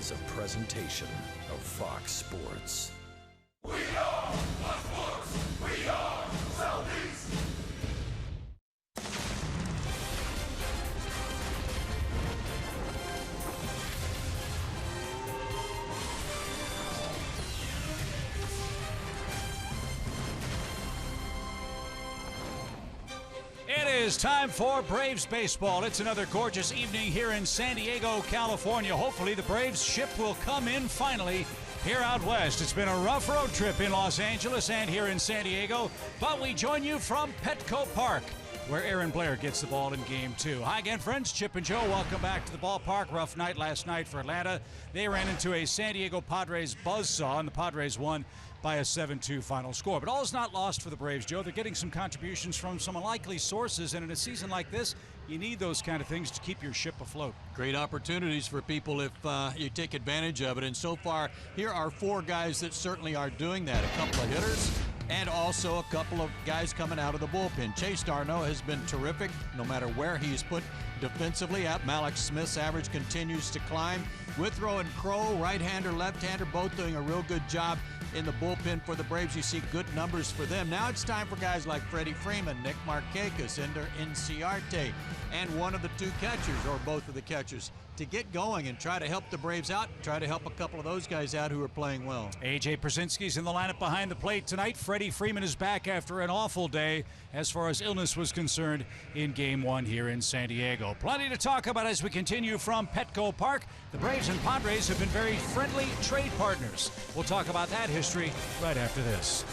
is a presentation of Fox Sports. We are Fox Sports. We are Southeast. It is time for Braves baseball. It's another gorgeous evening here in San Diego, California. Hopefully the Braves ship will come in finally here out west. It's been a rough road trip in Los Angeles and here in San Diego, but we join you from Petco Park, where Aaron Blair gets the ball in Game 2. Hi again, friends. Chip and Joe, welcome back to the ballpark. Rough night last night for Atlanta. They ran into a San Diego Padres buzzsaw, and the Padres won by a 7-2 final score. But all is not lost for the Braves, Joe. They're getting some contributions from some unlikely sources, and in a season like this, you need those kind of things to keep your ship afloat. Great opportunities for people if you take advantage of it. And so far, here are four guys that certainly are doing that. A couple of hitters and also a couple of guys coming out of the bullpen. Chase Darno has been terrific no matter where he's put defensively. Malik Smith's average continues to climb. Withrow and Crow, right-hander, left-hander, both doing a real good job in the bullpen for the Braves. You see good numbers for them. Now it's time for guys like Freddie Freeman, Nick Markakis, Ender Inciarte, and one of the two catchers, or both of the catchers, to get going and try to help the Braves out, try to help a couple of those guys out who are playing well. A.J. Przinsky's in the lineup behind the plate tonight. Freddie Freeman is back after an awful day as far as illness was concerned in Game 1 here in San Diego. Plenty to talk about as we continue from Petco Park. The Braves and Padres have been very friendly trade partners. We'll talk about that history right after this.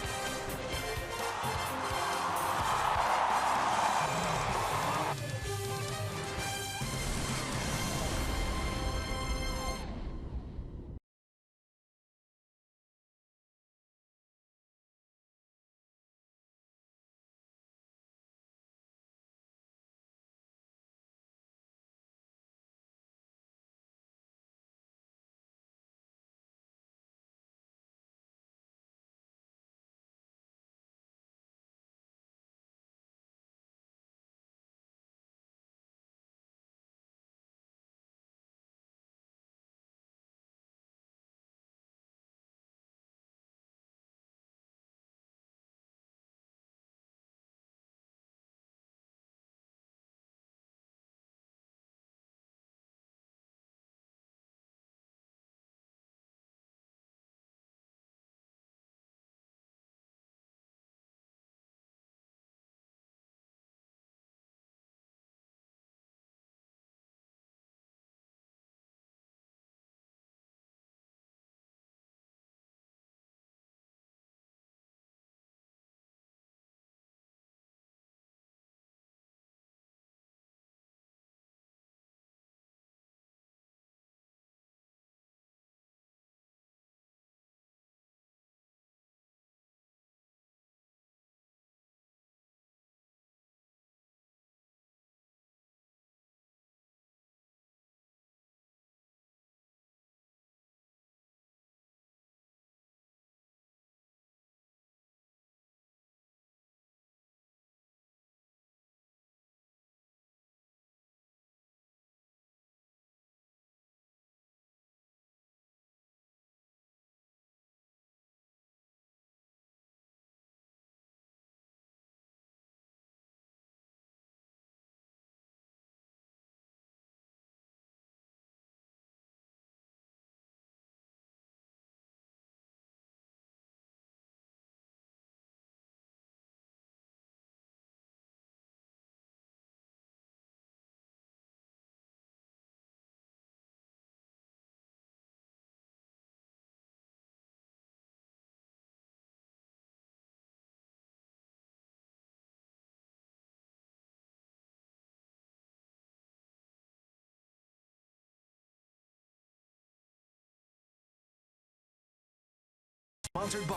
Sponsored by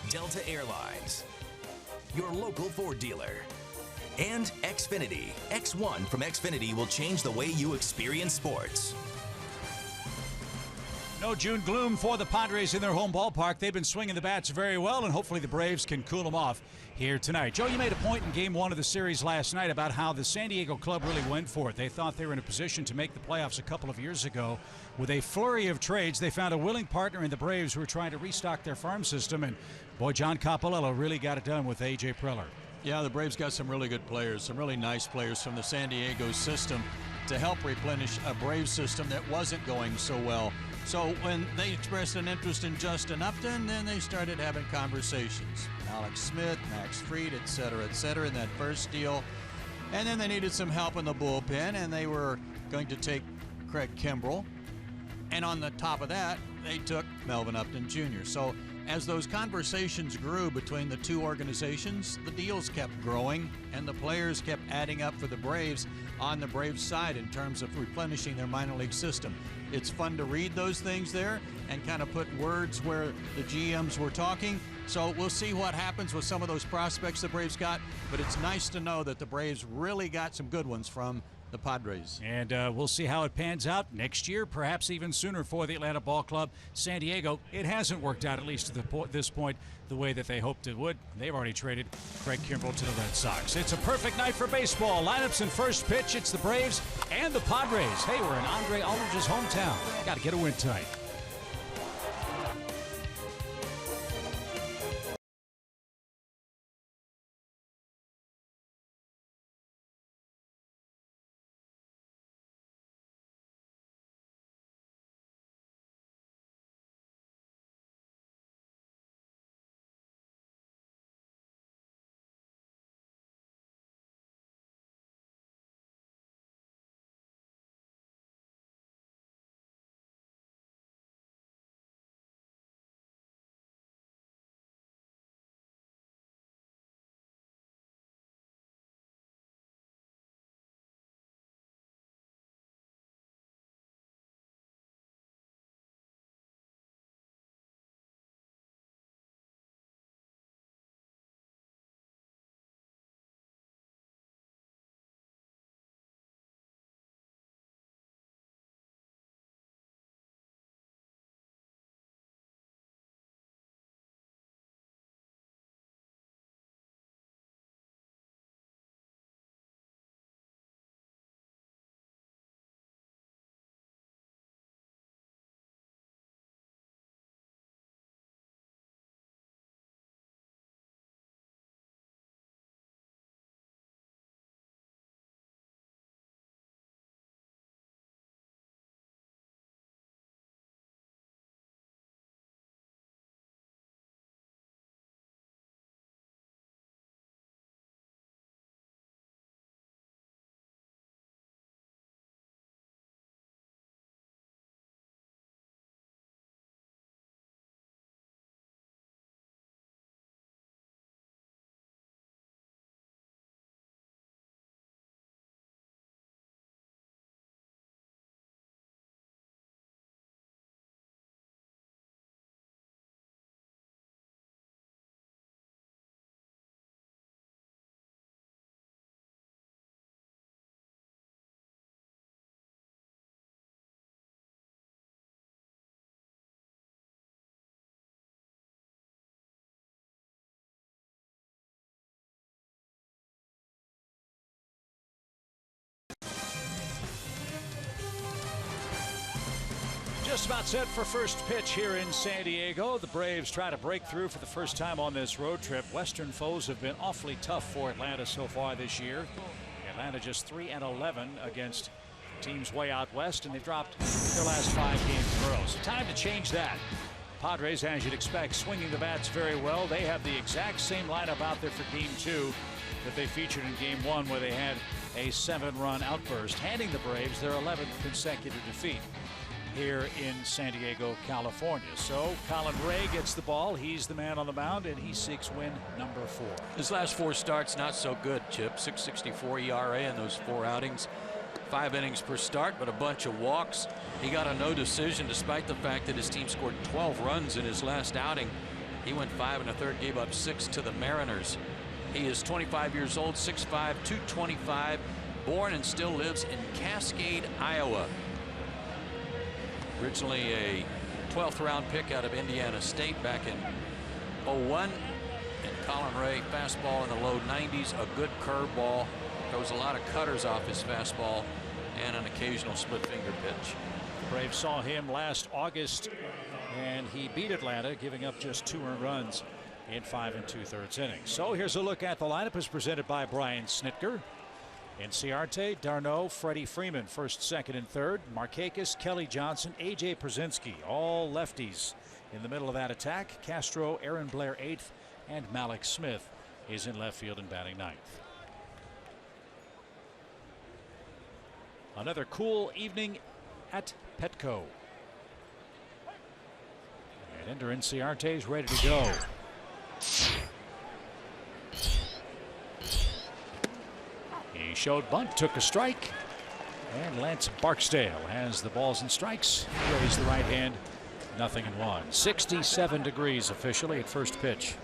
Delta Airlines, your local Ford dealer, and Xfinity. X1 from Xfinity will change the way you experience sports. No June gloom for the Padres in their home ballpark. They've been swinging the bats very well, and hopefully the Braves can cool them off here tonight. Joe, you made a point in Game 1 of the series last night about how the San Diego club really went for it. They thought they were in a position to make the playoffs a couple of years ago. With a flurry of trades, they found a willing partner in the Braves who were trying to restock their farm system, and boy, John Coppolello really got it done with A.J. Preller. Yeah, the Braves got some really good players, some really nice players from the San Diego system to help replenish a Braves system that wasn't going so well. So when they expressed an interest in Justin Upton, then they started having conversations. Alex Smith, Max Fried, et cetera, in that first deal. And then they needed some help in the bullpen, and they were going to take Craig Kimbrell. And on the top of that, they took Melvin Upton Jr. So as those conversations grew between the two organizations, the deals kept growing, and the players kept adding up for the Braves on the Braves side in terms of replenishing their minor league system. It's fun to read those things there and kind of put words where the GMs were talking. So we'll see what happens with some of those prospects the Braves got, but it's nice to know that the Braves really got some good ones from the Padres. And we'll see how it pans out next year, perhaps even sooner for the Atlanta Ball Club. San Diego, it hasn't worked out, at least to this point, the way that they hoped it would. They've already traded Craig Kimbrell to the Red Sox. It's a perfect night for baseball. Lineups in first pitch. It's the Braves and the Padres. Hey, we're in Andre Aldridge's hometown. Got to get a win tonight. Just about set for first pitch here in San Diego. The Braves try to break through for the first time on this road trip. Western foes have been awfully tough for Atlanta so far this year. Atlanta just 3-11 against teams way out west, and they've dropped their last 5 games in a row. So time to change that. Padres, as you'd expect, swinging the bats very well. They have the exact same lineup out there for Game 2 that they featured in Game 1, where they had a 7-run outburst, handing the Braves their 11th consecutive defeat here in San Diego, California. So Colin Ray gets the ball. He's the man on the mound, and he seeks win number 4. His last 4 starts not so good, Chip. 6.64 ERA in those 4 outings. 5 innings per start, but a bunch of walks. He got a no decision despite the fact that his team scored 12 runs in his last outing. He went 5 1/3, gave up 6 to the Mariners. He is 25 years old, 6'5", 225, born and still lives in Cascade, Iowa. Originally a 12th round pick out of Indiana State back in '01. And Colin Ray, fastball in the low 90s, a good curveball. There was a lot of cutters off his fastball and an occasional split finger pitch. The Braves saw him last August, and he beat Atlanta, giving up just 2 earned runs in 5 2/3 innings. So here's a look at the lineup as presented by Brian Snitker. Inciarte, d'Arnaud, Freddie Freeman, first, second, and third. Markakis, Kelly Johnson, A.J. Przinsky, all lefties in the middle of that attack. Castro, Aaron Blair, 8th, and Malik Smith is in left field and batting 9th. Another cool evening at Petco. And Ender Inciarte is ready to go. He showed bunt, took a strike, and Lance Barksdale has the balls and strikes. He raised the right hand, 0-1. 67 degrees officially at first pitch.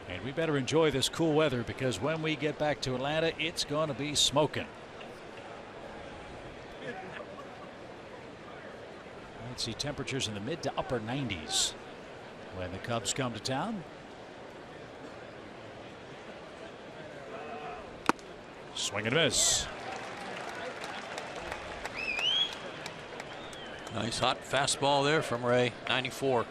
And we better enjoy this cool weather, because when we get back to Atlanta, it's going to be smoking. Let's see, temperatures in the mid to upper 90s when the Cubs come to town. Swing and miss. Nice hot fastball there from Ray, 94.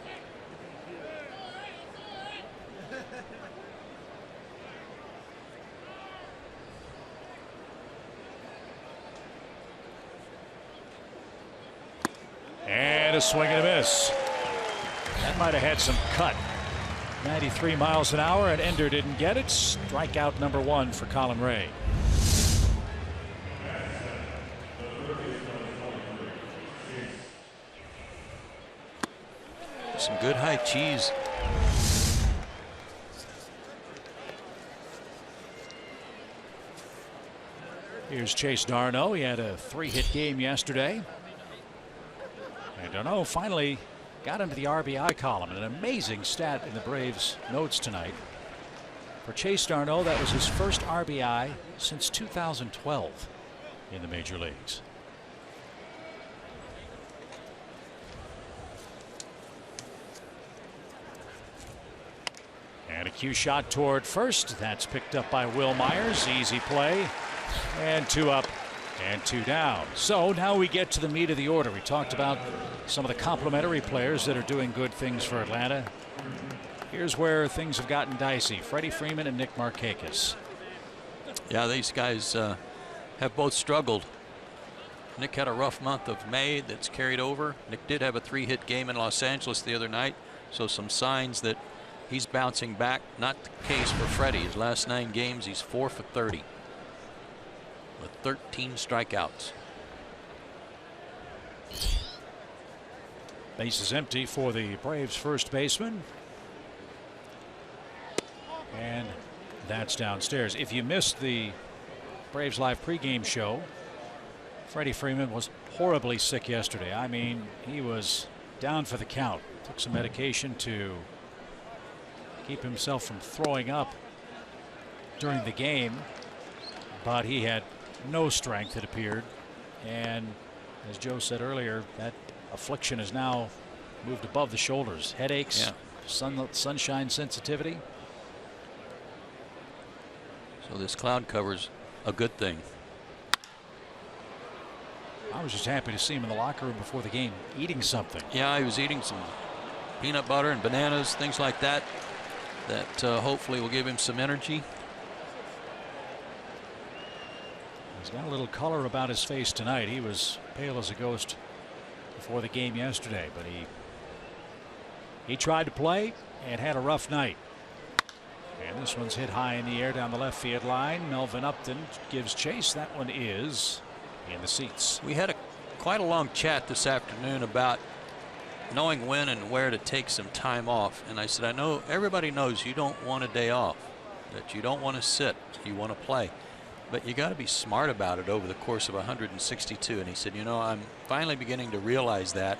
And a swing and a miss. That might have had some cut. 93 miles an hour, and Ender didn't get it. Strikeout number 1 for Colin Ray. Some good high cheese. Here's Chase d'Arnaud. He had a 3-hit game yesterday. And d'Arnaud finally got into the RBI column. An amazing stat in the Braves notes tonight. For Chase d'Arnaud, that was his first RBI since 2012 in the major leagues. And a cue shot toward first. That's picked up by Will Myers. Easy play. And 2 up and 2 down. So now we get to the meat of the order. We talked about some of the complementary players that are doing good things for Atlanta. Here's where things have gotten dicey. Freddie Freeman and Nick Markakis. Yeah, these guys have both struggled. Nick had a rough month of May that's carried over. Nick did have a 3-hit game in Los Angeles the other night, so some signs that he's bouncing back. Not the case for Freddie. His last 9 games, he's 4 for 30 with 13 strikeouts. Base is empty for the Braves first baseman. And that's downstairs. If you missed the Braves Live pregame show, Freddie Freeman was horribly sick yesterday. I mean, he was down for the count. Took some medication to keep himself from throwing up during the game, but he had no strength, it appeared. And as Joe said earlier, that affliction is now moved above the shoulders. Headaches, sunshine sensitivity. So this cloud cover's a good thing. I was just happy to see him in the locker room before the game eating something. Yeah, he was eating some peanut butter and bananas, things like that, that hopefully will give him some energy. He's got a little color about his face tonight. He was pale as a ghost before the game yesterday, but he tried to play and had a rough night. And this one's hit high in the air down the left field line. Melvin Upton gives chase. That one is in the seats. We had quite a long chat this afternoon about knowing when and where to take some time off. And I said, I know everybody knows you don't want a day off, that you don't want to sit, you want to play. But you got to be smart about it over the course of 162. And he said, you know, I'm finally beginning to realize that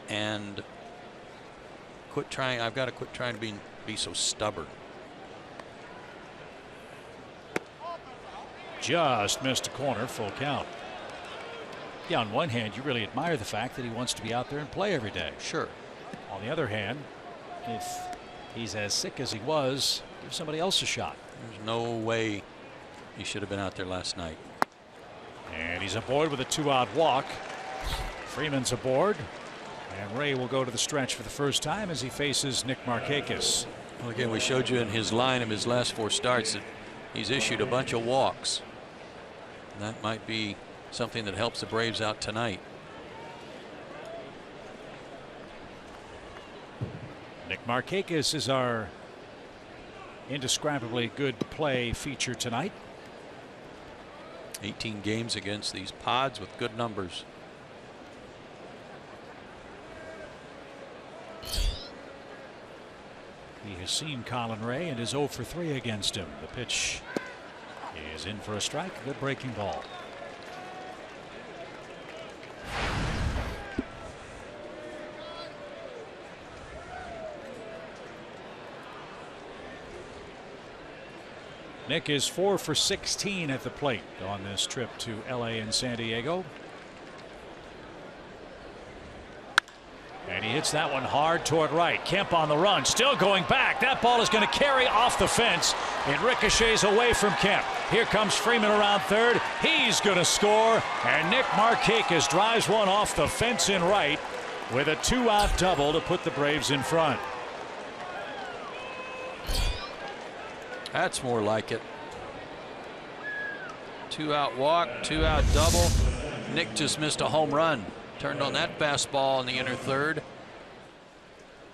and quit trying. I've got to quit trying to be so stubborn. just missed a corner, full count. Yeah, on one hand, you really admire the fact that he wants to be out there and play every day. Sure. On the other hand, if he's as sick as he was, give somebody else a shot. There's no way he should have been out there last night. And he's aboard with a 2-out walk. Freeman's aboard. And Ray will go to the stretch for the first time as he faces Nick Markakis. Well, again, we showed you in his line of his last 4 starts that he's issued a bunch of walks. And that might be something that helps the Braves out tonight. Nick Markakis is our indescribably good play feature tonight. 18 games against these Pods with good numbers. He has seen Colin Ray and is 0 for 3 against him. The pitch is in for a strike. Good breaking ball. Nick is 4 for 16 at the plate on this trip to LA and San Diego. And he hits that one hard toward right. Kemp on the run, still going back. That ball is going to carry off the fence. It ricochets away from Kemp. Here comes Freeman around third. He's going to score. And Nick Markakis drives one off the fence in right with a 2-out double to put the Braves in front. That's more like it. 2-out walk, 2-out double. Nick just missed a home run. Turned on that fastball in the inner third.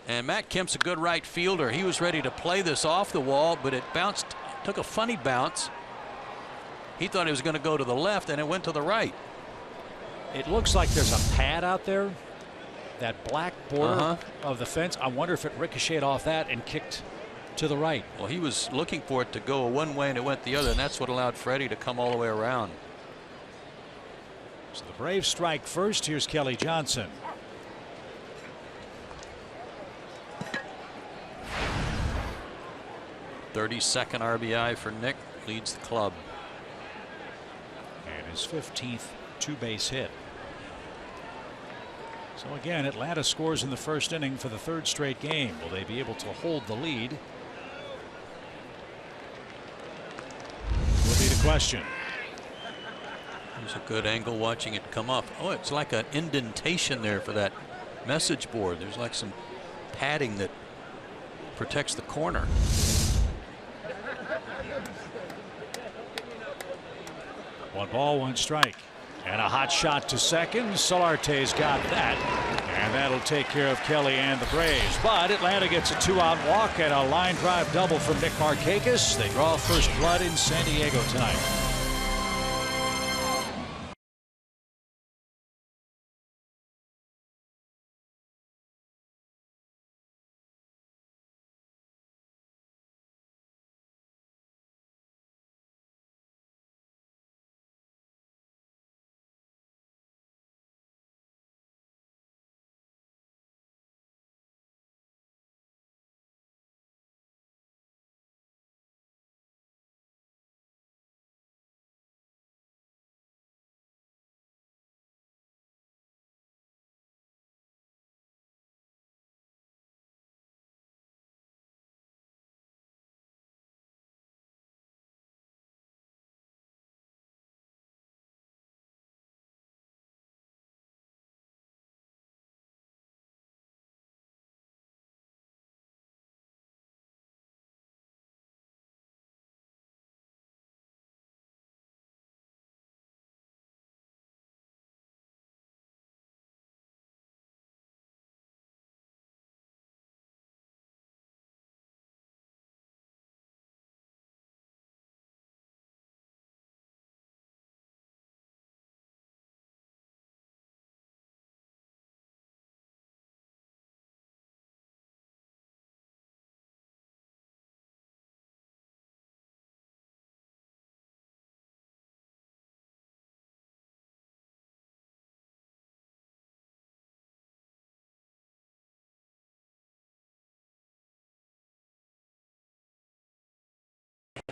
And Matt Kemp's a good right fielder. He was ready to play this off the wall, but it bounced, took a funny bounce. He thought it was going to go to the left, and it went to the right. It looks like there's a pad out there. That black border of the fence. I wonder if it ricocheted off that and kicked to the right. Well, he was looking for it to go one way and it went the other, and that's what allowed Freddie to come all the way around. So the Braves strike first. Here's Kelly Johnson. (32nd) RBI for Nick, leads the club. And his 15th 2-base hit. So again, Atlanta scores in the first inning for the 3rd straight game. Will they be able to hold the lead? Will be the question. There's a good angle watching it come up. Oh, it's like an indentation there for that message board. There's like some padding that protects the corner. One ball, one strike. And a hot shot to second. Solarte's got that. And that'll take care of Kelly and the Braves. But Atlanta gets a 2-out walk and a line drive double from Nick Markakis. They draw first blood in San Diego tonight.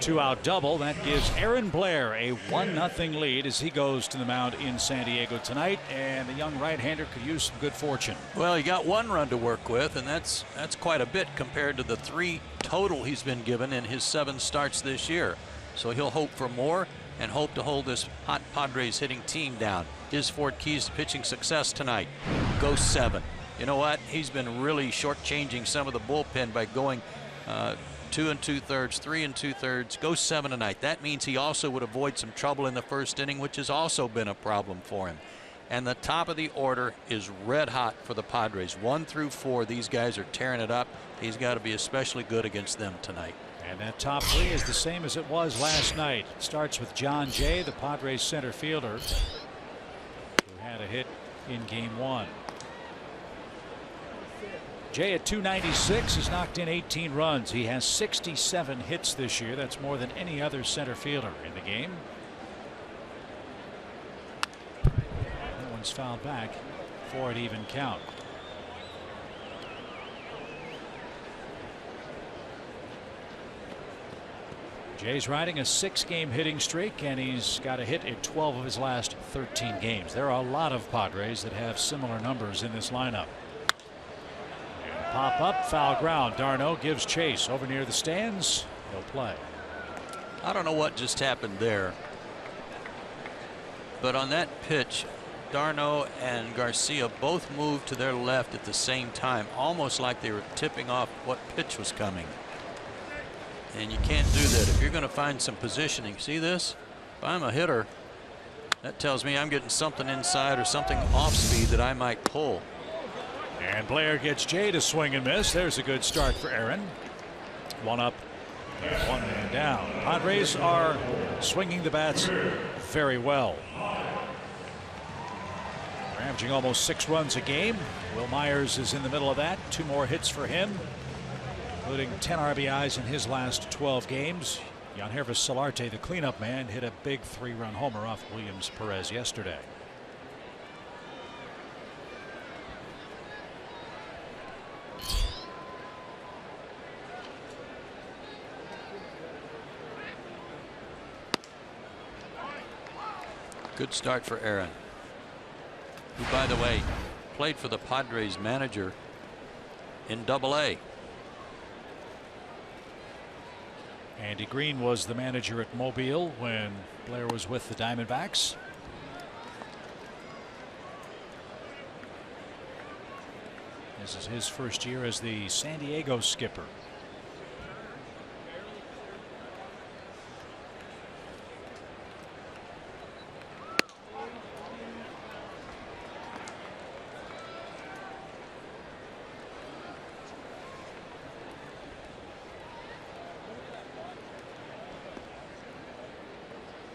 2-out double. That gives Aaron Blair a 1-0 lead as he goes to the mound in San Diego tonight. And the young right-hander could use some good fortune. Well, he got 1 run to work with, and that's quite a bit compared to the 3 total he's been given in his 7 starts this year. So he'll hope for more and hope to hold this hot Padres hitting team down. His 4 keys to pitching success tonight: go 7. You know what? He's been really shortchanging some of the bullpen by going 2 2/3, 3 2/3, go 7 tonight. That means he also would avoid some trouble in the first inning, which has also been a problem for him. And the top of the order is red hot for the Padres. 1 through 4, these guys are tearing it up. He's got to be especially good against them tonight. And that top 3 is the same as it was last night. It starts with John Jay, the Padres center fielder, who had a hit in game 1. Jay at 296 has knocked in 18 runs. He has 67 hits this year. That's more than any other center fielder in the game. That one's fouled back for an even count. Jay's riding a 6-game hitting streak, and he's got a hit in 12 of his last 13 games. There are a lot of Padres that have similar numbers in this lineup. Pop up, foul ground. d'Arnaud gives chase over near the stands. No play. I don't know what just happened there, but on that pitch, d'Arnaud and Garcia both moved to their left at the same time, almost like they were tipping off what pitch was coming. And you can't do that if you're going to find some positioning. See this? If I'm a hitter, that tells me I'm getting something inside or something off speed that I might pull. And Blair gets Jay to swing and miss. There's a good start for Aaron. 1 up and 1 man down. Padres are swinging the bats very well. They're averaging almost 6 runs a game. Will Myers is in the middle of that. 2 more hits for him, including 10 RBIs in his last 12 games. Yangervis Solarte, the cleanup man, hit a big 3-run homer off Williams Perez yesterday. Good start for Aaron, who, by the way, played for the Padres manager in Double-A. Andy Green was the manager at Mobile when Blair was with the Diamondbacks. This is his first year as the San Diego skipper.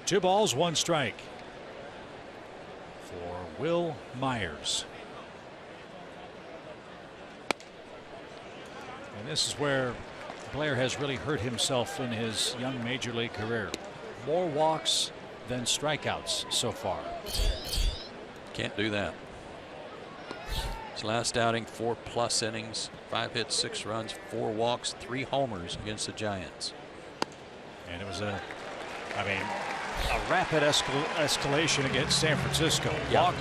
Two balls, 1 strike for Will Myers. And this is where Blair has really hurt himself in his young major league career. More walks than strikeouts so far. Can't do that. His last outing, 4+ innings, 5 hits, 6 runs, 4 walks, 3 homers against the Giants. And it was a rapid escalation against San Francisco. Walk,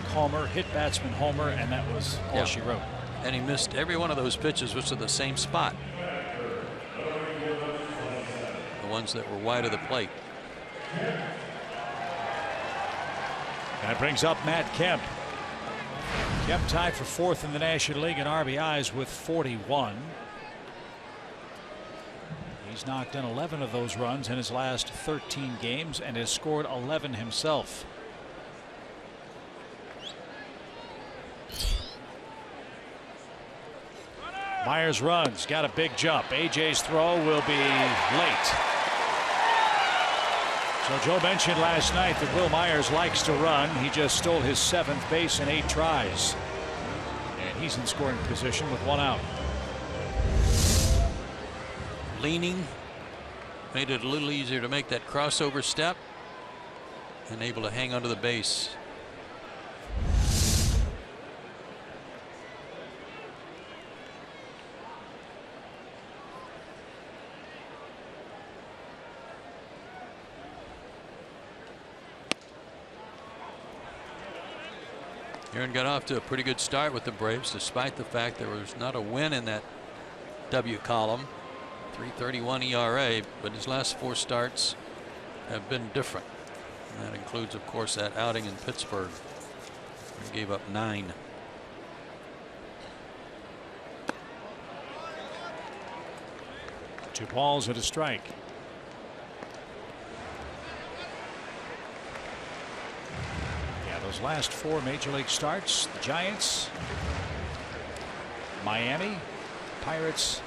homer, hit batsman, homer, and that was all she wrote. And he missed every one of those pitches, which was the same spot. The ones that were wide of the plate. That brings up Matt Kemp. Kemp tied for 4th in the National League in RBIs with 41. He's knocked in 11 of those runs in his last 13 games and has scored 11 himself. Myers runs, got a big jump. AJ's throw will be late. So Joe mentioned last night that Will Myers likes to run. He just stole his 7th base in 8 tries. And he's in scoring position with 1 out. Leaning made it a little easier to make that crossover step and able to hang onto the base. Aaron got off to a pretty good start with the Braves, despite the fact there was not a win in that W column. 3.31 ERA, but his last 4 starts have been different. And that includes, of course, that outing in Pittsburgh. He gave up 9. Two balls and a strike. Yeah, those last 4 major league starts, the Giants, Miami, Pirates,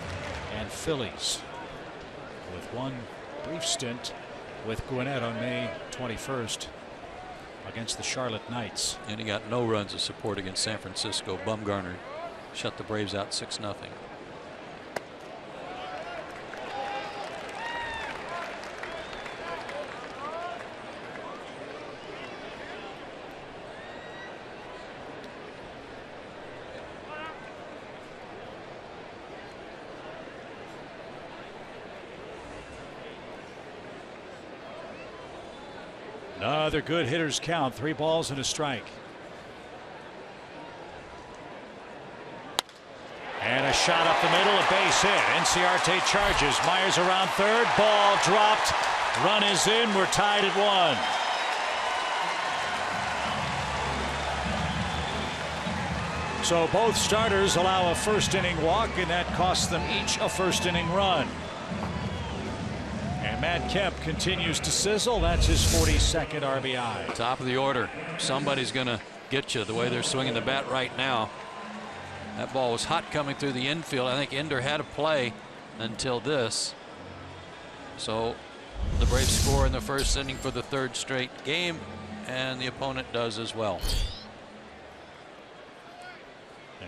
and Phillies, with one brief stint with Gwinnett on May 21st against the Charlotte Knights. And he got no runs of support against San Francisco. Bumgarner shut the Braves out 6-0. Another good hitter's count. 3 balls and a strike. And a shot up the middle, a base hit. Inciarte charges. Myers around third. Ball dropped. Run is in. We're tied at 1. So both starters allow a first inning walk, and that costs them each a first inning run. And Matt Kemp continues to sizzle. That's his 42nd RBI. Top of the order. Somebody's going to get you the way they're swinging the bat right now. That ball was hot coming through the infield. I think Ender had a play until this. So the Braves score in the first inning for the 3rd straight game, and the opponent does as well.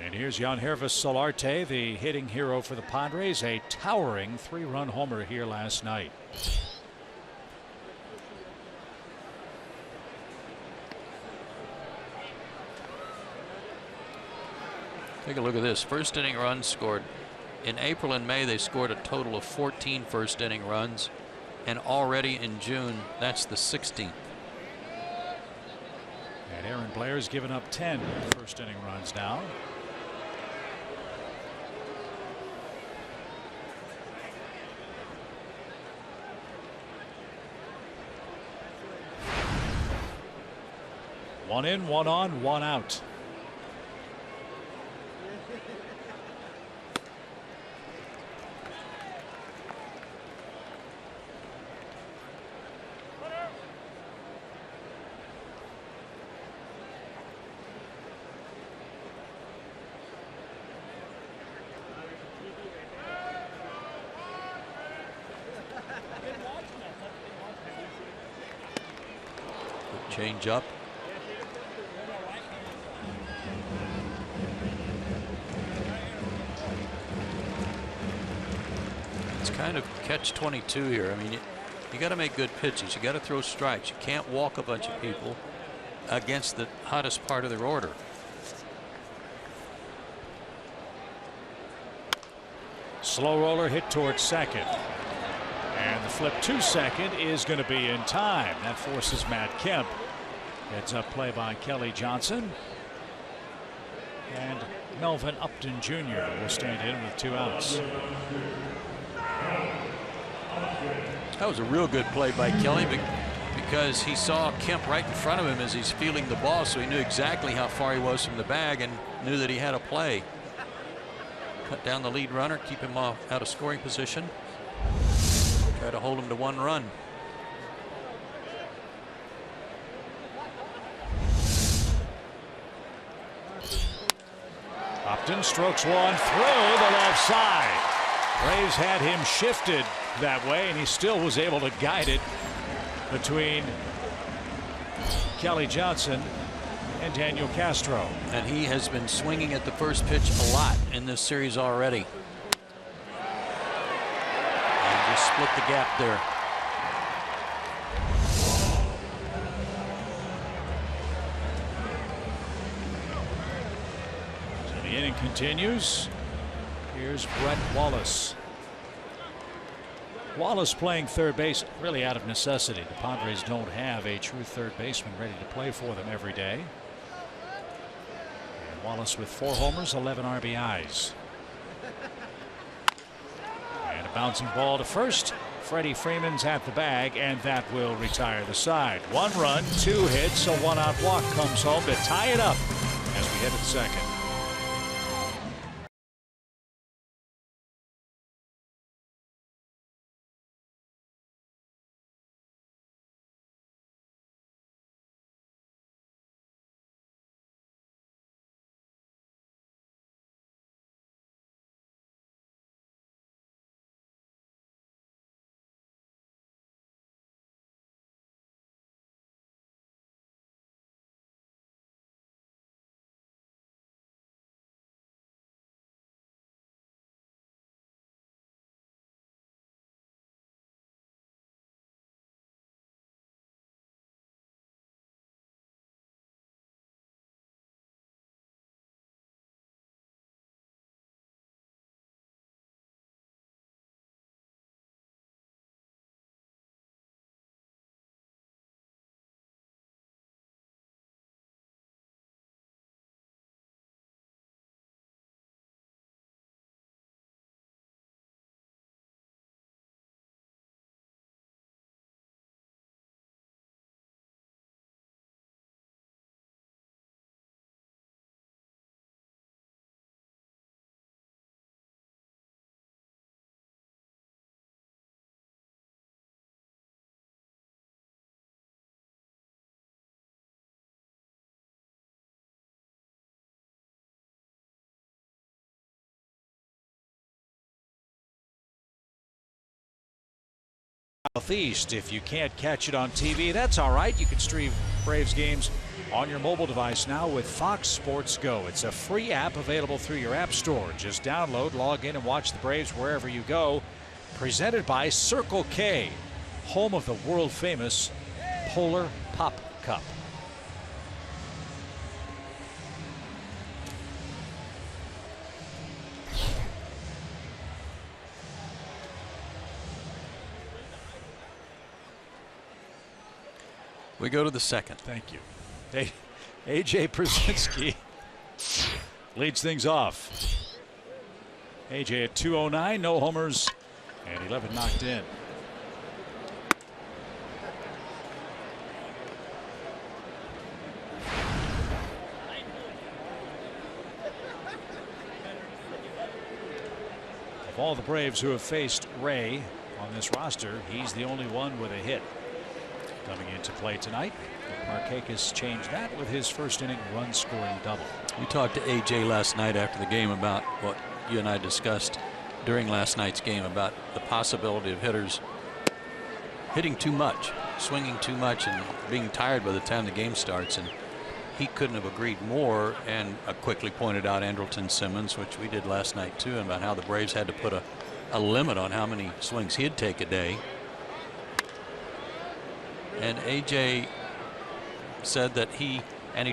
And here's Yangervis Solarte, the hitting hero for the Padres, a towering 3-run homer here last night. Take a look at this. First inning runs scored. In April and May, they scored a total of 14 first inning runs. And already in June, that's the 16th. And Aaron Blair's given up 10 first inning runs now. One in, one on, one out. Change up. It's kind of catch-22 here. I mean, you got to make good pitches. You got to throw strikes. You can't walk a bunch of people against the hottest part of their order. Slow roller hit towards second. And the flip to second is going to be in time. That forces Matt Kemp. Heads up play by Kelly Johnson. And Melvin Upton Jr. will stand in with 2 outs. That was a real good play by Kelly because he saw Kemp right in front of him as he's fielding the ball, so he knew exactly how far he was from the bag and knew that he had a play. Cut down the lead runner, keep him out of scoring position. Try to hold him to 1 run. Upton strokes one through the left side. Braves had him shifted that way, and he still was able to guide it between Kelly Johnson and Daniel Castro. And he has been swinging at the first pitch a lot in this series already. And just split the gap there. So the inning continues. Here's Brett Wallace. Wallace playing third base really out of necessity. The Padres don't have a true third baseman ready to play for them every day. Wallace with 4 homers, 11 RBIs. And a bouncing ball to first. Freddie Freeman's at the bag, and that will retire the side. 1 run, 2 hits, a 1-out walk comes home to tie it up as we head to the second. Southeast. If you can't catch it on TV, that's all right. You can stream Braves games on your mobile device now with Fox Sports Go. It's a free app available through your app store. Just download, log in, and watch the Braves wherever you go. Presented by Circle K, home of the world-famous Polar Pop Cup. We go to the second. Thank you. A.J. Przinsky leads things off. A.J. at 209, no homers, and 11 knocked in. Of all the Braves who have faced Ray on this roster, he's the only one with a hit coming into play tonight. Markakis changed that with his first inning run-scoring double. We talked to A.J. last night after the game about what you and I discussed during last night's game about the possibility of hitters hitting too much, swinging too much, and being tired by the time the game starts. And he couldn't have agreed more. And quickly pointed out Andrelton Simmons, which we did last night too, about how the Braves had to put a limit on how many swings he'd take a day. And A.J. said that he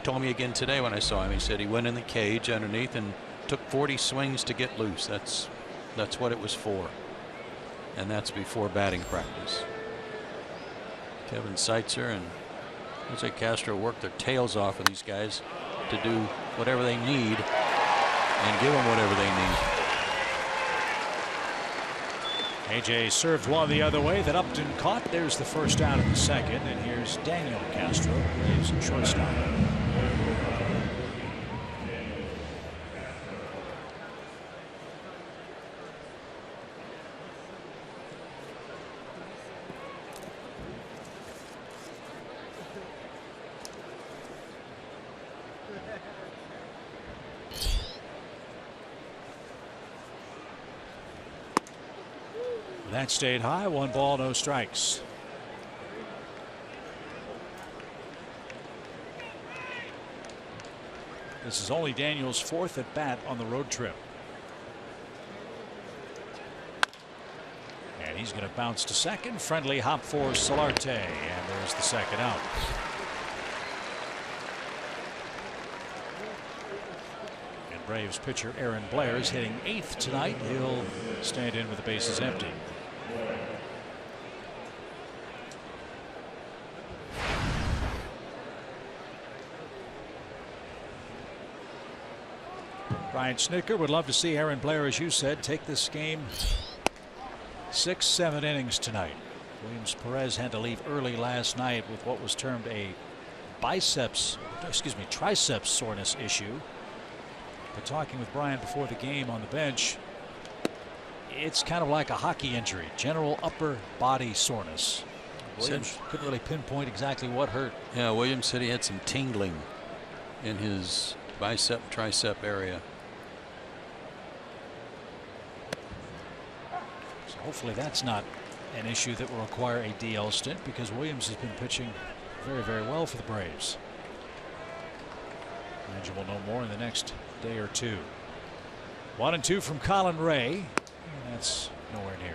told me again today when I saw him, he said he went in the cage underneath and took 40 swings to get loose. That's what it was for. And that's before batting practice. Kevin Seitzer and Jose Castro work their tails off of these guys to do whatever they need and give them whatever they need. A.J. served one the other way that Upton caught. There's the first out of the second, and here's Daniel Castro, who is shortstop. That stayed high. 1 ball, no strikes. This is only Daniel's 4th at bat on the road trip. And he's going to bounce to second. Friendly hop for Solarte. And there's the second out. And Braves pitcher Aaron Blair is hitting 8th tonight. He'll stand in with the bases empty. Brian Snitker would love to see Aaron Blair, as you said, take this game 6-7 innings tonight. Williams Perez had to leave early last night with what was termed a triceps soreness issue. But talking with Brian before the game on the bench, it's kind of like a hockey injury, general upper body soreness. Williams couldn't really pinpoint exactly what hurt. Yeah, Williams said he had some tingling in his bicep, tricep area. So hopefully that's not an issue that will require a DL stint, because Williams has been pitching very, very well for the Braves. Imagine we'll know more in the next day or two. 1-2 from Colin Ray, and that's nowhere near.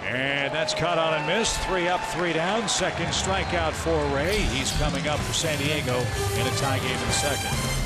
And that's caught on and missed. 3 up, 3 down. Second strikeout for Ray. He's coming up for San Diego in a tie game in the second.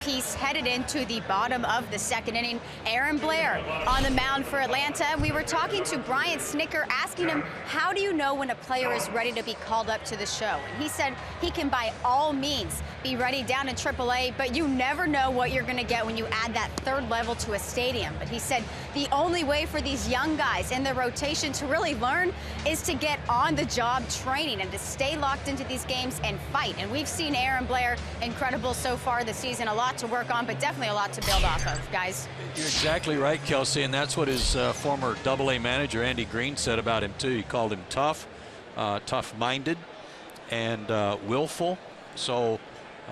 Piece headed into the bottom of the second inning. Aaron Blair on the mound for Atlanta. We were talking to Brian Snitker, asking him, how do you know when a player is ready to be called up to the show? And he said he can by all means be ready down in AAA, but you never know what you're going to get when you add that third level to a stadium. But he said the only way for these young guys in their rotation to really learn is to get on the job training and to stay locked into these games and fight. And we've seen Aaron Blair incredible so far this season. A lot to work on, but definitely a lot to build off of, guys. You're exactly right, Kelsey, and that's what his former AA manager Andy Green said about him too. He called him tough, tough-minded, and willful. So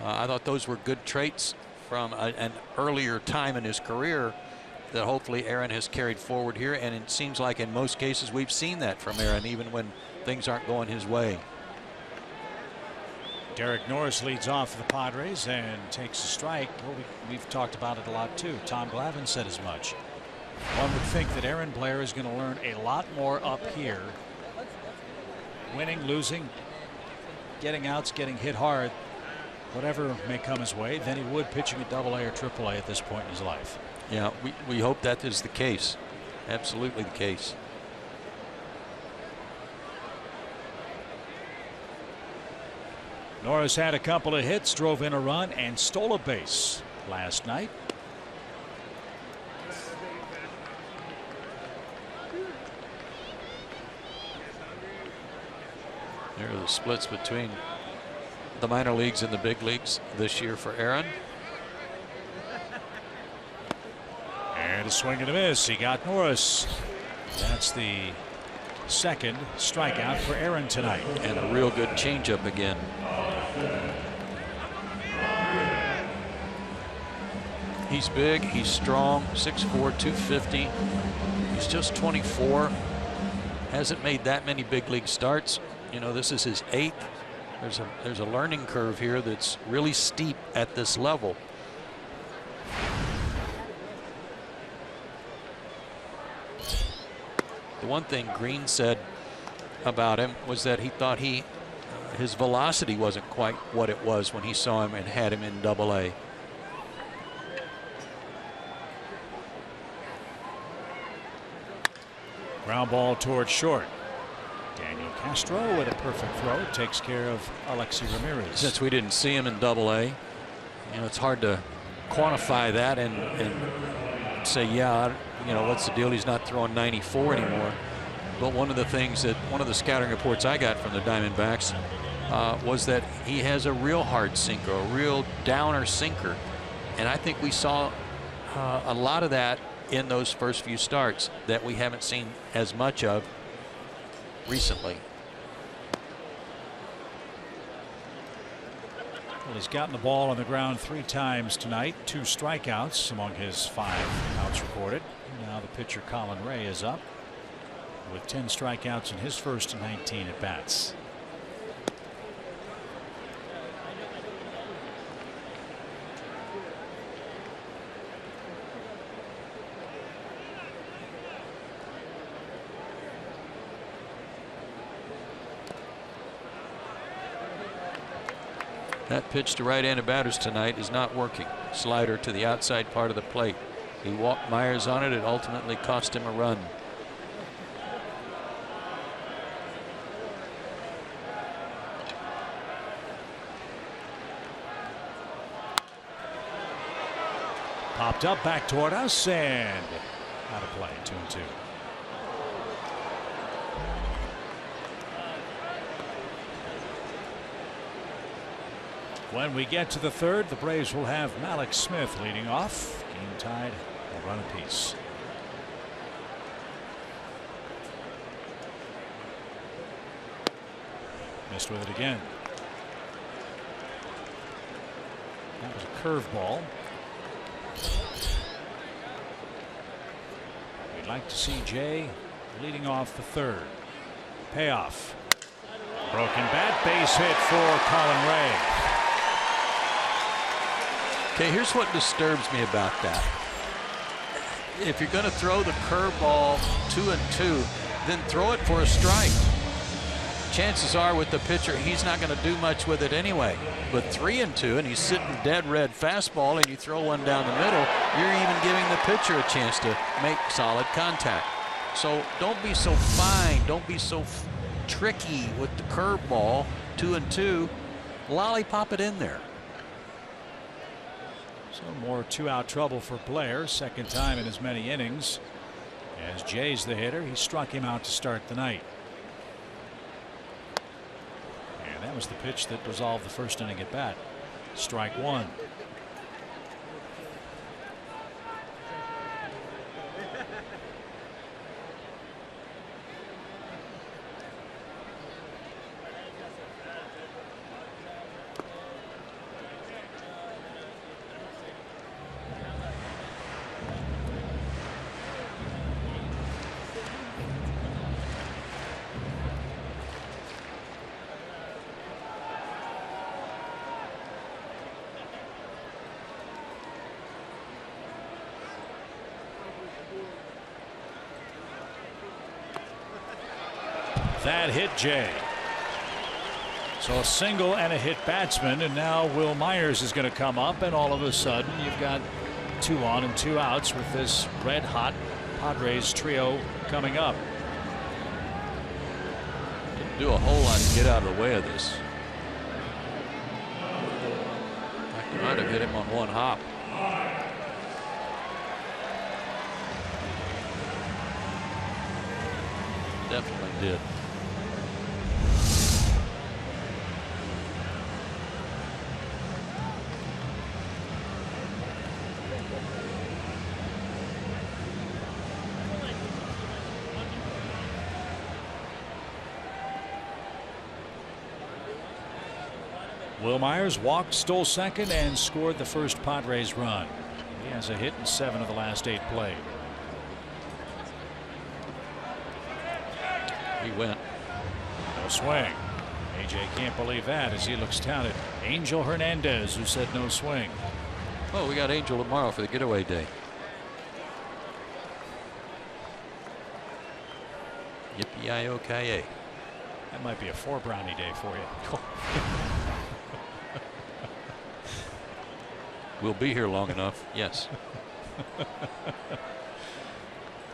I thought those were good traits from an earlier time in his career that hopefully Aaron has carried forward here, and it seems like in most cases we've seen that from Aaron, even when things aren't going his way. Derek Norris leads off for the Padres and takes a strike. Well, we've talked about it a lot too. Tom Glavine said as much. One would think that Aaron Blair is going to learn a lot more up here. Winning, losing, getting outs, getting hit hard, whatever may come his way, than he would pitching at AA or AAA at this point in his life. Yeah, we hope that is the case. Absolutely the case. Norris had a couple of hits, drove in a run, and stole a base last night. There are the splits between the minor leagues and the big leagues this year for Aaron. And a swing and a miss. He got Norris. That's the second strikeout for Aaron tonight. And a real good changeup again. He's big, he's strong, 6'4", 250. He's just 24. Hasn't made that many big league starts. You know, this is his 8th There's a learning curve here that's really steep at this level. The one thing Green said about him was that he thought his velocity wasn't quite what it was when he saw him and had him in Double-A. Ground ball towards short. Daniel Castro with a perfect throw takes care of Alexi Ramirez. Since we didn't see him in Double-A, it's hard to quantify that and say, yeah, what's the deal? He's not throwing 94 anymore. But one of the scouting reports I got from the Diamondbacks was that he has a real hard sinker, a real downer sinker. And I think we saw a lot of that in those first few starts that we haven't seen as much of recently. Well, he's gotten the ball on the ground 3 times tonight, 2 strikeouts among his 5 outs recorded. Now the pitcher Colin Ray is up with 10 strikeouts in his first 19 at bats. That pitch to right-handed batters tonight is not working. Slider to the outside part of the plate. He walked Myers on it. It ultimately cost him a run. Popped up back toward us and out of play. 2-2. When we get to the third, the Braves will have Malik Smith leading off. Game tied, a run apiece. Missed with it again. That was a curveball. We'd like to see Jay leading off the third. Payoff. Broken bat, base hit for Colin Ray. Okay, here's what disturbs me about that. If you're going to throw the curveball 2-2, then throw it for a strike. Chances are with the pitcher, he's not going to do much with it anyway. But 3-2, and he's sitting dead red fastball, and you throw one down the middle, you're even giving the pitcher a chance to make solid contact. So don't be so fine. Don't be so tricky with the curveball 2-2. Lollipop it in there. So more 2-out trouble for Blair. Second time in as many innings. As Jay's the hitter, he struck him out to start the night. And that was the pitch that resolved the first inning at bat. Strike 1. That hit Jay. So a single and a hit batsman, and now Will Myers is going to come up, and all of a sudden you've got 2 on and 2 outs with this red hot Padres trio coming up. Didn't do a whole lot to get out of the way of this. I might have hit him on one hop. Definitely did. Will Myers walked, stole second, and scored the first Padres run. He has a hit in 7 of the last 8 played. He went. No swing. AJ can't believe that as he looks down at Angel Hernandez, who said no swing. Oh, we got Angel tomorrow for the getaway day. Yippee-yi-yo-ki-yay. That might be a 4 brownie day for you. We'll be here long enough. Yes.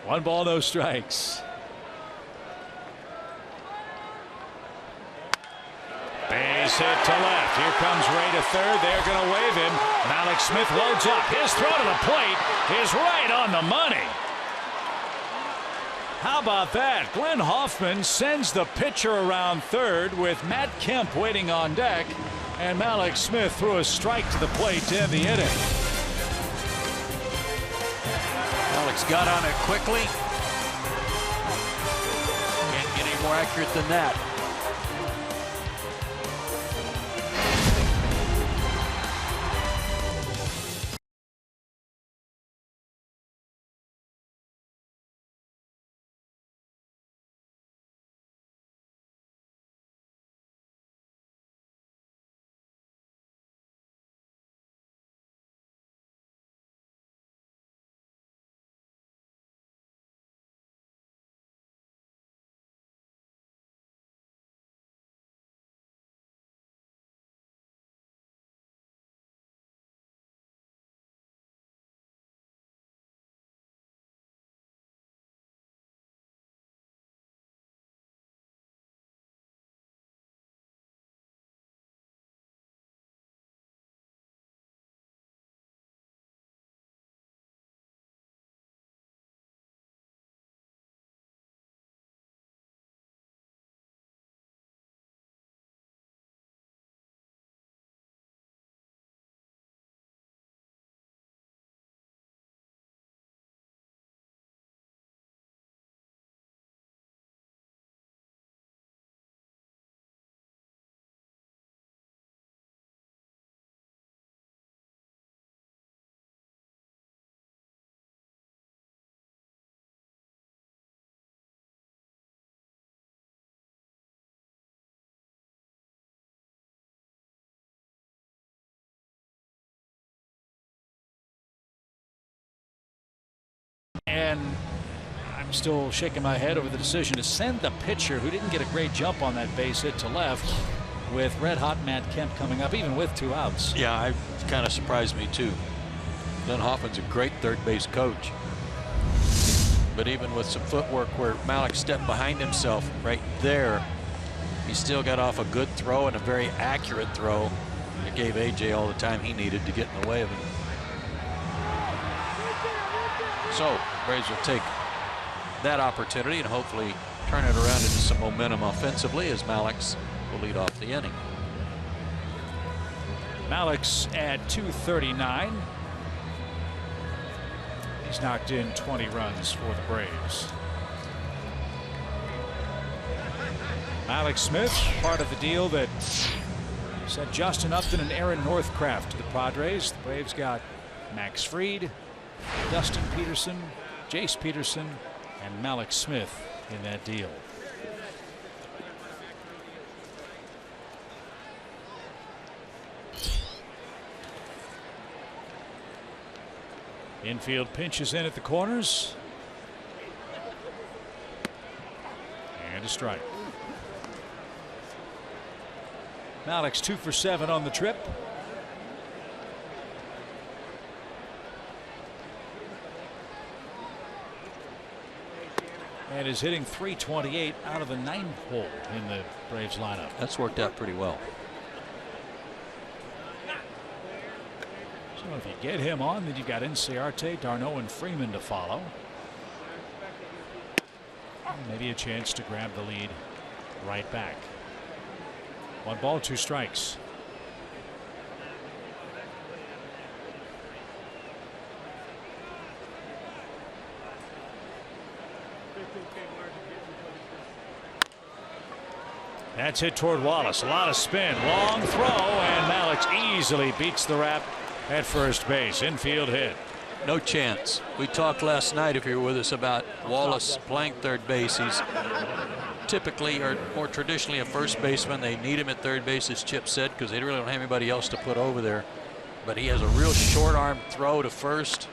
1 ball, no strikes. Base hit to left. Here comes Ray to third. They're going to wave him. Mallex Smith loads up. His throw to the plate is right on the money. How about that? Glenn Hoffman sends the pitcher around third with Matt Kemp waiting on deck. And Mallex Smith threw a strike to the plate to end the inning. Alex got on it quickly. Can't get any more accurate than that. And I'm still shaking my head over the decision to send the pitcher who didn't get a great jump on that base hit to left with red-hot Matt Kemp coming up, even with 2 outs. Yeah, it kind of surprised me too. Glenn Hoffman's a great third base coach. But even with some footwork where Mallex stepped behind himself right there, he still got off a good throw and a very accurate throw. It gave AJ all the time he needed to get in the way of him. So Braves will take that opportunity and hopefully turn it around into some momentum offensively as Mallex will lead off the inning. Mallex at 239. He's knocked in 20 runs for the Braves. Mallex Smith, part of the deal that sent Justin Upton and Aaron Northcraft to the Padres. The Braves got Max Fried, Dustin Peterson, Jace Peterson, and Mallex Smith in that deal. Infield pinches in at the corners. And a strike. Mallex 2 for 7 on the trip. And is hitting .328 out of the 9th hole in the Braves lineup. That's worked out pretty well. So if you get him on, then you've got Inciarte, Darno, and Freeman to follow. And maybe a chance to grab the lead right back. 1 ball, 2 strikes. That's hit toward Wallace. A lot of spin. Long throw, and Mallex easily beats the wrap at first base. Infield hit. No chance. We talked last night, if you were with us, about Wallace playing third base. He's typically or more traditionally a first baseman. They need him at third base, as Chip said, because they really don't have anybody else to put over there. But he has a real short arm throw to first.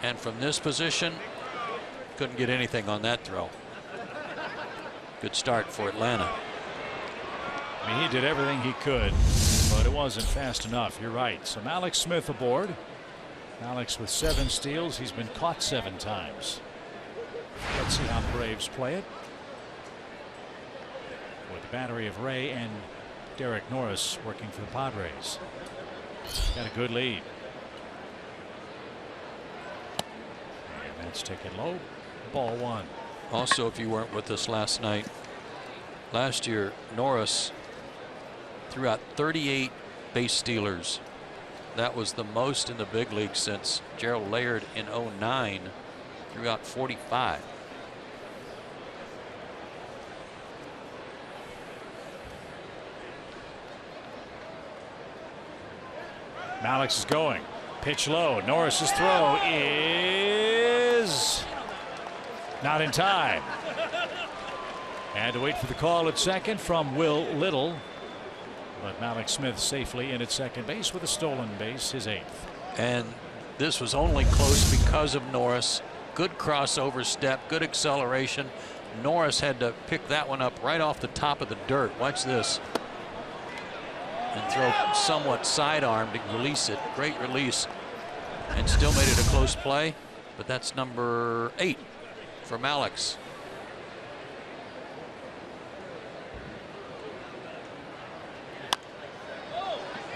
And from this position, couldn't get anything on that throw. Good start for Atlanta. I mean, he did everything he could, but it wasn't fast enough. You're right. So Alex Smith aboard. Alex with 7 steals. He's been caught 7 times. Let's see how the Braves play it. With the battery of Ray and Derek Norris working for the Padres. Got a good lead. And that's taken low. Ball 1. Also, if you weren't with us last night, last year Norris threw out 38 base stealers. That was the most in the big league since Gerald Laird in 09 threw out 45. Alex is going. Pitch low. Norris's throw is not in time. And to wait for the call at second from Will Little. But Alex Smith safely in at second base with a stolen base, his 8th. And this was only close because of Norris. Good crossover step, good acceleration. Norris had to pick that one up right off the top of the dirt. Watch this. And throw somewhat sidearm to release it. Great release. And still made it a close play. But that's number 8 from Alex.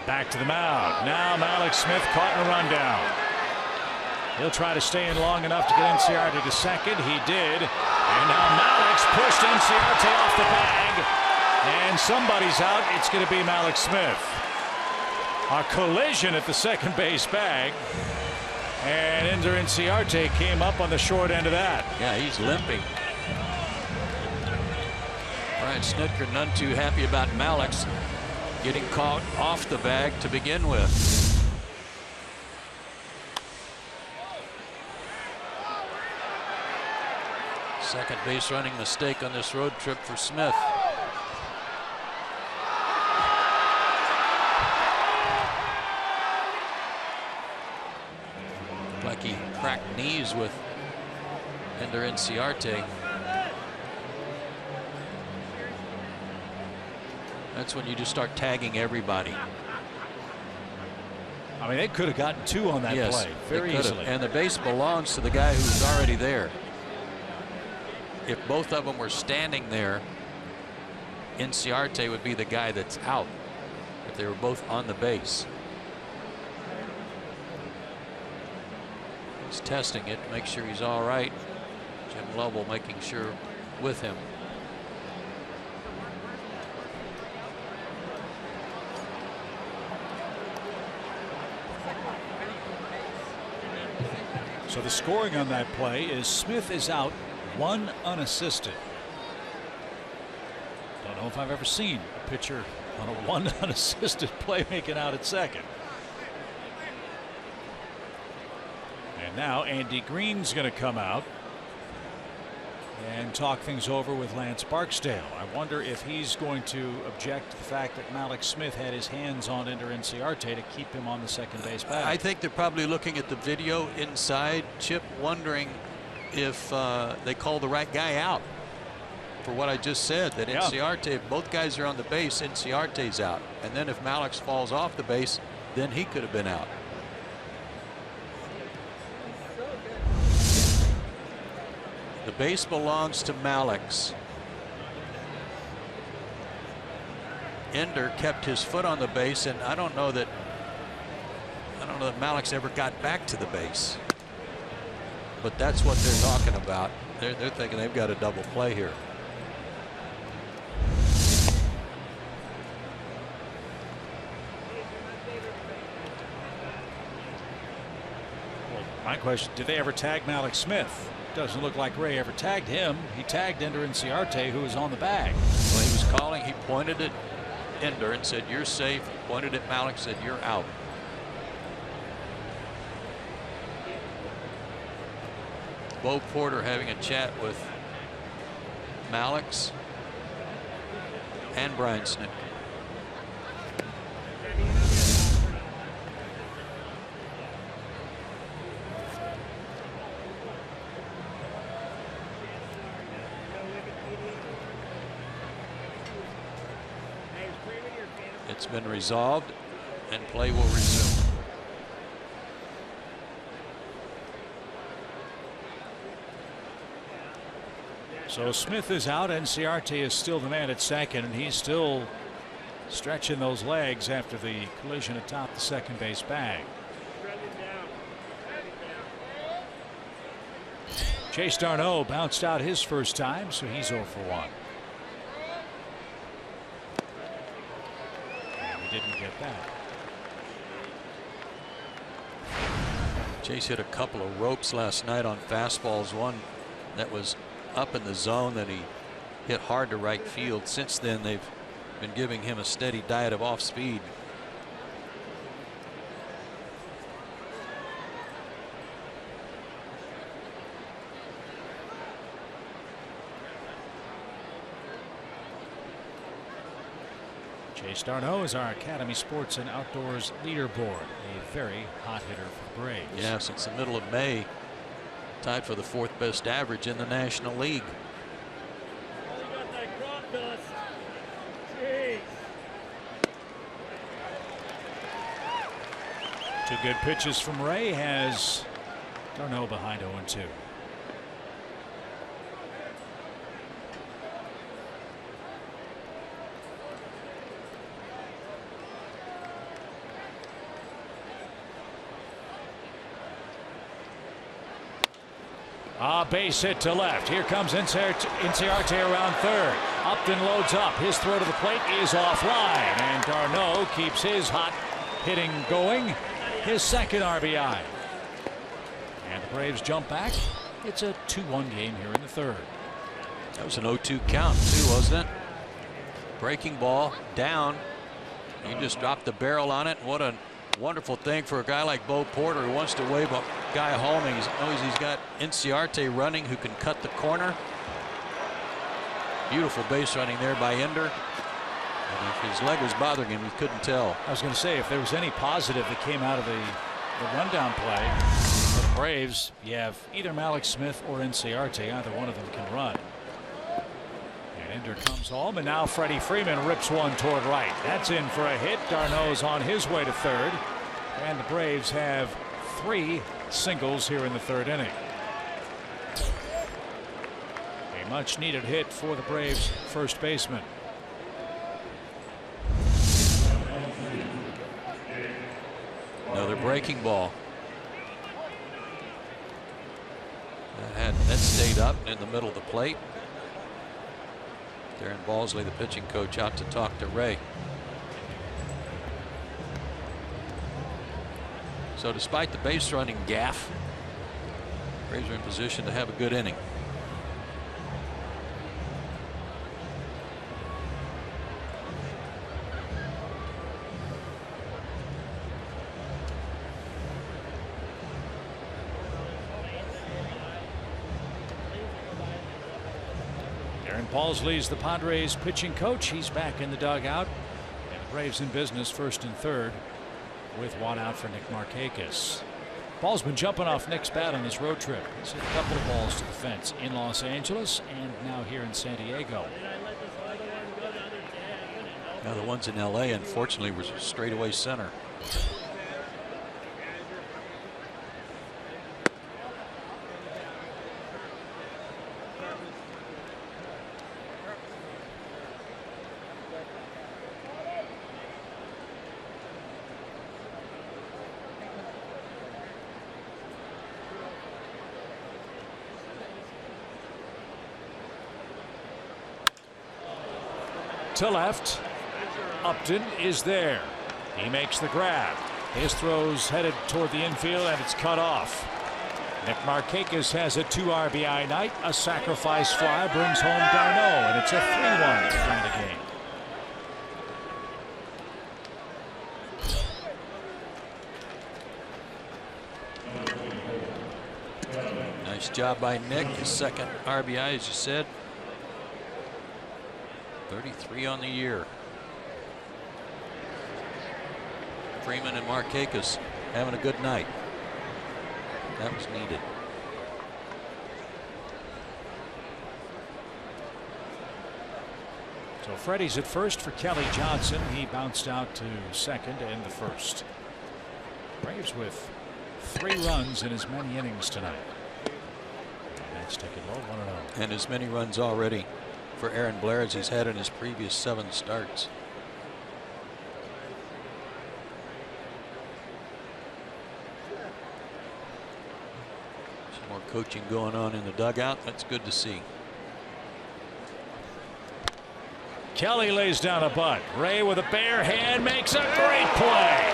Back to the mound. Now Alex Smith caught in a rundown. He'll try to stay in long enough to get Inciarte to second. He did. And now Alex pushed Inciarte off the bag. And somebody's out. It's going to be Alex Smith. A collision at the second base bag. And Ender Inciarte came up on the short end of that. Yeah, he's limping. Brian Snitker none too happy about Alex getting caught off the bag to begin with. Second base running mistake on this road trip for Smith. Like he cracked knees with Ender Inciarte. That's when you just start tagging everybody. I mean, they could have gotten 2 on that play very easily. And the base belongs to the guy who's already there. If both of them were standing there, Inciarte would be the guy that's out if they were both on the base. He's testing it to make sure he's all right. Jim Lovell making sure with him. So the scoring on that play is Smith is out, 1 unassisted. Don't know if I've ever seen a pitcher on a 1 unassisted play making out at second. And now Andy Green's going to come out and talk things over with Lance Barksdale. I wonder if he's going to object to the fact that Alex Smith had his hands on Ender Inciarte to keep him on the second base bag. I think they're probably looking at the video inside, Chip, wondering if they call the right guy out for what I just said, that Inciarte, if both guys are on the base, Inciarte's out. And then if Alex falls off the base, then he could have been out. The base belongs to Alex. Ender kept his foot on the base, and I don't know that Alex ever got back to the base. But that's what they're talking about. They're thinking they've got a double play here. Well, my question, did they ever tag Alex Smith? Doesn't look like Ray ever tagged him. He tagged Ender Inciarte, who was on the bag. Well, he was calling. He pointed at Ender and said, "You're safe." He pointed at Alex, said, "You're out." Bo Porter having a chat with Malix, and Brian Snitker. It's been resolved, and play will resume. So Smith is out. NCRT is still the man at second, and he's still stretching those legs after the collision atop the second base bag. Chase Darno bounced out his first time, so he's 0 for 1. And he didn't get that. Chase hit a couple of ropes last night on fastballs. One that was up in the zone that he hit hard to right field. Since then, they've been giving him a steady diet of off speed. Chase Darno is our Academy Sports and Outdoors leaderboard. A very hot hitter for the Braves. Yeah, since the middle of May, tied for the 4th best average in the National League. Two good pitches from Ray has Darno behind 0-2. Base hit to left. Here comes Inciarte around third. Upton loads up. His throw to the plate is offline, and Darno keeps his hot hitting going. His second RBI. And the Braves jump back. It's a 2-1 game here in the third. That was an 0-2 count too, wasn't it? Breaking ball down. He just dropped the barrel on it. What a wonderful thing for a guy like Bo Porter who wants to wave a guy home. He knows he's got Inciarte running who can cut the corner. Beautiful base running there by Ender. And if his leg was bothering him, he couldn't tell. I was going to say, if there was any positive that came out of the rundown play for the Braves, you have either Malix Smith or Inciarte. Either one of them can run. And Ender comes home, and now Freddie Freeman rips one toward right. That's in for a hit. Darno's on his way to third. And the Braves have 3 singles here in the third inning. A much needed hit for the Braves first baseman. Another breaking ball. That stayed up in the middle of the plate. Darren Balsley, the pitching coach, out to talk to Ray. So despite the base running gaffe, Braves are in position to have a good inning. Darren Balsley's the Padres pitching coach. He's back in the dugout. And the Braves in business first and third, with one out for Nick Markakis. Ball's been jumping off Nick's bat on this road trip. He's hit a couple of balls to the fence in Los Angeles and now here in San Diego. Now the ones in LA, unfortunately, were straightaway center. To left. Upton is there. He makes the grab. His throw's headed toward the infield, and it's cut off. Nick Markakis has a 2 RBI night. A sacrifice fly brings home Darno, and it's a 3-1 kind of game. Nice job by Nick. His second RBI, as you said. 33 on the year. Freeman and Markakis having a good night. That was needed. So Freddie's at first for Kelly Johnson. He bounced out to second to end the first. Braves with 3 runs in as many innings tonight. That's taken low, 1-0. And as many runs already for Aaron Blair as he's had in his previous 7 starts. Some more coaching going on in the dugout. That's good to see. Kelly lays down a bunt. Ray with a bare hand makes a great play.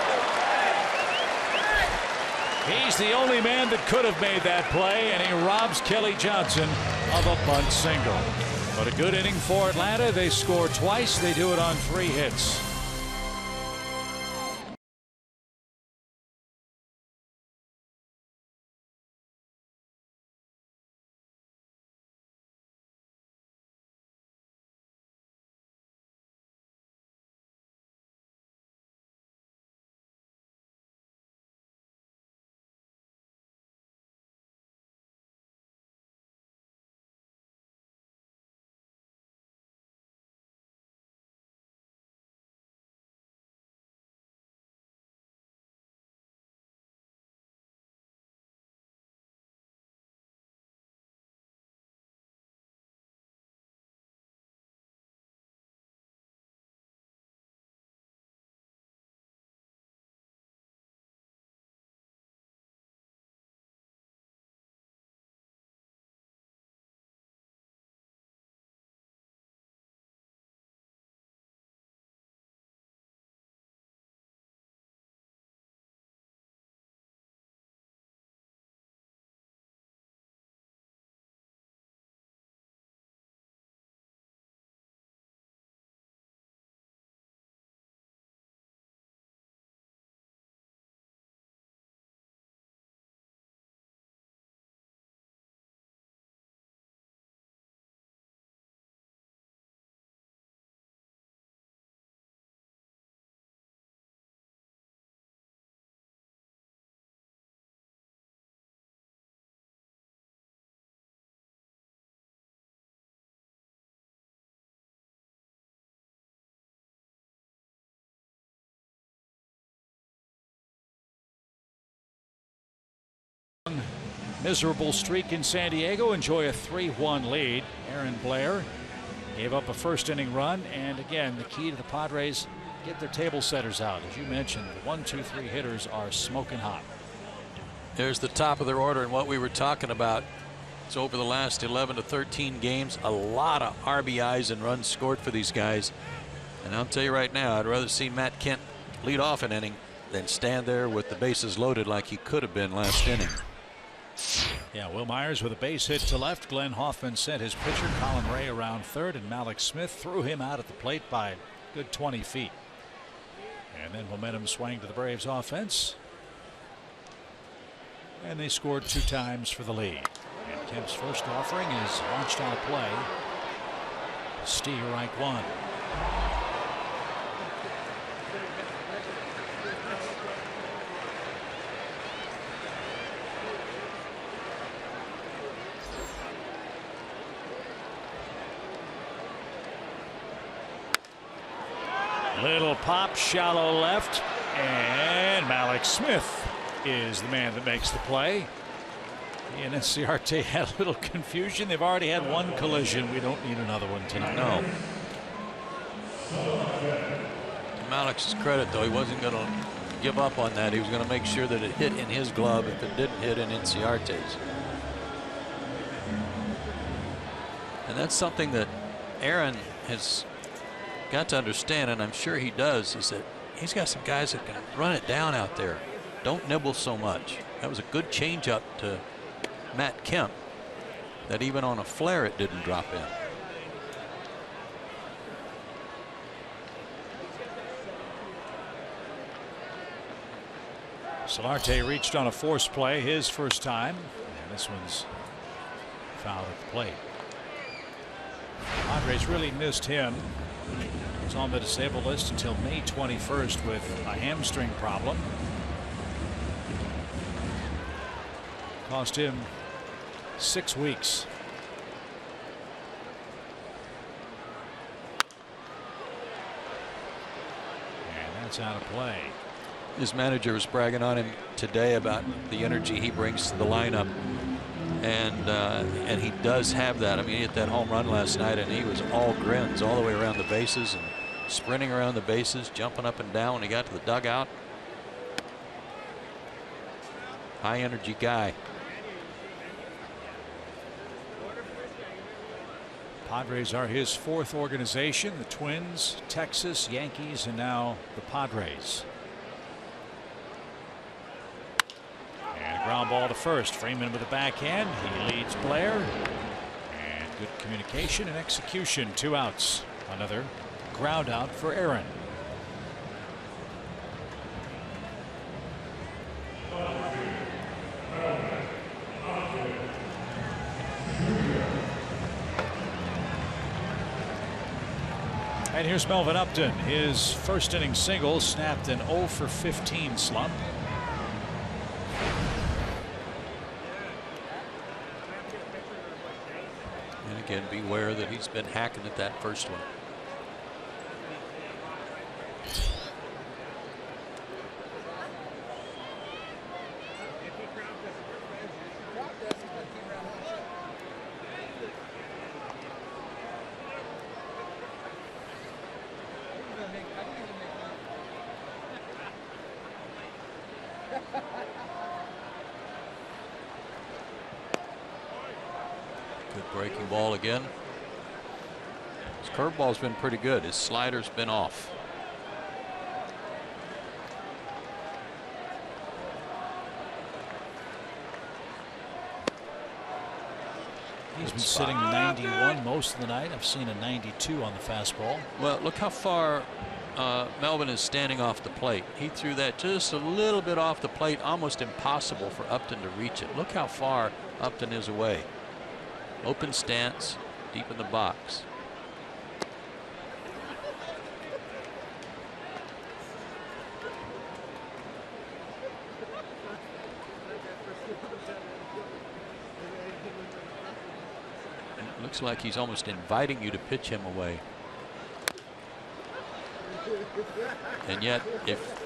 He's the only man that could have made that play, and he robs Kelly Johnson of a bunt single. But a good inning for Atlanta. They score twice. They do it on 3 hits. Miserable streak in San Diego. Enjoy a 3-1 lead. Aaron Blair gave up a first inning run, and again the key to the Padres, get their table setters out. As you mentioned, the 1, 2, 3 hitters are smoking hot. There's the top of their order, and what we were talking about. It's over the last 11 to 13 games, a lot of RBIs and runs scored for these guys. And I'll tell you right now, I'd rather see Matt Kent lead off an inning than stand there with the bases loaded like he could have been last inning. Yeah, Will Myers with a base hit to left. Glenn Hoffman sent his pitcher Colin Ray around third, and Malik Smith threw him out at the plate by a good 20 feet. And then momentum swang to the Braves offense, and they scored 2 times for the lead. And Kemp's first offering is launched on a play. Steer right 1. Little pop, shallow left, and Malik Smith is the man that makes the play. He and Cincinnati had a little confusion. They've already had 1 collision. We don't need another one tonight. No. To Malik's credit, though, he wasn't going to give up on that. He was going to make sure that it hit in his glove if it didn't hit in Cincinnati's. And that's something that Aaron has got to understand, and I'm sure he does, is that he's got some guys that can run it down out there. Don't nibble so much. That was a good changeup to Matt Kemp that even on a flare it didn't drop in. Solarte reached on a force play his first time, and this one's fouled at the plate. Padres really missed him He's on the disabled list until May 21st with a hamstring problem. Cost him 6 weeks. And that's out of play. His manager was bragging on him today about the energy he brings to the lineup, and he does have that. I mean, he hit that home run last night, and he was all grins all the way around the bases and sprinting around the bases, jumping up and down when he got to the dugout. High energy guy. Padres are his 4th organization. The Twins, Texas, Yankees, and now the Padres. And a ground ball to first. Freeman with the backhand. He leads Blair. And good communication and execution. 2 outs. Another ground out for Aaron. And here's Melvin Upton. His first inning single snapped an 0 for 15 slump. And again, beware that he's been hacking at that first one. Good breaking ball again. His curveball's been pretty good. His slider's been off. He's been sitting 91 most of the night. I've seen a 92 on the fastball. Well, look how far Melvin is standing off the plate. He threw that just a little bit off the plate, almost impossible for Upton to reach it. Look how far Upton is away. Open stance, deep in the box. It looks like he's almost inviting you to pitch him away. And yet, if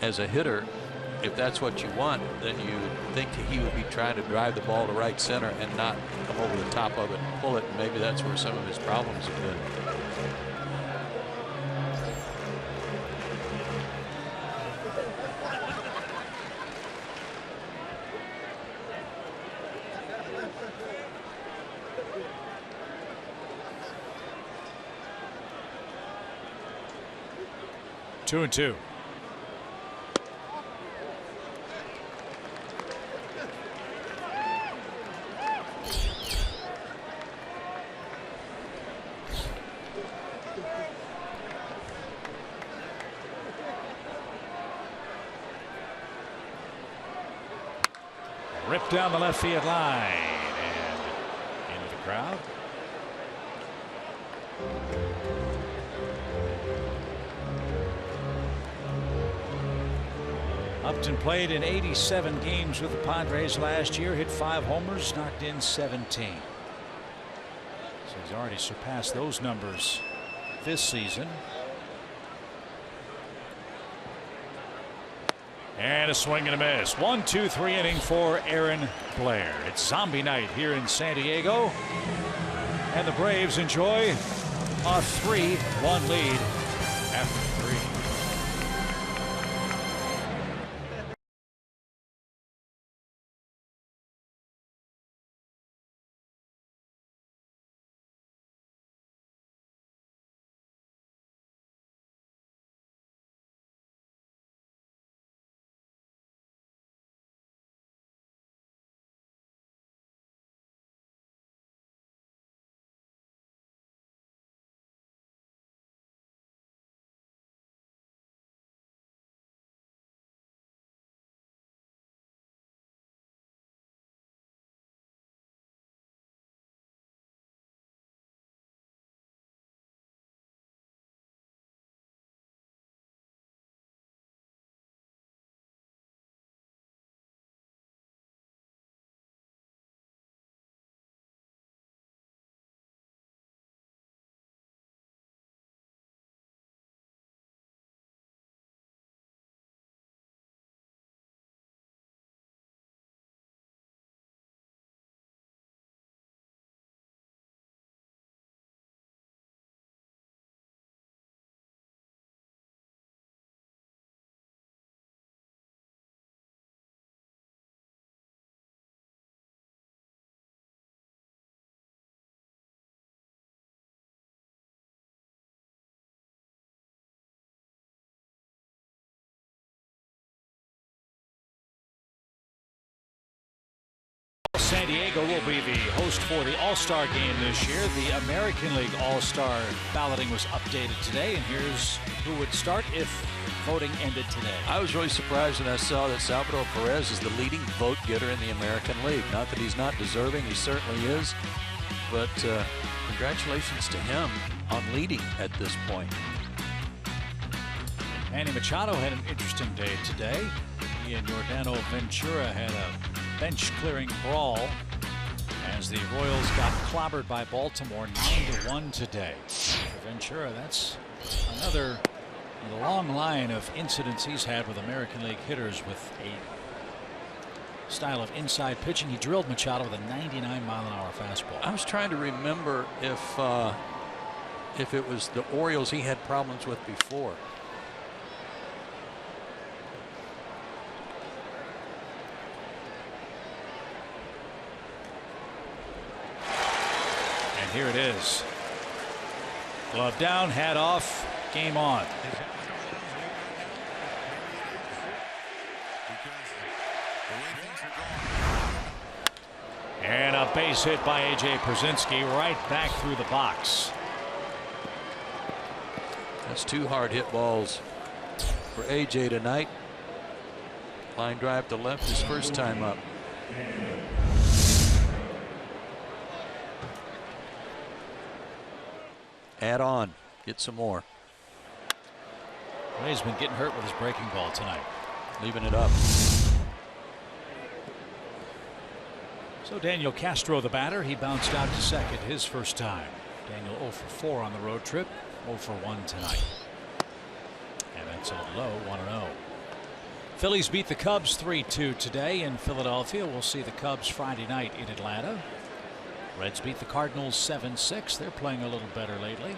as a hitter, if that's what you want, then you would think he would be trying to drive the ball to right center and not come over the top of it and pull it. And maybe that's where some of his problems have been. Two and two. Ripped down the left field line and into the crowd. Upton played in 87 games with the Padres last year, hit 5 homers, knocked in 17. So he's already surpassed those numbers this season. And a swing and a miss. 1-2-3 inning for Aaron Blair. It's zombie night here in San Diego. And the Braves enjoy a 3-1 lead after 3. San Diego will be the host for the All-Star game this year. The American League All-Star balloting was updated today, and here's who would start if voting ended today. I was really surprised when I saw that Salvador Perez is the leading vote getter in the American League. Not that he's not deserving, he certainly is, but congratulations to him on leading at this point. Manny Machado had an interesting day today. He and Yordano Ventura had a bench-clearing brawl as the Royals got clobbered by Baltimore 9-1 today. For Ventura, that's another in the long line of incidents he's had with American League hitters with a style of inside pitching. He drilled Machado with a 99-mile-an-hour fastball. I was trying to remember if it was the Orioles he had problems with before. And here it is. Glove down, hat off, game on. And a base hit by A.J. Pierzynski right back through the box. That's 2 hard hit balls for A.J. tonight. Line drive to left his first time up. Add on, get some more. Well, he's been getting hurt with his breaking ball tonight. Leaving it up. So Daniel Castro, the batter, he bounced out to second his first time. Daniel 0 for 4 on the road trip, 0 for 1 tonight. And that's a low 1-0. Phillies beat the Cubs 3-2 today in Philadelphia. We'll see the Cubs Friday night in Atlanta. Reds beat the Cardinals 7-6. They're playing a little better lately.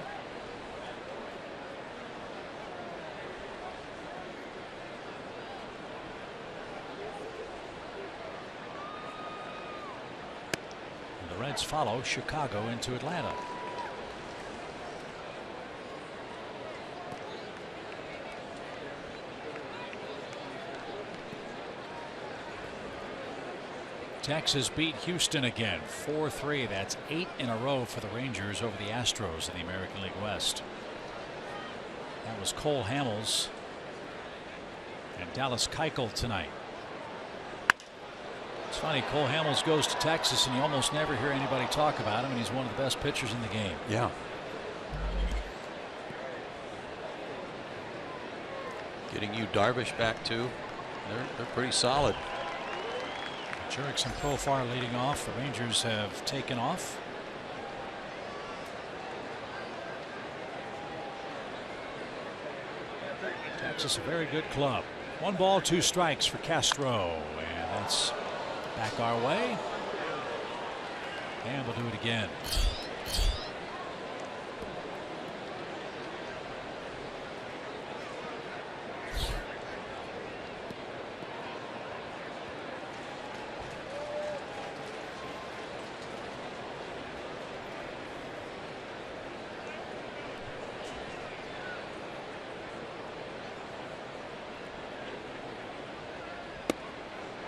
And the Reds follow Chicago into Atlanta. Texas beat Houston again 4-3. That's 8 in a row for the Rangers over the Astros in the American League West. That was Cole Hamels and Dallas Keuchel tonight. It's funny, Cole Hamels goes to Texas and you almost never hear anybody talk about him, and he's one of the best pitchers in the game. Yeah. Getting you Darvish back too. They're pretty solid. Jurickson and Profar leading off. The Rangers have taken off. Texas a very good club. 1 ball 2 strikes for Castro, and that's back our way. And we'll do it again.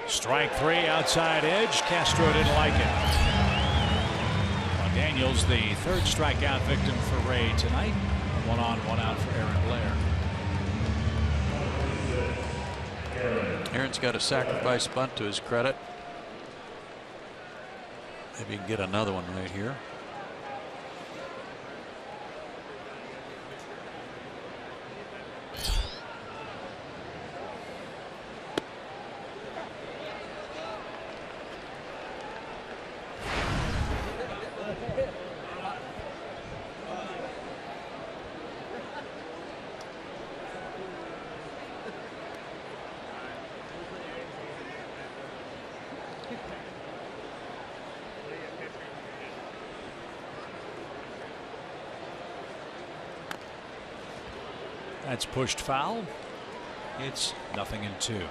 Strike 3 outside edge. Castro didn't like it. Well, Daniels the 3rd strikeout victim for Ray tonight. 1 on 1 out for Aaron Blair. Aaron's got a sacrifice bunt to his credit. Maybe he can get another one right here. That's pushed foul. It's 0-2.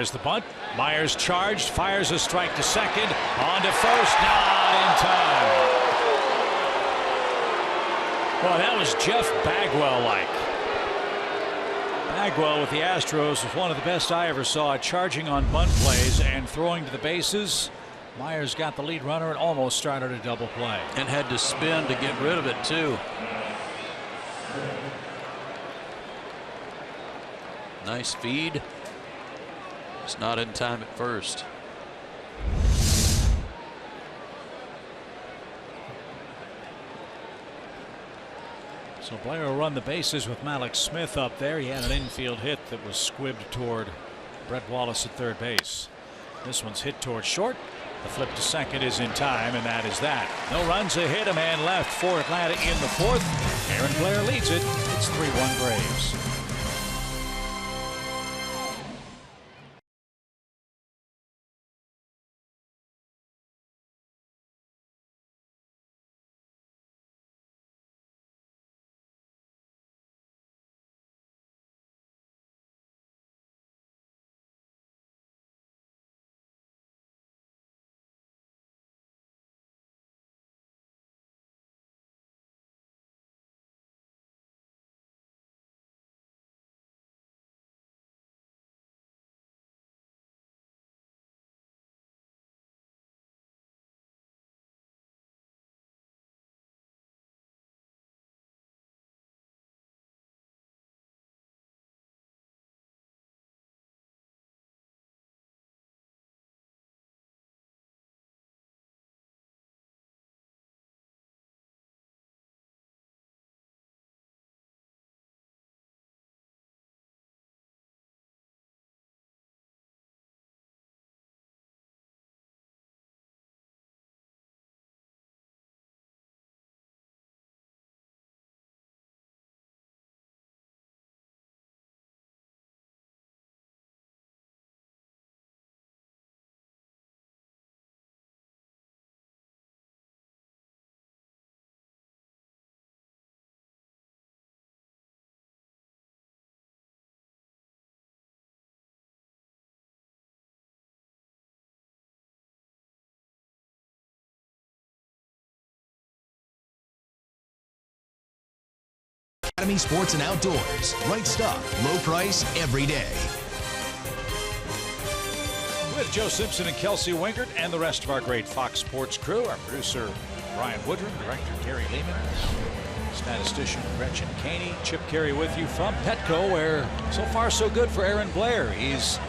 There's the bunt. Myers charged, fires a strike to second. On to first, not in time. Well, that was Jeff Bagwell-like. Bagwell with the Astros was one of the best I ever saw, charging on bunt plays and throwing to the bases. Myers got the lead runner and almost started a double play. And had to spin to get rid of it, too. Nice feed. It's not in time at first. So Blair will run the bases with Malik Smith up there. He had an infield hit that was squibbed toward Brett Wallace at third base. This one's hit toward short. The flip to second is in time, and that is that. No runs, a hit, a man left for Atlanta in the fourth. Aaron Blair leads it. It's 3-1 Braves. Academy Sports and Outdoors. Right stuff, low price, every day. With Joe Simpson and Kelsey Winkert and the rest of our great Fox Sports crew, our producer Brian Woodrum, director Gary Lehman, statistician Gretchen Caney, Chip Carey with you from Petco, where so far so good for Aaron Blair. He's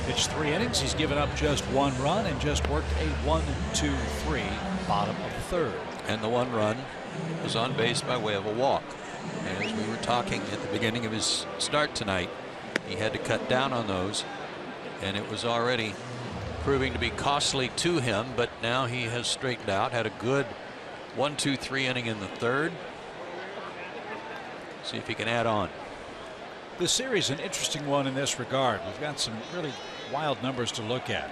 pitched 3 innings. He's given up just 1 run and just worked a 1-2-3 bottom of the third. And the 1 run was on base by way of a walk. And as we were talking at the beginning of his start tonight, he had to cut down on those, and it was already proving to be costly to him. But now he has straightened out, had a good 1-2-3 inning in the third. See if he can add on. The series an interesting one in this regard. We've got some really wild numbers to look at.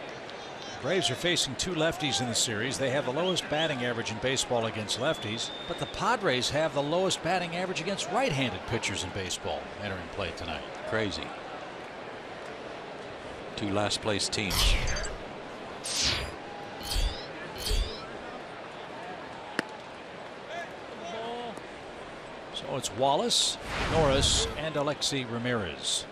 The Braves are facing 2 lefties in the series. They have the lowest batting average in baseball against lefties, but the Padres have the lowest batting average against right-handed pitchers in baseball entering play tonight. Crazy. 2 last place teams. So it's Wallace, Norris, and Alexi Ramirez.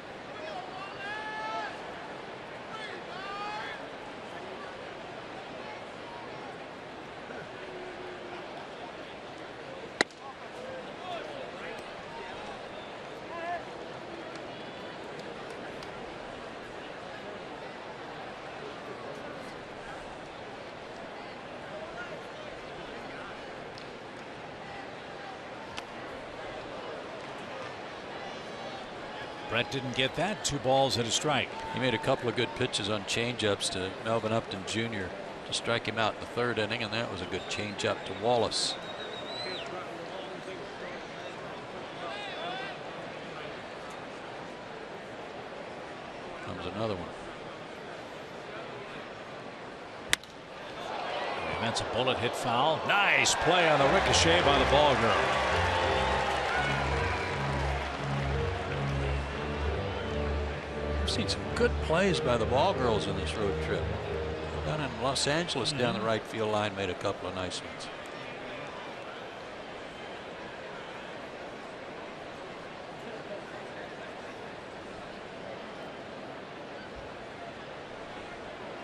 Brett didn't get that. 2 balls and a strike. He made a couple of good pitches on changeups to Melvin Upton Jr. to strike him out in the 3rd inning, and that was a good changeup to Wallace. Comes another one. And that's a bullet hit foul. Nice play on the ricochet by the ball girl. seen some good plays by the ball girls in this road trip. Down in Los Angeles, down the right field line, made a couple of nice ones.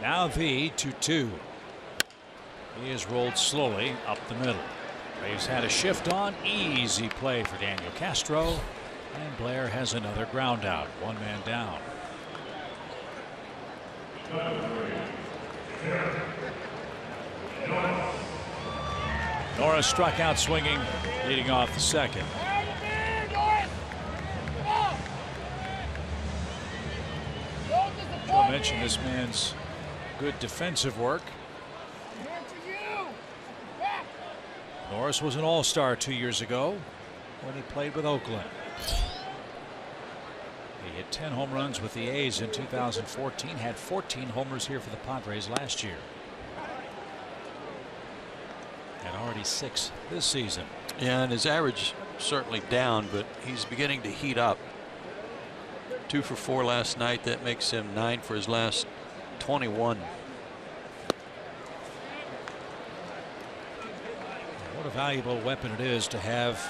Now the 2-2. He is rolled slowly up the middle. Braves had a shift on. Easy play for Daniel Castro. And Blair has another ground out. One man down. Norris struck out swinging, leading off the second. Joe mentioned this man's good defensive work. Norris was an all-star 2 years ago when he played with Oakland. He hit 10 home runs with the A's in 2014, had 14 homers here for the Padres last year. And already 6 this season. Yeah, and his average certainly down, but he's beginning to heat up. 2 for 4 last night. That makes him 9 for his last 21. What a valuable weapon it is to have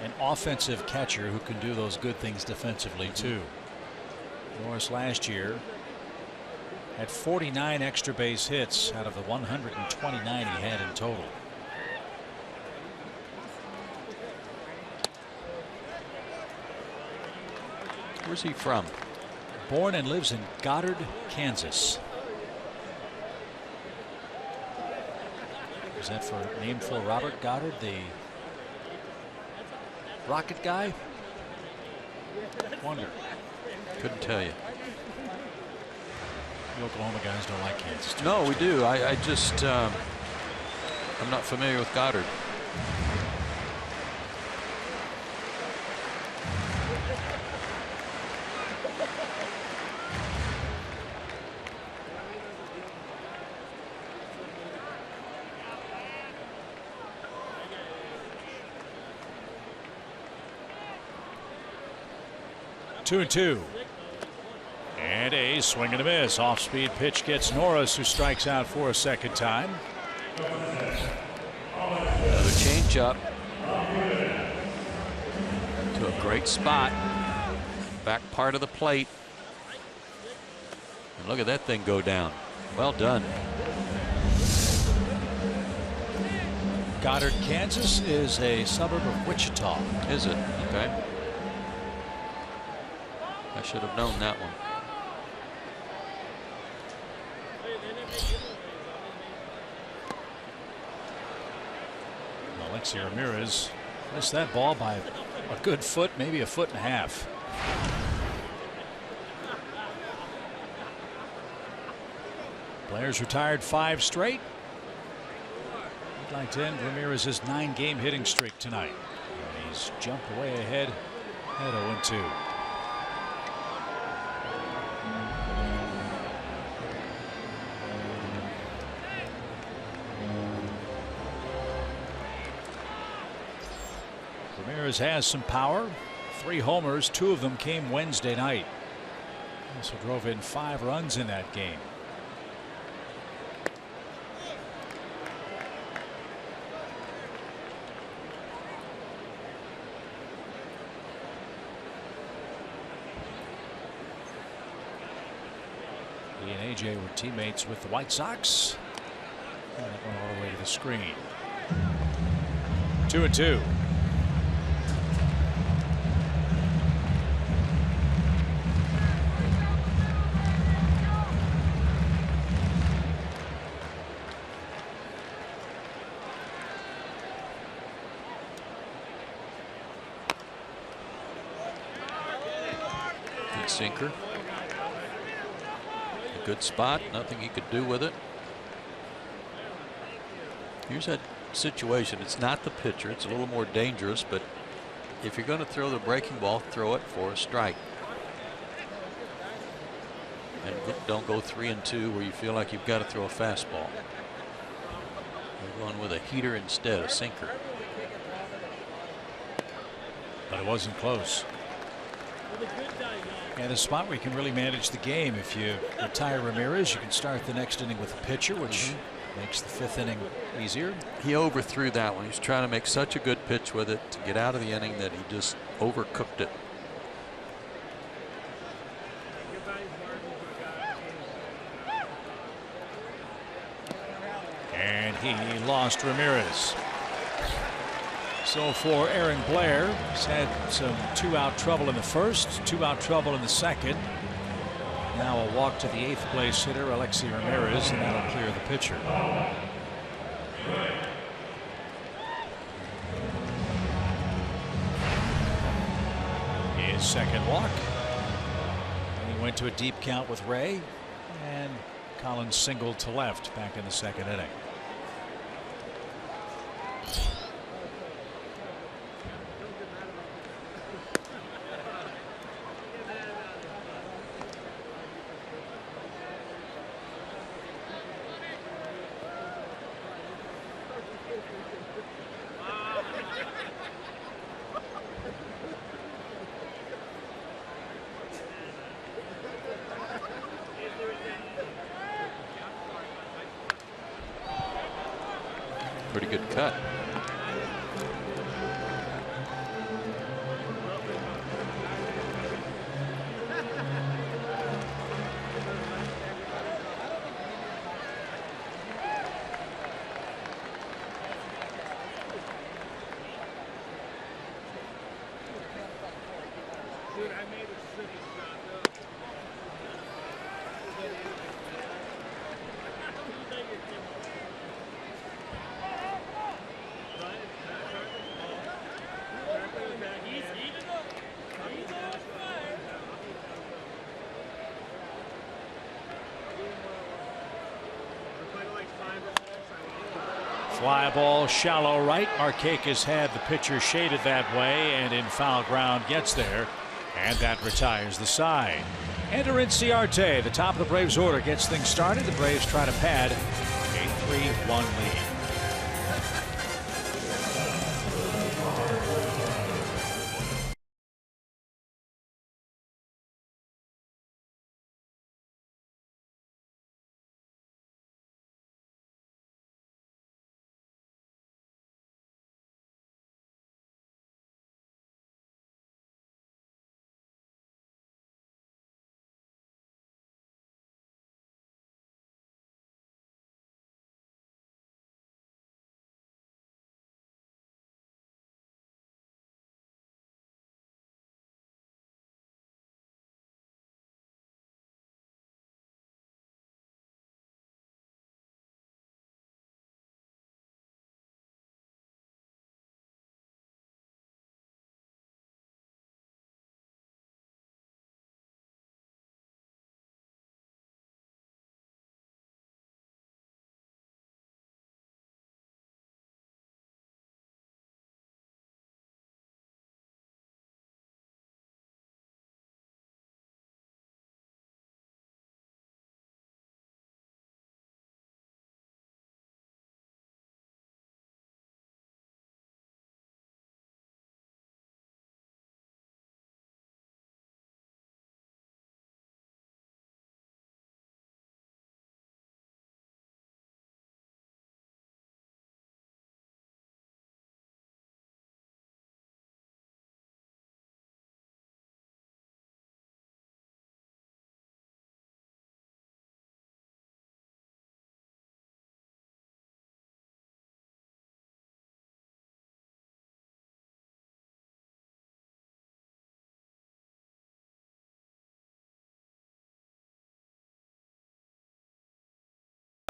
an offensive catcher who can do those good things defensively too. Norris last year had 49 extra base hits out of the 129 he had in total. Where's he from? Born and lives in Goddard, Kansas. Is that for named for Robert Goddard, the rocket guy? Wonder. Couldn't tell you. The Oklahoma guys don't like Kansas. No, we do. I just I'm not familiar with Goddard. Two and two. And a swing and a miss. Off speed pitch gets Norris, who strikes out for a second time. Another changeup to a great spot. Back part of the plate. And look at that thing go down. Well done. Goddard, Kansas is a suburb of Wichita. Is it? Okay. I should have known that one. Alexi Ramirez missed that ball by a good foot, maybe a foot and a half. Blair's retired 5 straight. He'd like to end Ramirez's 9-game hitting streak tonight. And he's jumped way ahead at 0-2. Ramirez has some power. 3 homers, 2 of them came Wednesday night. Also drove in 5 runs in that game. He and AJ were teammates with the White Sox. And that went all the way to the screen. 2-2. Sinker. A good spot. Nothing he could do with it. Here's that situation. It's not the pitcher. It's a little more dangerous, but if you're going to throw the breaking ball, throw it for a strike. And don't go 3-2 where you feel like you've got to throw a fastball. You're going with a heater instead, a sinker. But it wasn't close. And a spot where you can really manage the game. If you retire Ramirez, you can start the next inning with a pitcher, which makes the 5th inning easier. He overthrew that one. He's trying to make such a good pitch with it to get out of the inning that he just overcooked it. And he lost Ramirez. So for Aaron Blair, he's had some 2-out trouble in the first, 2-out trouble in the second. Now a walk to the 8th place hitter, Alexi Ramirez, and that'll clear the pitcher. His second walk. And he went to a deep count with Ray, and Collins singled to left back in the 2nd inning. Pretty good cut. Fly ball shallow right. Markakis had the pitcher shaded that way, and in foul ground gets there, and that retires the side. Enter Inciarte. The top of the Braves order gets things started. The Braves try to pad a 3-1 lead.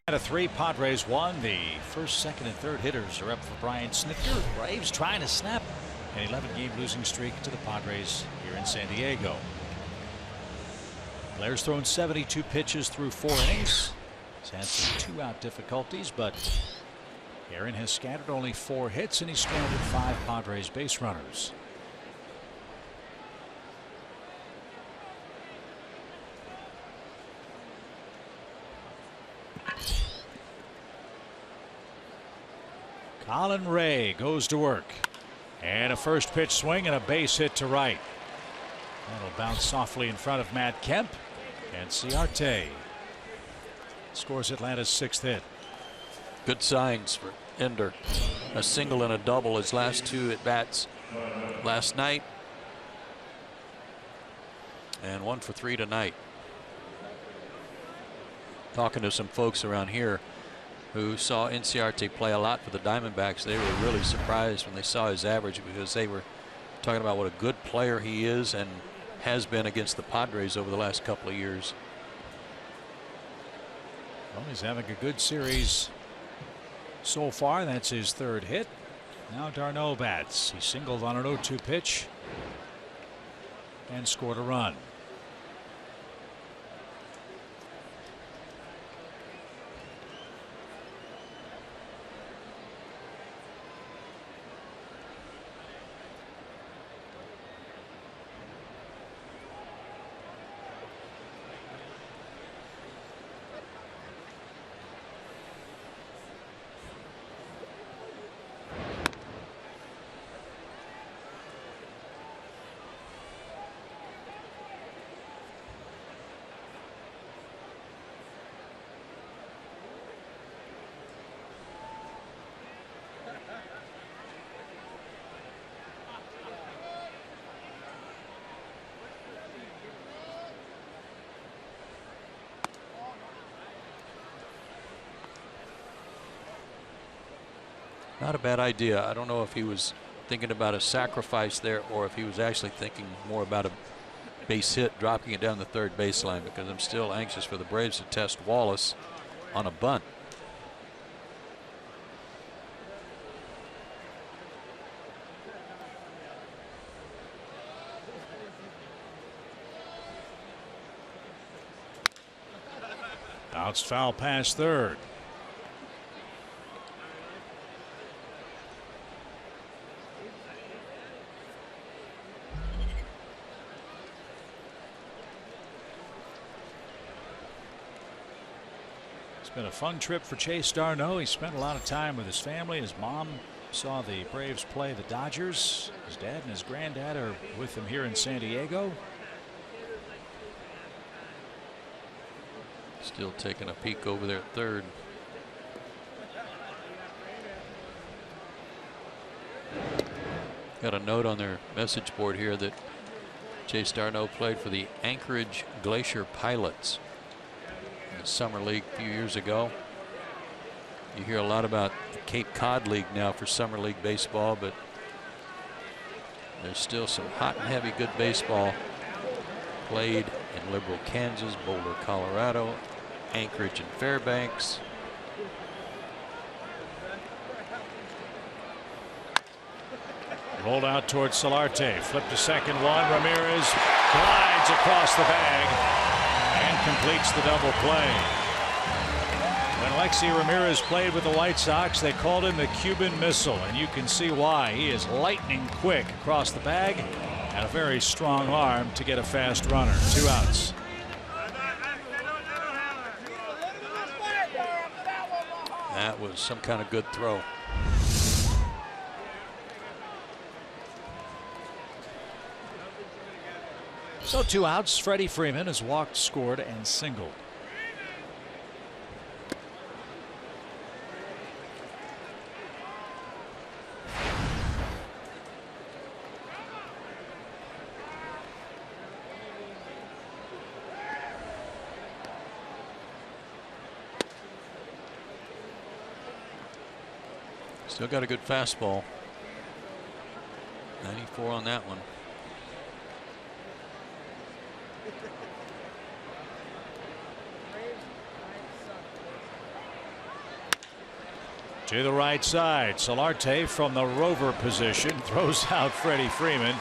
At a 3, Padres won. The first, second, and third hitters are up for Brian Snitker. Braves trying to snap an 11-game losing streak to the Padres here in San Diego. Blair's thrown 72 pitches through 4 innings. He's had some 2-out difficulties, but Aaron has scattered only 4 hits, and he's stranded 5 Padres base runners. Colin Ray goes to work, and a first pitch swing and a base hit to right. That'll bounce softly in front of Matt Kemp. And Ciarte scores Atlanta's 6th hit. Good signs for Ender. A single and a double his last 2 at bats last night. And 1 for 3 tonight. Talking to some folks around here who saw Ciarte play a lot for the Diamondbacks, they were really surprised when they saw his average, because they were talking about what a good player he is and has been against the Padres over the last couple of years. Well, he's having a good series so far. That's his 3rd hit. Now d'Arnaud bats. He singled on an 0-2 pitch and scored a run. Not a bad idea. I don't know if he was thinking about a sacrifice there or if he was actually thinking more about a base hit, dropping it down the 3rd baseline, because I'm still anxious for the Braves to test Wallace on a bunt. Bounced foul past 3rd. Been a fun trip for Chase d'Arnaud. He spent a lot of time with his family. His mom saw the Braves play the Dodgers. His dad and his granddad are with him here in San Diego. Still taking a peek over there at 3rd. Got a note on their message board here that Chase d'Arnaud played for the Anchorage Glacier Pilots in the Summer League a few years ago. You hear a lot about the Cape Cod League now for Summer League baseball, but there's still some hot and heavy good baseball played in Liberal, Kansas, Boulder, Colorado, Anchorage and Fairbanks. Rolled out towards Solarte. Flipped to second one. Ramirez glides across the bag and completes the double play. When Alexi Ramirez played with the White Sox, they called him the Cuban Missile, and you can see why. He is lightning quick across the bag and a very strong arm to get a fast runner. 2 outs. That was some kind of good throw. So 2 outs. Freddie Freeman has walked, scored, and singled. Still got a good fastball. 94 on that one. To the right side, Solarte from the rover position throws out Freddie Freeman,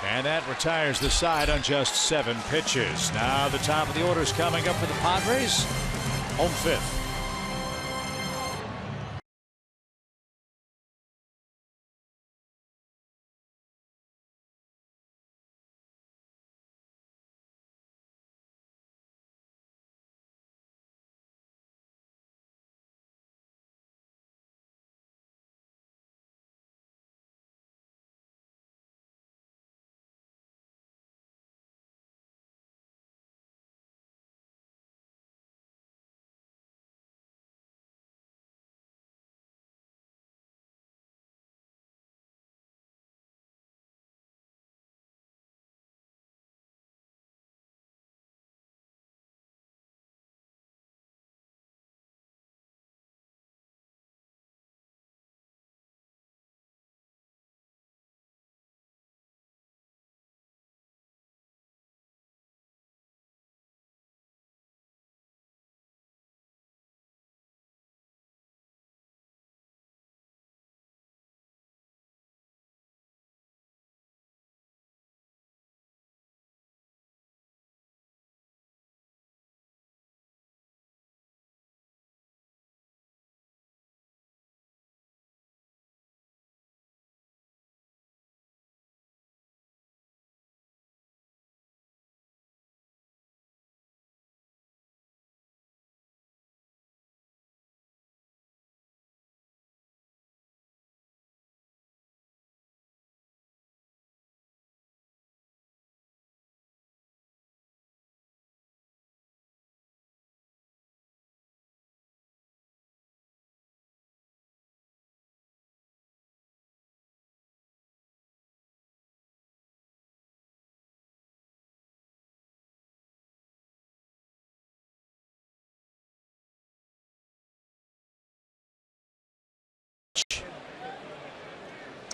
and that retires the side on just 7 pitches. Now the top of the order is coming up for the Padres. Home fifth.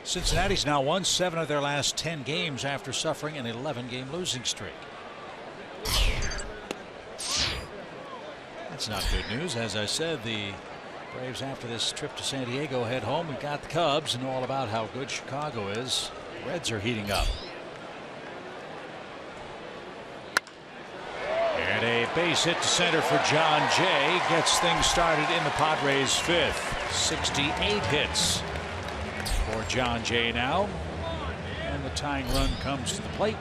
Cincinnati's now won 7 of their last 10 games after suffering an 11-game losing streak. That's not good news. As I said, the Braves, after this trip to San Diego, head home. We've got the Cubs and know all about how good Chicago is. The Reds are heating up. And a base hit to center for John Jay gets things started in the Padres' 5th. 68 hits for John Jay now. And the tying run comes to the plate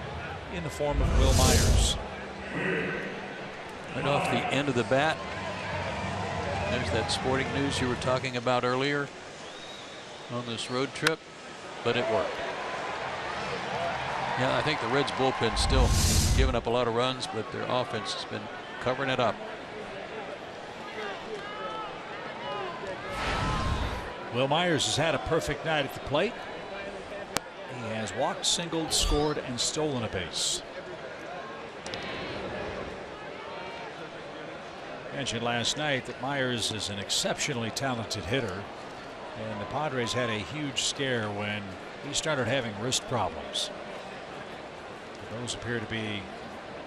in the form of Will Myers. Right off the end of the bat. There's that sporting news you were talking about earlier on this road trip, but it worked. Yeah, I think the Reds bullpen's still giving up a lot of runs, but their offense has been covering it up. Will Myers has had a perfect night at the plate. He has walked, singled, scored, and stolen a base. I mentioned last night that Myers is an exceptionally talented hitter, and the Padres had a huge scare when he started having wrist problems. Those appear to be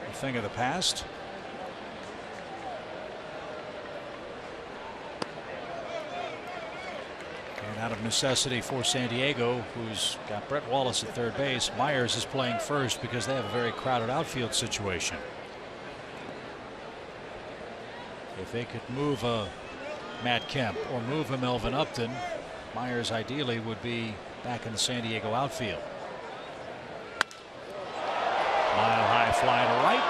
a thing of the past. And out of necessity for San Diego, who's got Brett Wallace at third base, Myers is playing first because they have a very crowded outfield situation. If they could move a Matt Kemp or move a Melvin Upton, Myers ideally would be back in the San Diego outfield. Mile high fly to right.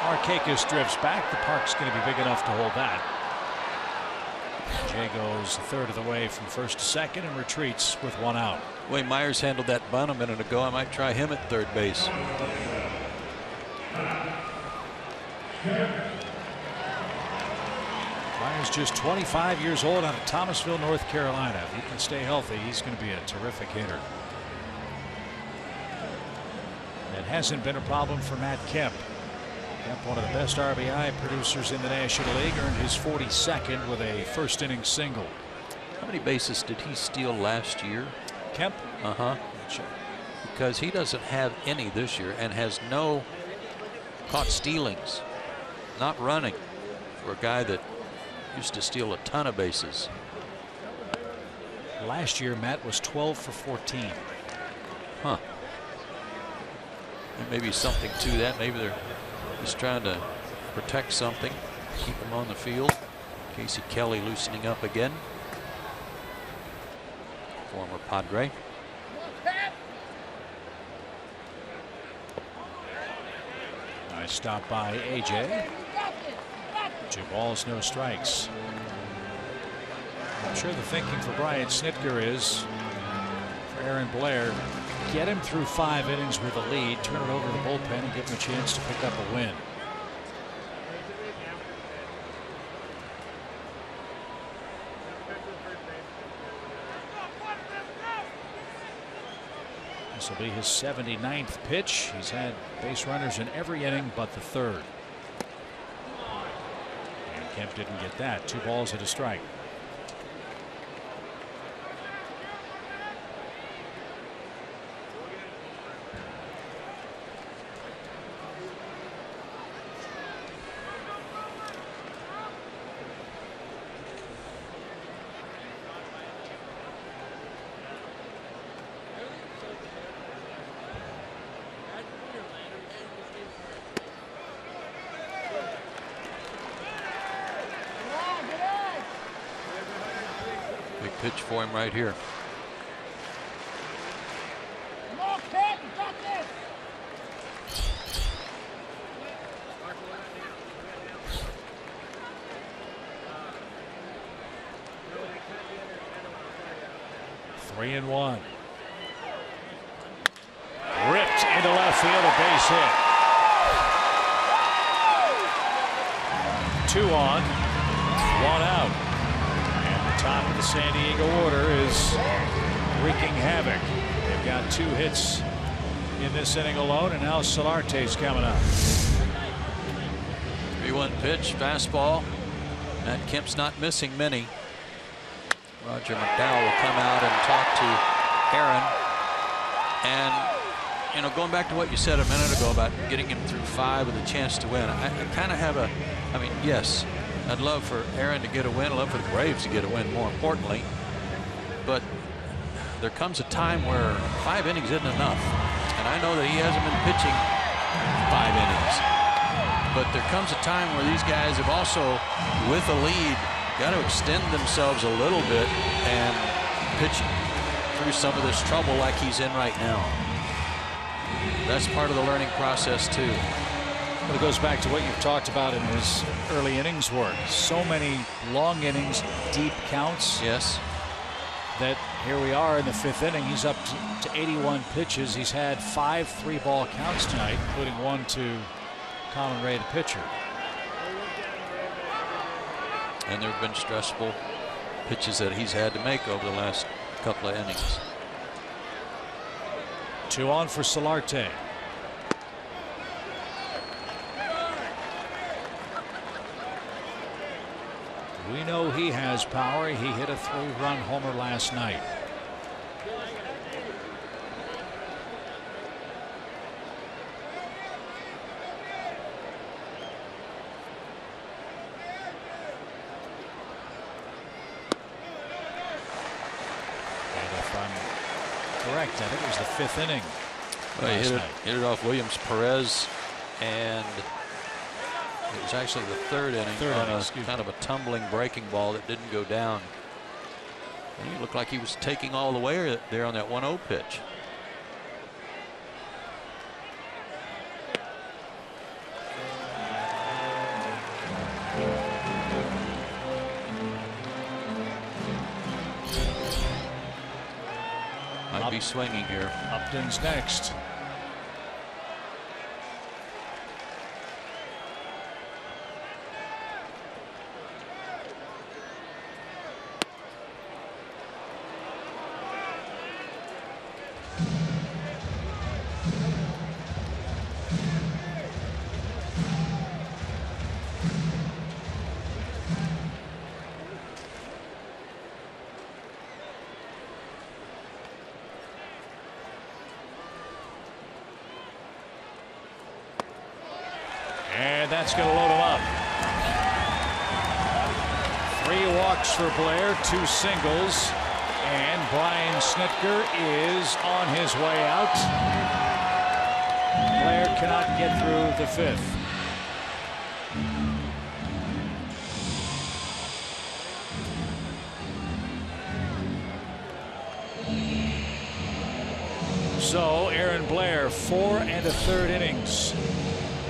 Markakis drifts back. The park's going to be big enough to hold that. Jay goes a third of the way from first to second and retreats with 1 out. The way Myers handled that bunt a minute ago, I might try him at third base. Myers just 25 years old, out of Thomasville, North Carolina. If he can stay healthy, he's going to be a terrific hitter. It hasn't been a problem for Matt Kemp. Kemp, one of the best RBI producers in the National League, earned his 42nd with a first inning single. How many bases did he steal last year? Kemp? Because he doesn't have any this year and has no caught stealings. Not running for a guy that used to steal a ton of bases. Last year, Matt was 12 for 14. Huh. And maybe something to that. Maybe they're just trying to protect something, keep him on the field. Casey Kelly loosening up again. Former Padre. Nice stop by AJ. 2 balls, no strikes. I'm sure the thinking for Brian Snitker is for Aaron Blair, get him through 5 innings with a lead, turn it over to the bullpen, and give him a chance to pick up a win. This will be his 79th pitch. He's had base runners in every inning but the 3rd. And Kemp didn't get that. 2 balls and a strike. Pitch for him right here. Come on, Kent, you got this. Three and 1. Ripped into left field, a base hit. 2 on, 1 out. Top of the San Diego order is wreaking havoc. They've got 2 hits in this inning alone, and now Solarte's coming up. 3-1 pitch, fastball. Matt Kemp's not missing many. Roger McDowell will come out and talk to Aaron. And, you know, going back to what you said a minute ago about getting him through 5 with a chance to win, I kind of have I mean, yes, I'd love for Aaron to get a win. I'd love for the Braves to get a win, more importantly. But there comes a time where 5 innings isn't enough. And I know that he hasn't been pitching 5 innings. But there comes a time where these guys have also, with a lead, got to extend themselves a little bit and pitch through some of this trouble like he's in right now. That's part of the learning process, too. But it goes back to what you've talked about in his early innings work. So many long innings, deep counts. Yes. That here we are in the 5th inning. He's up to 81 pitches. He's had 5 3-ball counts tonight, including 1 to Colin Ray, the pitcher. And there have been stressful pitches that he's had to make over the last couple of innings. 2 on for Solarte. We know he has power. He hit a 3-run homer last night. And if I'm correct, I think it was the 5th inning. Well, he hit it off Williams Perez, and it was actually the 3rd inning on kind of a tumbling breaking ball that didn't go down. And he looked like he was taking all the way there on that 1-0 pitch. Might be swinging here. Upton's next. And that's going to load him up. 3 walks for Blair, 2 singles, and Brian Snitker is on his way out. Blair cannot get through the 5th. So Aaron Blair, 4 1/3 innings.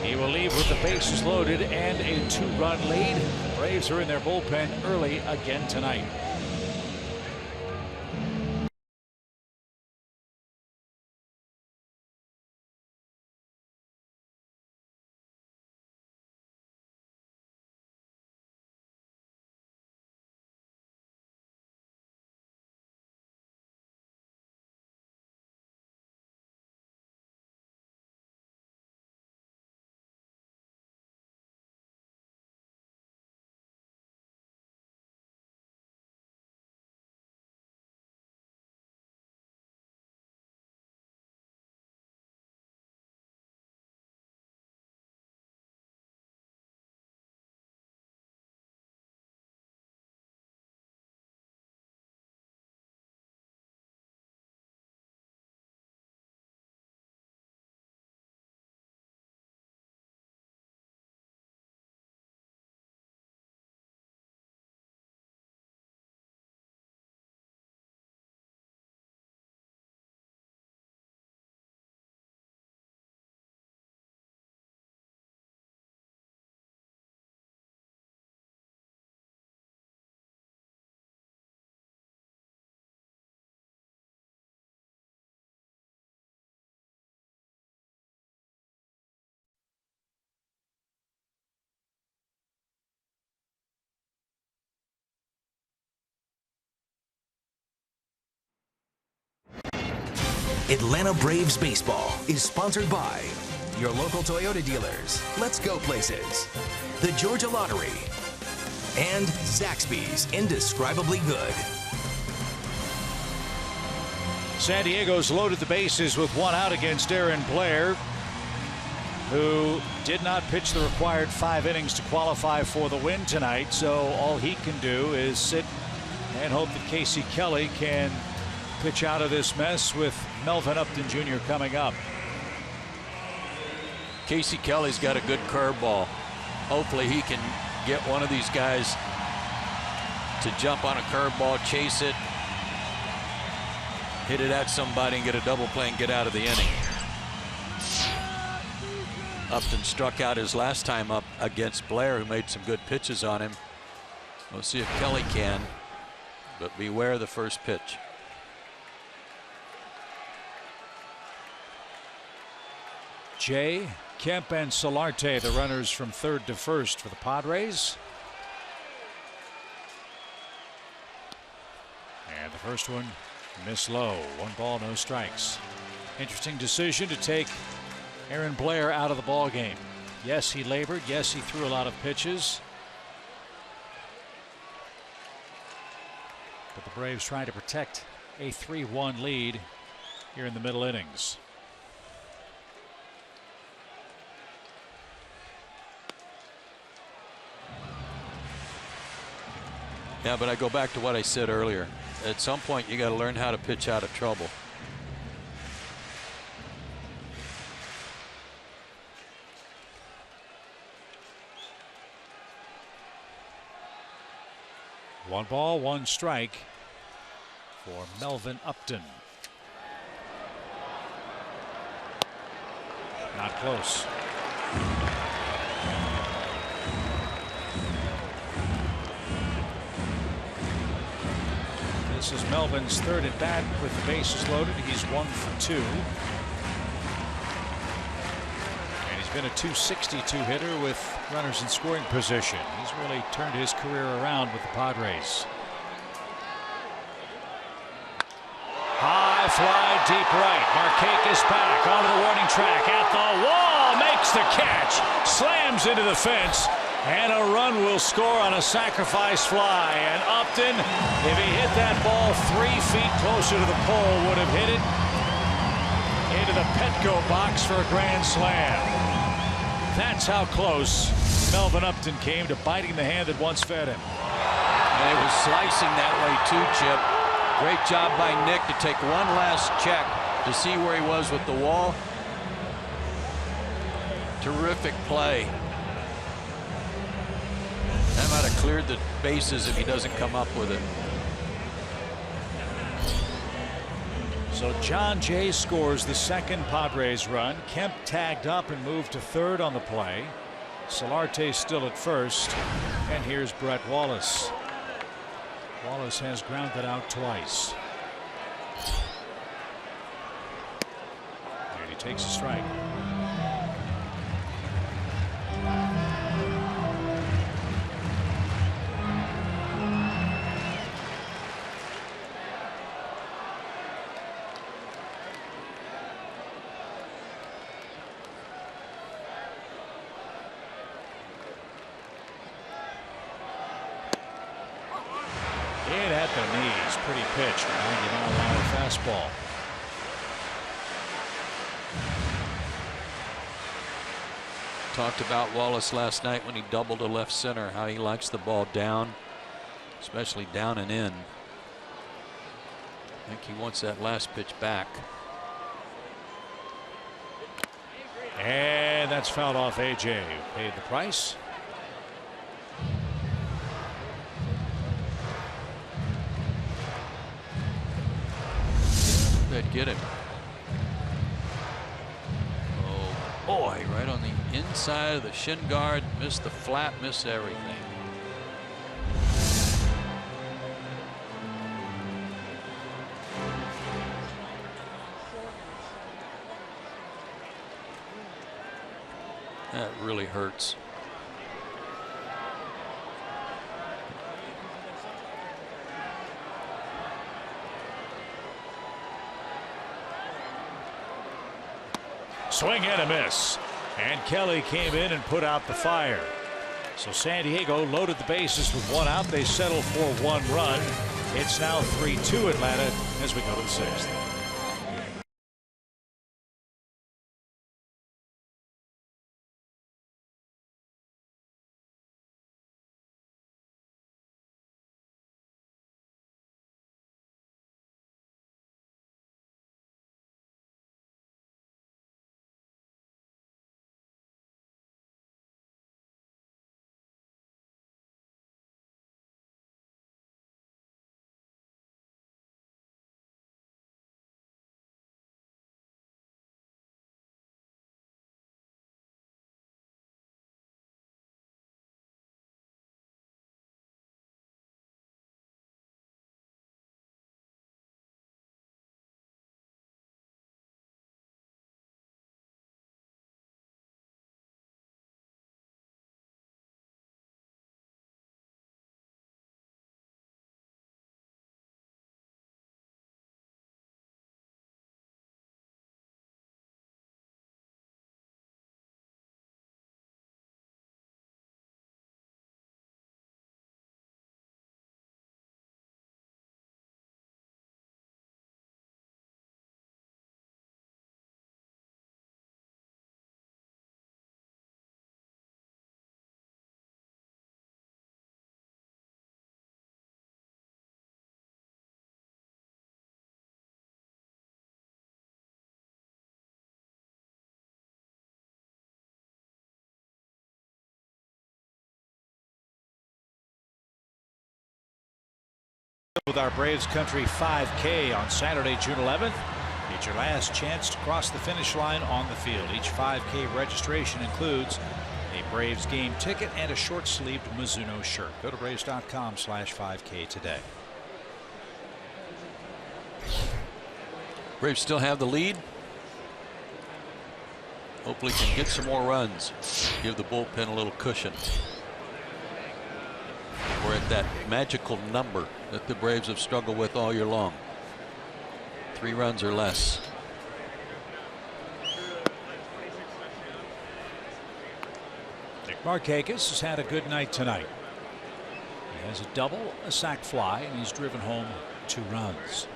He will leave with the bases loaded and a 2-run lead. The Braves are in their bullpen early again tonight. Atlanta Braves baseball is sponsored by your local Toyota dealers, Let's Go Places, the Georgia Lottery, and Zaxby's Indescribably Good. San Diego's loaded the bases with one out against Aaron Blair, who did not pitch the required 5 innings to qualify for the win tonight. So all he can do is sit and hope that Casey Kelly can pitch out of this mess with Melvin Upton Jr. coming up. Casey Kelly's got a good curveball. Hopefully he can get one of these guys to jump on a curveball, chase it, hit it at somebody and get a double play and get out of the inning. Upton struck out his last time up against Blair, who made some good pitches on him. We'll see if Kelly can, but beware the first pitch. Jay, Kemp, and Solarte, the runners from third to first for the Padres. And the first one missed low. 1 ball, no strikes. Interesting decision to take Aaron Blair out of the ball game. Yes, he labored. Yes, he threw a lot of pitches. But the Braves trying to protect a 3-1 lead here in the middle innings. Yeah, but I go back to what I said earlier. At some point, you got to learn how to pitch out of trouble. One ball, 1 strike for Melvin Upton. Not close. This is Melvin's 3rd at bat with the bases loaded. He's 1 for 2. And he's been a .262 hitter with runners in scoring position. He's really turned his career around with the Padres. High fly deep right. Markakis back onto the warning track at the wall. Makes the catch. Slams into the fence. And a run will score on a sacrifice fly. And Upton, if he hit that ball 3 feet closer to the pole, would have hit it into the Petco box for a grand slam. That's how close Melvin Upton came to biting the hand that once fed him. And it was slicing that way too, Chip. Great job by Nick to take one last check to see where he was with the wall. Terrific play. That might have cleared the bases if he doesn't come up with it. So John Jay scores the 2nd Padres run. Kemp tagged up and moved to 3rd on the play. Solarte still at 1st. And here's Brett Wallace. Wallace has grounded out twice. And he takes a strike. Hit at the knees. Pretty pitch. 90-mile-an-hour fastball. Talked about Wallace last night when he doubled to left center, how he likes the ball down, especially down and in. I think he wants that last pitch back. And that's fouled off AJ, who paid the price. They'd get him. Oh boy, right on the inside of the shin guard. Missed the flat, missed everything. That really hurts. Swing and a miss. And Kelly came in and put out the fire. So San Diego loaded the bases with 1 out. They settle for 1 run. It's now 3-2 Atlanta as we go to the 6th. With our Braves Country 5K on Saturday, June 11th. It's your last chance to cross the finish line on the field. Each 5K registration includes a Braves game ticket and a short-sleeved Mizuno shirt. Go to Braves.com/5K today. Braves still have the lead. Hopefully can get some more runs. Give the bullpen a little cushion. We're at that magical number that the Braves have struggled with all year long. 3 runs or less. Nick Markakis has had a good night tonight. He has a double, a sac fly, and he's driven home 2 runs.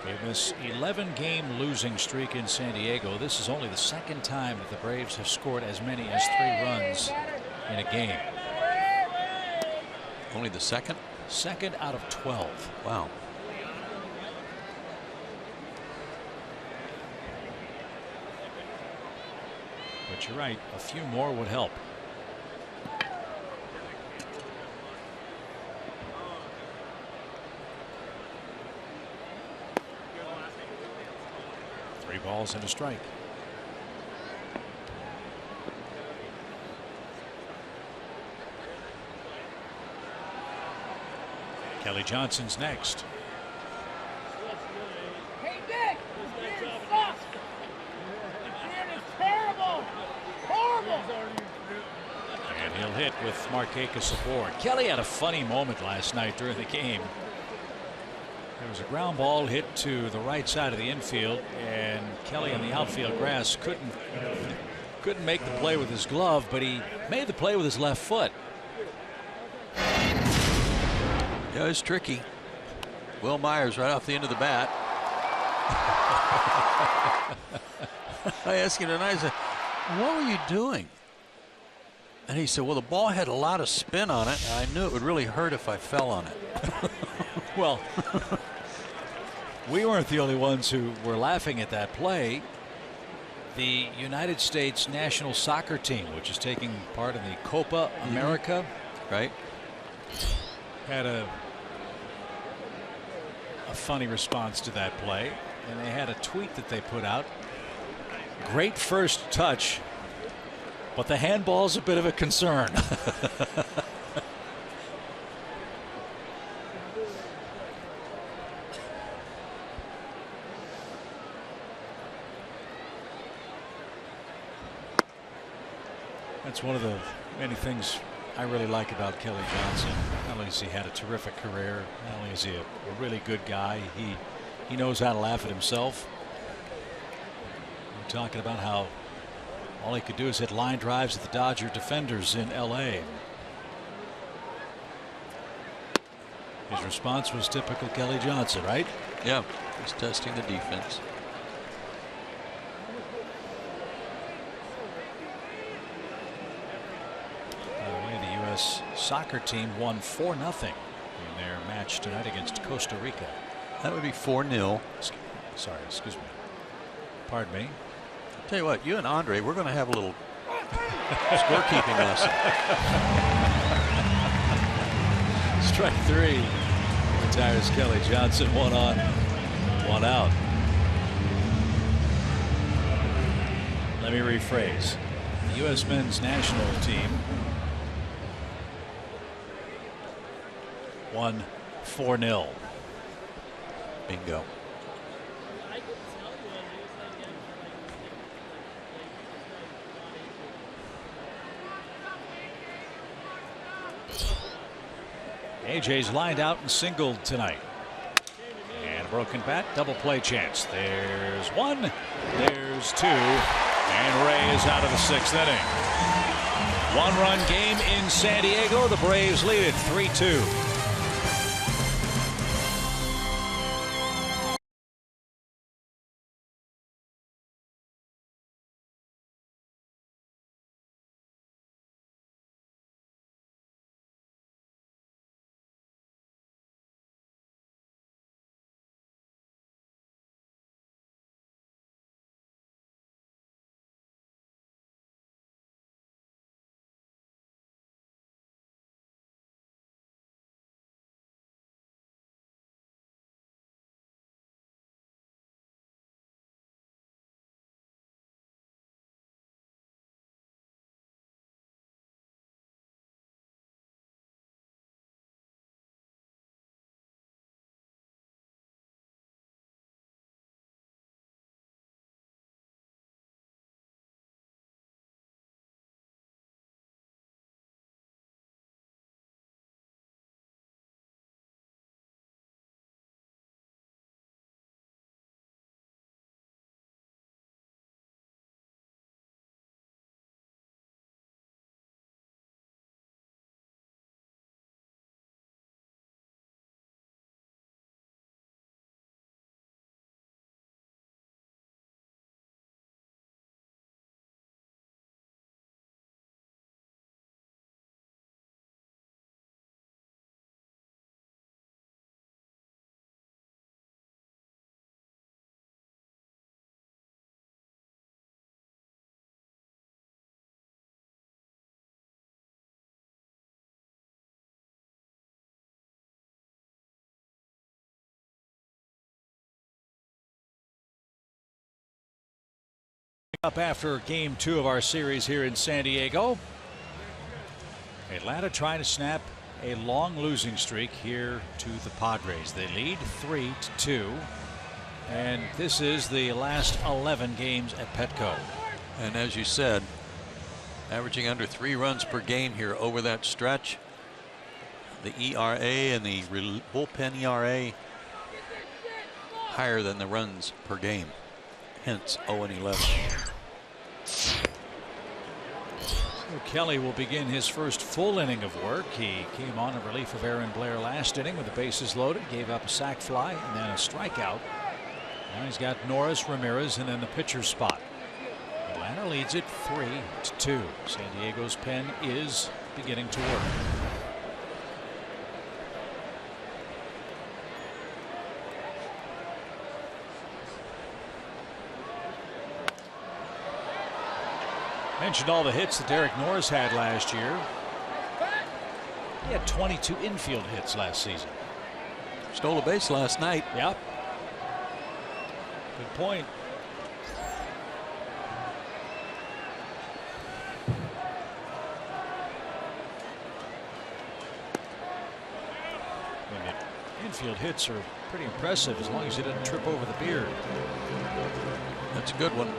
In this 11-game losing streak in San Diego, this is only the 2nd time that the Braves have scored as many as 3 runs in a game. Only the 2nd? 2nd out of 12. Wow. But you're right, a few more would help. Three balls and a strike. Kelly Johnson's next. Hey, Dick! This sucks! This is terrible! Horrible! And he'll hit with Markakis aboard. Kelly had a funny moment last night during the game. There was a ground ball hit to the right side of the infield, and Kelly on the outfield grass couldn't make the play with his glove, but he made the play with his left foot. Yeah, it's tricky. Will Myers right off the end of the bat. I asked him tonight, I said, what were you doing? And he said, well, the ball had a lot of spin on it, and I knew it would really hurt if I fell on it. Well, we weren't the only ones who were laughing at that play. The United States national soccer team, which is taking part in the Copa America, right, had a funny response to that play, and they had a tweet that they put out. Great first touch, but the handball's a bit of a concern. That's one of the many things I really like about Kelly Johnson. Not only has he had a terrific career, not only is he a really good guy, he knows how to laugh at himself. We're talking about how all he could do is hit line drives at the Dodger defenders in LA. His response was typical Kelly Johnson, right? Yeah, he's testing the defense. U.S. soccer team won 4-0 in their match tonight against Costa Rica. That would be 4-0. Sorry, excuse me. Pardon me. I'll tell you what, you and Andre, we're going to have a little scorekeeping lesson. Strike 3. Retires Kelly Johnson. 1 on, 1 out. Let me rephrase. The U.S. men's national team won 4-0. Bingo. AJ's lined out and singled tonight. And a broken bat, double play chance. There's 1, there's 2, and Ray is out of the 6th inning. 1-run game in San Diego. The Braves lead it 3-2. Up after game 2 of our series here in San Diego. Atlanta trying to snap a long losing streak here to the Padres. They lead 3-2. And this is the last 11 games at Petco. And as you said, averaging under 3 runs per game here over that stretch. The ERA and the bullpen ERA higher than the runs per game. Hence 0-11. Kelly will begin his first full inning of work. He came on in relief of Aaron Blair last inning with the bases loaded, gave up a sac fly and then a strikeout. Now he's got Norris, Ramirez, and then the pitcher's spot. Atlanta leads it 3-2. San Diego's pen is beginning to work. Mentioned all the hits that Derek Norris had last year. He had 22 infield hits last season. Stole a base last night. Yep. Good point. Infield hits are pretty impressive as long as he didn't trip over the beard. That's a good one.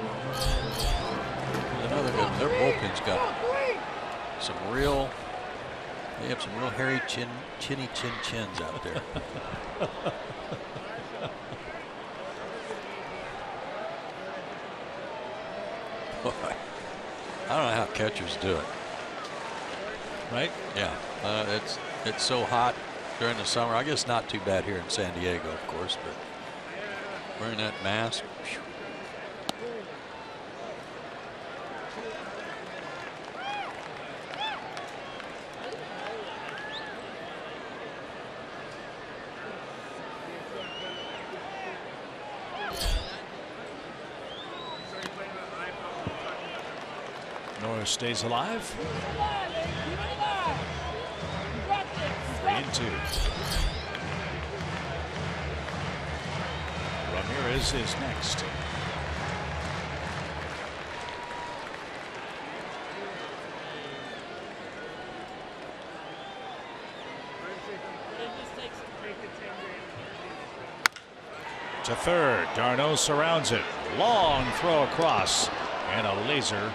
Another good. Their bullpen's got some real. They have some real hairy chinny chins out there. Boy, I don't know how catchers do it. Right? Yeah, it's so hot during the summer. I guess not too bad here in San Diego, of course, but wearing that mask. Whew. Norris stays alive. 3-2. Ramirez is next. To third. Darno surrounds it. Long throw across and a laser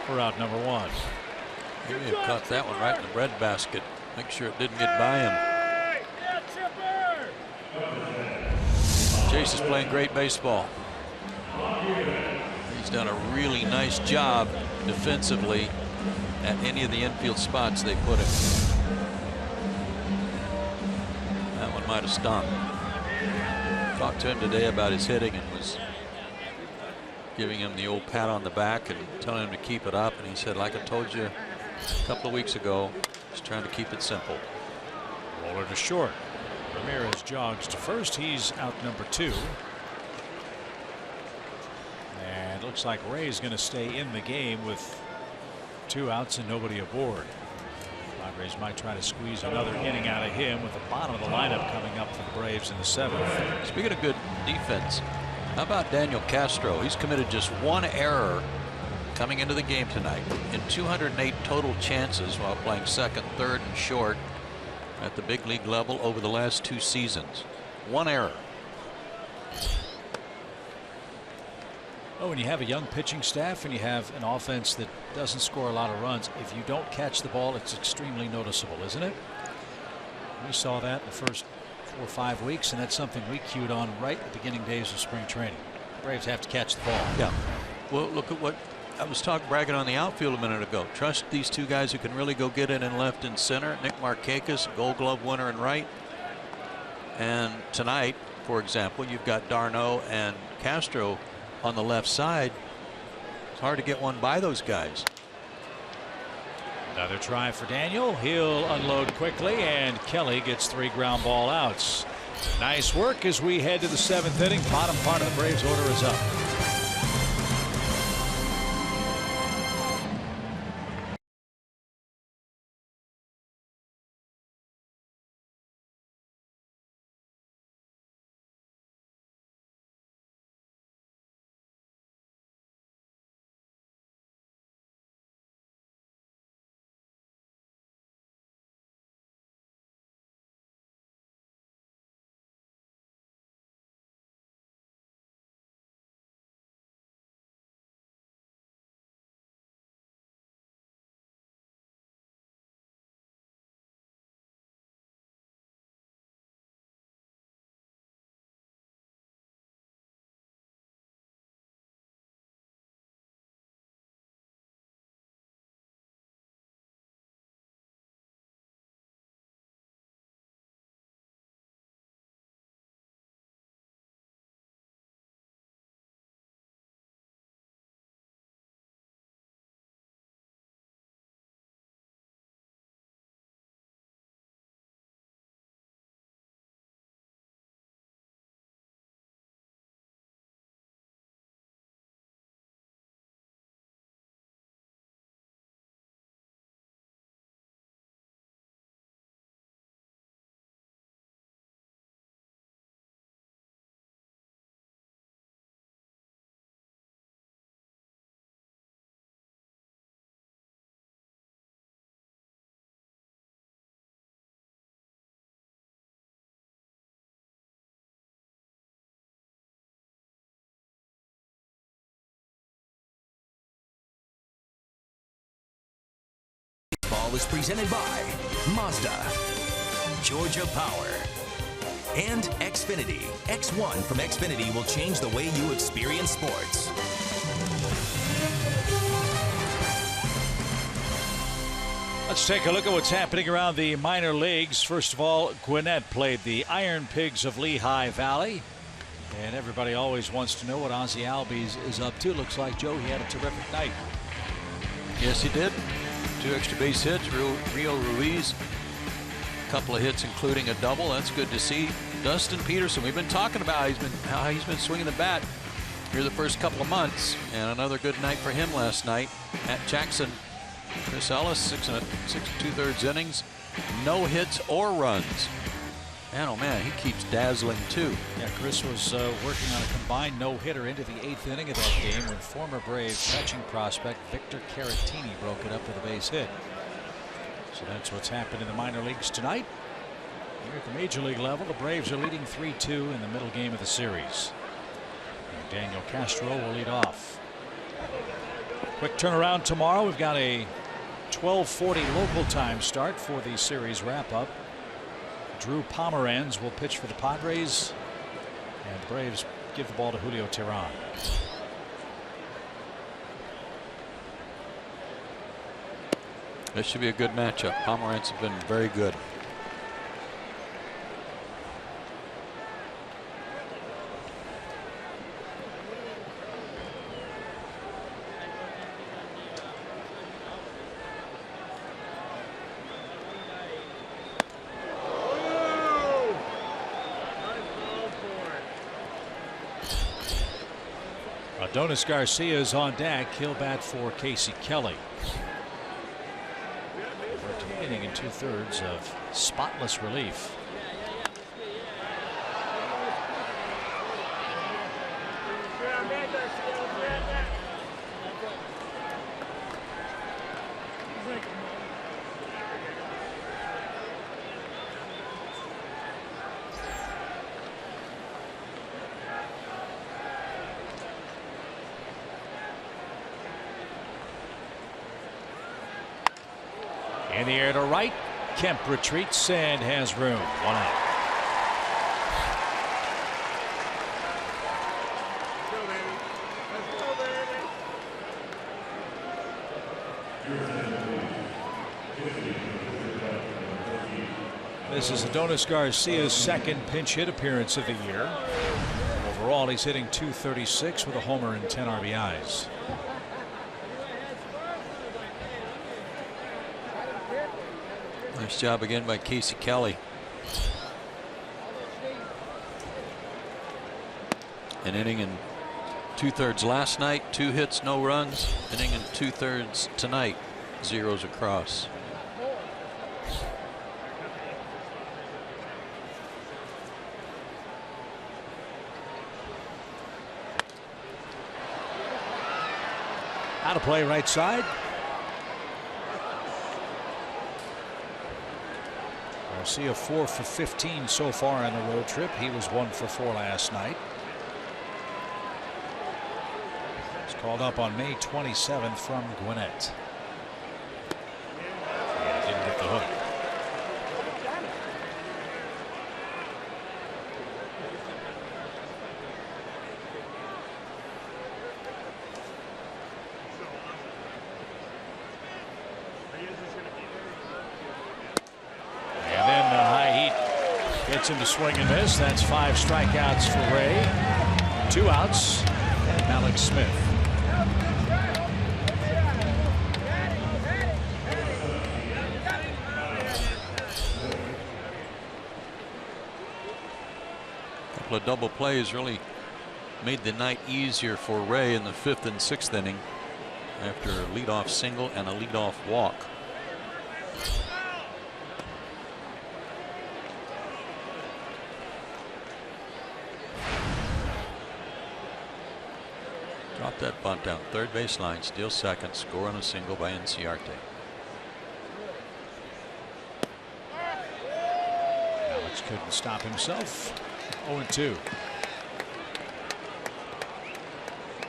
for out number 1. He may have caught that one right in the breadbasket. Make sure it didn't get by him. Chase is playing great baseball. He's done a really nice job defensively at any of the infield spots they put him. That one might have stung. Talked to him today about his hitting and was giving him the old pat on the back and telling him to keep it up. And he said, like I told you a couple of weeks ago, just trying to keep it simple. Roller to short. Ramirez jogs to first. He's out number 2. And it looks like Ray's going to stay in the game with 2 outs and nobody aboard. Padres might try to squeeze another inning out of him with the bottom of the lineup coming up for the Braves in the 7th. Speaking of good defense, how about Daniel Castro? He's committed just 1 error coming into the game tonight in 208 total chances while playing second, third, and short at the big league level over the last 2 seasons. 1 error. Oh, when you have a young pitching staff and you have an offense that doesn't score a lot of runs, if you don't catch the ball, it's extremely noticeable, isn't it? We saw that in the first 4 or 5 weeks, and that's something we cued on right at the beginning days of spring training. The Braves have to catch the ball. Yeah. Well, look at what I was bragging on the outfield a minute ago. Trust these 2 guys who can really go get it in left and center. Nick Markakis, Gold Glove winner in right. And tonight, for example, you've got Darno and Castro on the left side. It's hard to get one by those guys. Another try for Daniel. He'll unload quickly, and Kelly gets 3 ground ball outs. Nice work as we head to the 7th inning. Bottom part of the Braves order is up. Baseball is presented by Mazda, Georgia Power, and Xfinity. X1 from Xfinity will change the way you experience sports. Let's take a look at what's happening around the minor leagues. First of all, Gwinnett played the Iron Pigs of Lehigh Valley. And everybody always wants to know what Ozzie Albies is up to. Looks like, Joe, he had a terrific night. Yes, he did. 2 extra base hits. Rio Ruiz, a couple of hits, including a double. That's good to see. Dustin Peterson, we've been talking about how he's been swinging the bat here the first couple of months. And another good night for him last night at Jackson. Chris Ellis, 6 2/3 innings, no hits or runs. Man, oh man, he keeps dazzling too. Yeah, Chris was working on a combined no-hitter into the 8th inning of that game when former Braves catching prospect Victor Caratini broke it up with a base hit. So that's what's happened in the minor leagues tonight. Here at the major league level, the Braves are leading 3-2 in the middle game of the series. And Daniel Castro will lead off. Quick turnaround tomorrow. We've got a 12:40 local time start for the series wrap-up. Drew Pomeranz will pitch for the Padres, and the Braves give the ball to Julio Teheran. This should be a good matchup. Pomeranz has been very good. Adonis Garcia is on deck. He'll bat for Casey Kelly. 13 inning and 2/3 of spotless relief. In the air to right. Kemp retreats and has room. 1 out. This is Adonis Garcia's second pinch hit appearance of the year. Overall, he's hitting .236 with a homer and 10 RBIs. Nice job again by Casey Kelly. An inning and 2/3 last night, 2 hits, no runs. Inning and 2/3 tonight, 0s across. Out of play right side. Garcia 4 for 15 so far on the road trip. He was 1 for 4 last night. He's called up on May 27th from Gwinnett. Yeah, didn't get the hook. Gets him to swing and miss. That's 5 strikeouts for Ray. 2 outs. And Malik Smith. A couple of double plays really made the night easier for Ray in the 5th and 6th inning after a leadoff single and a leadoff walk. Drop that bunt down third base line, steal second, score on a single by Inciarte. Alex couldn't stop himself. 0-2.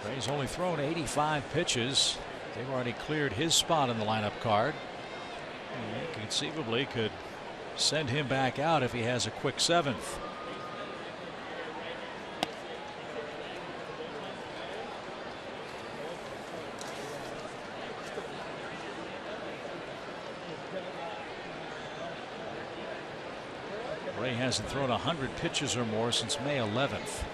Ray's only thrown 85 pitches. They've already cleared his spot in the lineup card. He conceivably could send him back out if he has a quick 7th. Ray hasn't thrown 100 pitches or more since May 11th.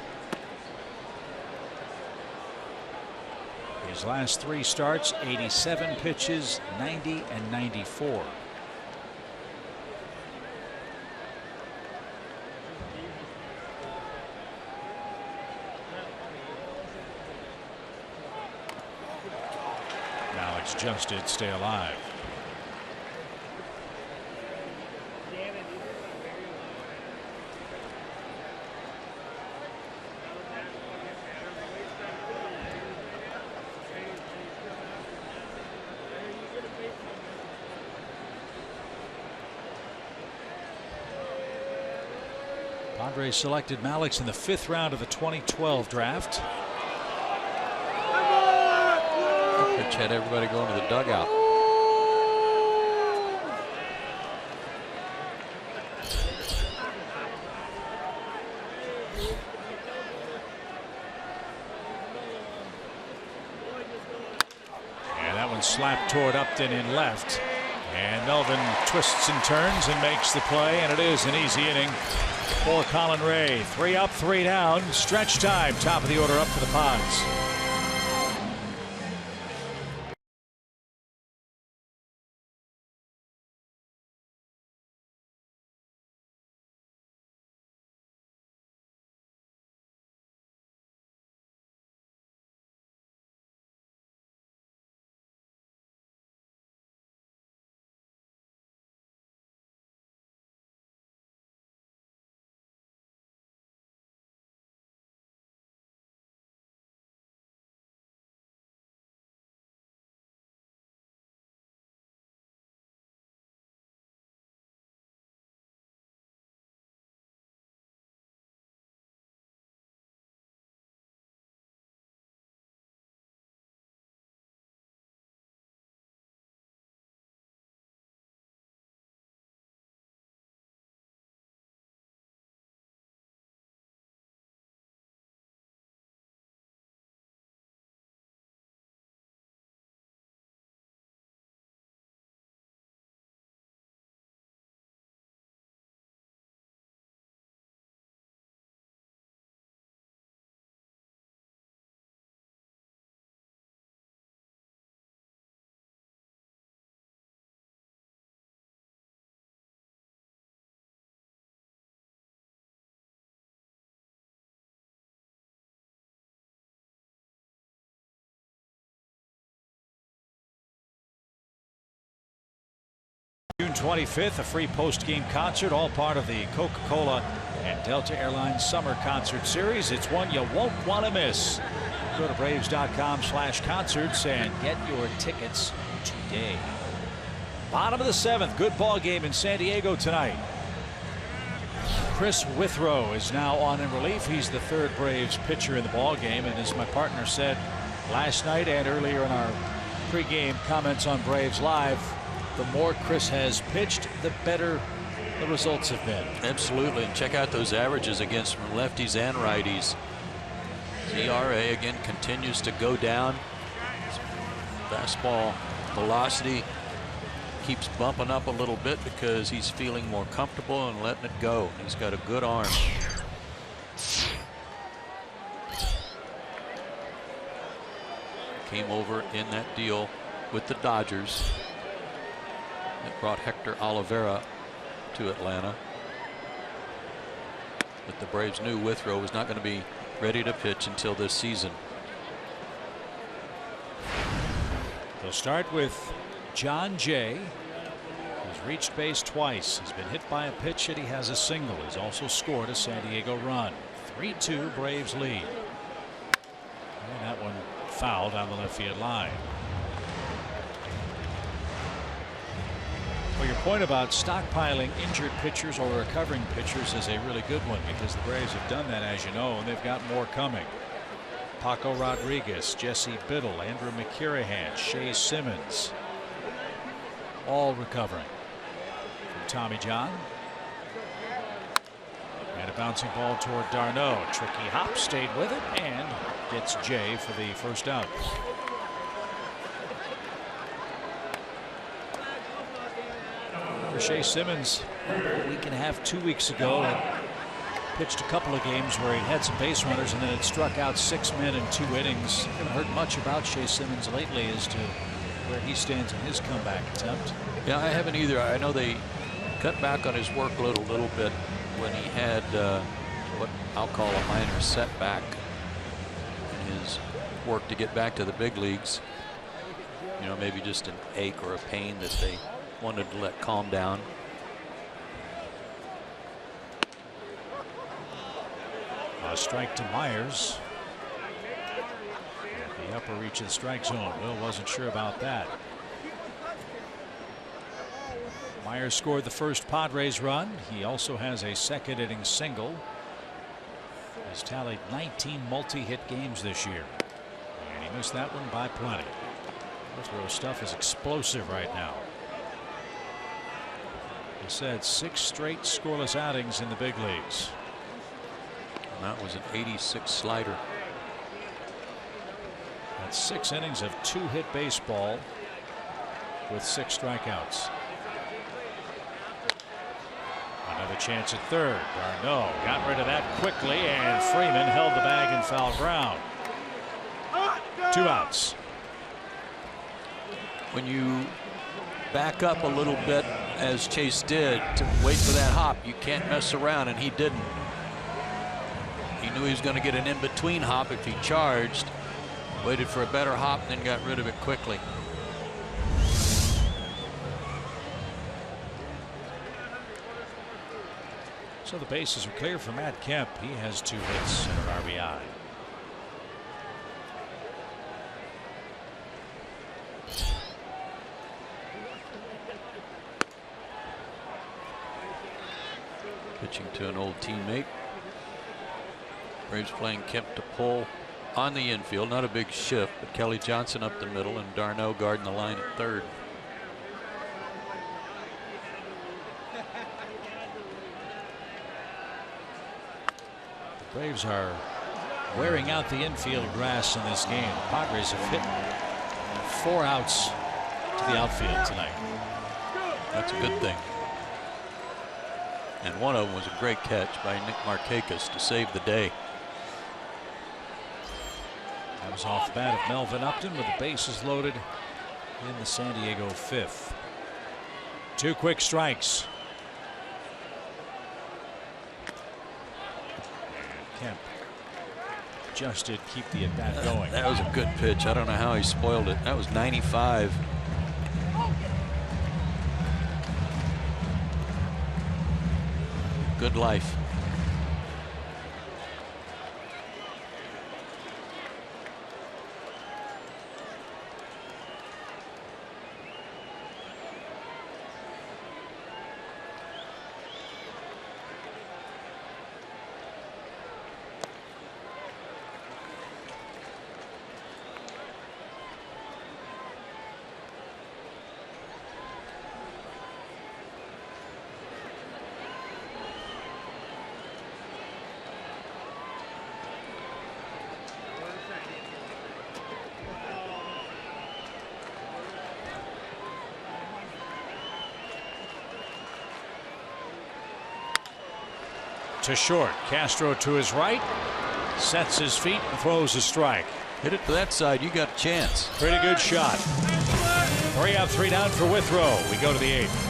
His last 3 starts, 87 pitches, 90 and 94. Now it's Justed, stay alive. Padres selected Malix in the 5th round of the 2012 draft. Pitch had everybody going to the dugout. And that one slapped toward Upton in left. And Melvin twists and turns and makes the play, and it is an easy inning for Colin Ray. 3 up, 3 down. Stretch time. Top of the order up for the Pods. June 25th, a free post-game concert, all part of the Coca-Cola and Delta Airlines Summer Concert Series. It's one you won't want to miss. Go to Braves.com/concerts and get your tickets today. Bottom of the 7th, good ball game in San Diego tonight. Chris Withrow is now on in relief. He's the 3rd Braves pitcher in the ball game, and as my partner said last night and earlier in our pregame comments on Braves Live, the more Chris has pitched, the better the results have been. Absolutely, and check out those averages against lefties and righties. His ERA again continues to go down. His fastball velocity keeps bumping up a little bit because he's feeling more comfortable and letting it go. He's got a good arm. Came over in that deal with the Dodgers. It brought Hector Olivera to Atlanta. But the Braves knew Withrow was not going to be ready to pitch until this season. They'll start with John Jay, who's reached base twice. He's been hit by a pitch hit. He has a single. He's also scored a San Diego run. 3-2 Braves lead. And that one foul down the left field line. Well, your point about stockpiling injured pitchers or recovering pitchers is a really good one, because the Braves have done that, as you know, and they've got more coming. Paco Rodriguez, Jesse Biddle, Andrew McCurahan, Shea Simmons. all recovering. From Tommy John. And a bouncing ball toward d'Arnaud. Tricky hop, stayed with it, and gets Jay for the first out. For Shea Simmons, a week and a half, 2 weeks ago, pitched a couple of games where he had some base runners and then it struck out 6 men in 2 innings. Haven't heard much about Shea Simmons lately as to where he stands in his comeback attempt. Yeah, I haven't either. I know they cut back on his workload a little bit when he had what I'll call a minor setback in his work to get back to the big leagues. You know, maybe just an ache or a pain that they wanted to let calm down. A strike to Myers. At the upper reach of the strike zone. Will wasn't sure about that. Myers scored the first Padres run. He also has a second inning single. He's tallied 19 multi-hit games this year. And he missed that one by plenty. Withrow stuff is explosive right now. He said 6 straight scoreless outings in the big leagues. And that was an 86 slider. That's 6 innings of 2-hit baseball with 6 strikeouts. Another chance at third. d'Arnaud got rid of that quickly, and Freeman held the bag in foul ground. 2 outs. When you back up a little bit, as Chase did, to wait for that hop, you can't mess around, and he didn't. He knew he was going to get an in-between hop if he charged. Waited for a better hop, then got rid of it quickly. So the bases are clear for Matt Kemp. He has 2 hits and an RBI. Pitching to an old teammate. Braves playing Kemp to pull on the infield. Not a big shift, but Kelly Johnson up the middle and d'Arnaud guarding the line at third. The Braves are wearing out the infield grass in this game. The Padres have hit 4 outs to the outfield tonight. That's a good thing. And one of them was a great catch by Nick Markakis to save the day. That was off the bat of Melvin Upton with the bases loaded in the San Diego 5th. 2 quick strikes. Kemp just did keep the at bat going. That was a good pitch. I don't know how he spoiled it. That was 95. Good life. To short. Castro to his right. Sets his feet and throws a strike. Hit it to that side. You got a chance. Pretty good shot. 3 up, 3 down for Withrow. We go to the 8th.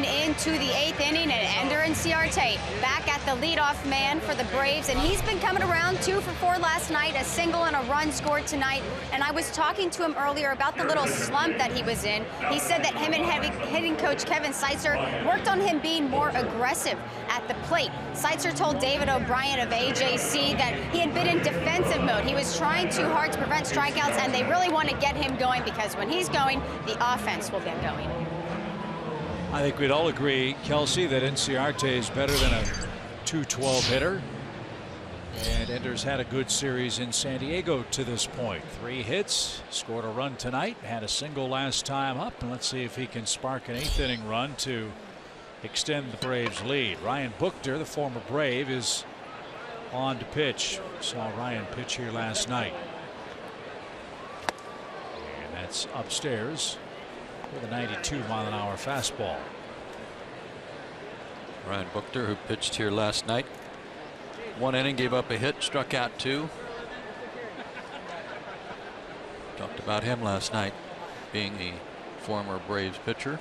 into the 8th inning, and Ender Inciarte back at the leadoff man for the Braves, and he's been coming around 2 for 4 last night, a single and a run scored tonight. And I was talking to him earlier about the little slump that he was in. He said that him and hitting coach Kevin Seitzer worked on him being more aggressive at the plate. Seitzer told David O'Brien of AJC that he had been in defensive mode. He was trying too hard to prevent strikeouts, and they really want to get him going, because when he's going, the offense will get going. I think we'd all agree, Kelsey, that Inciarte is better than a .212 hitter. And Ender's had a good series in San Diego to this point. 3 hits, scored a run tonight, had a single last time up, and let's see if he can spark an 8th inning run to extend the Braves lead. Ryan Buchter, the former Brave, is on to pitch. Saw Ryan pitch here last night. And that's upstairs with a 92-mile-an-hour fastball. Ryan Buchter, who pitched here last night. 1 inning, gave up a hit, struck out 2. Talked about him last night, being a former Braves pitcher.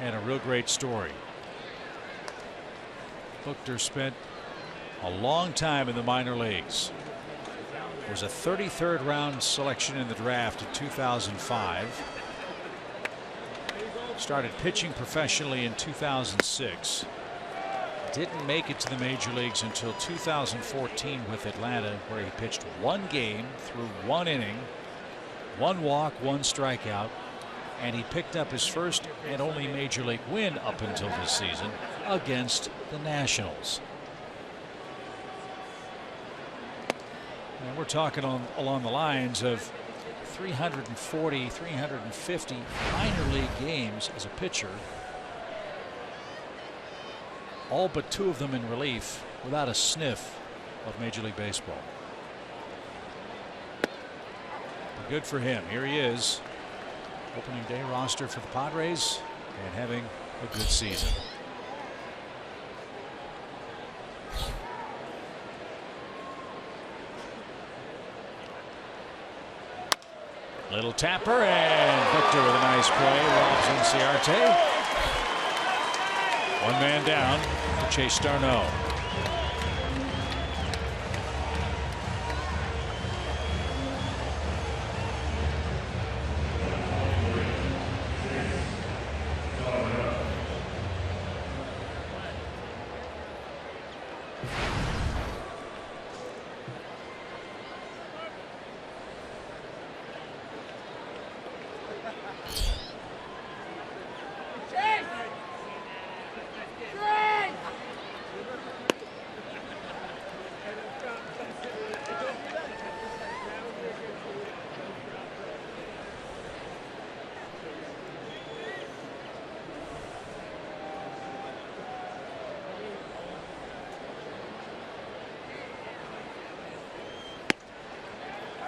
And a real great story. Buchter spent a long time in the minor leagues. Was a 33rd round selection in the draft in 2005. Started pitching professionally in 2006. Didn't make it to the major leagues until 2014 with Atlanta, where he pitched 1 game through 1 inning, 1 walk, 1 strikeout, and he picked up his first and only major league win up until this season against the Nationals. And we're talking along the lines of 340, 350 minor league games as a pitcher. All but 2 of them in relief, without a sniff of Major League Baseball. But good for him. Here he is, opening day roster for the Padres, and having a good season. Little tapper, and Buchter with a nice play robs Inciarte. 1 man down for Chase Darno.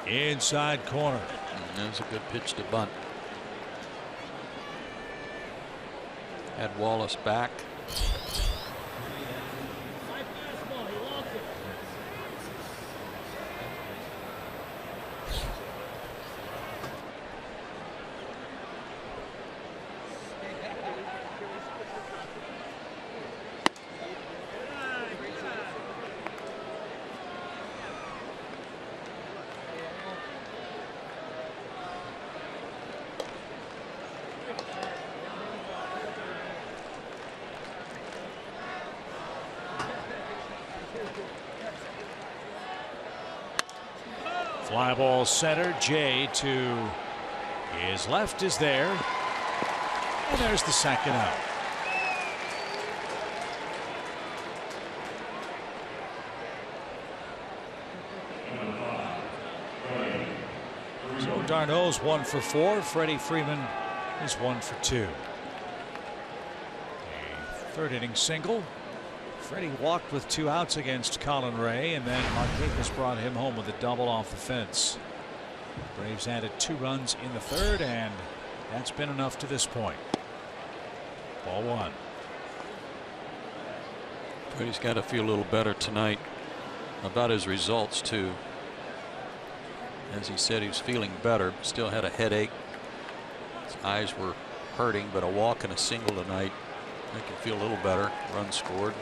Inside corner. That was a good pitch to bunt. Had Wallace back. Fly ball center. Jay to his left is there. And there's the second out. So Darno's 1 for 4. Freddie Freeman is 1 for 2. A 3rd inning single. Freddie walked with 2 outs against Colin Ray, and then Markakis brought him home with a double off the fence. Braves added 2 runs in the 3rd, and that's been enough to this point. Ball 1. Freddie's got to feel a little better tonight about his results too. As he said, he was feeling better. Still had a headache. His eyes were hurting, but a walk and a single tonight make him feel a little better. Run scored.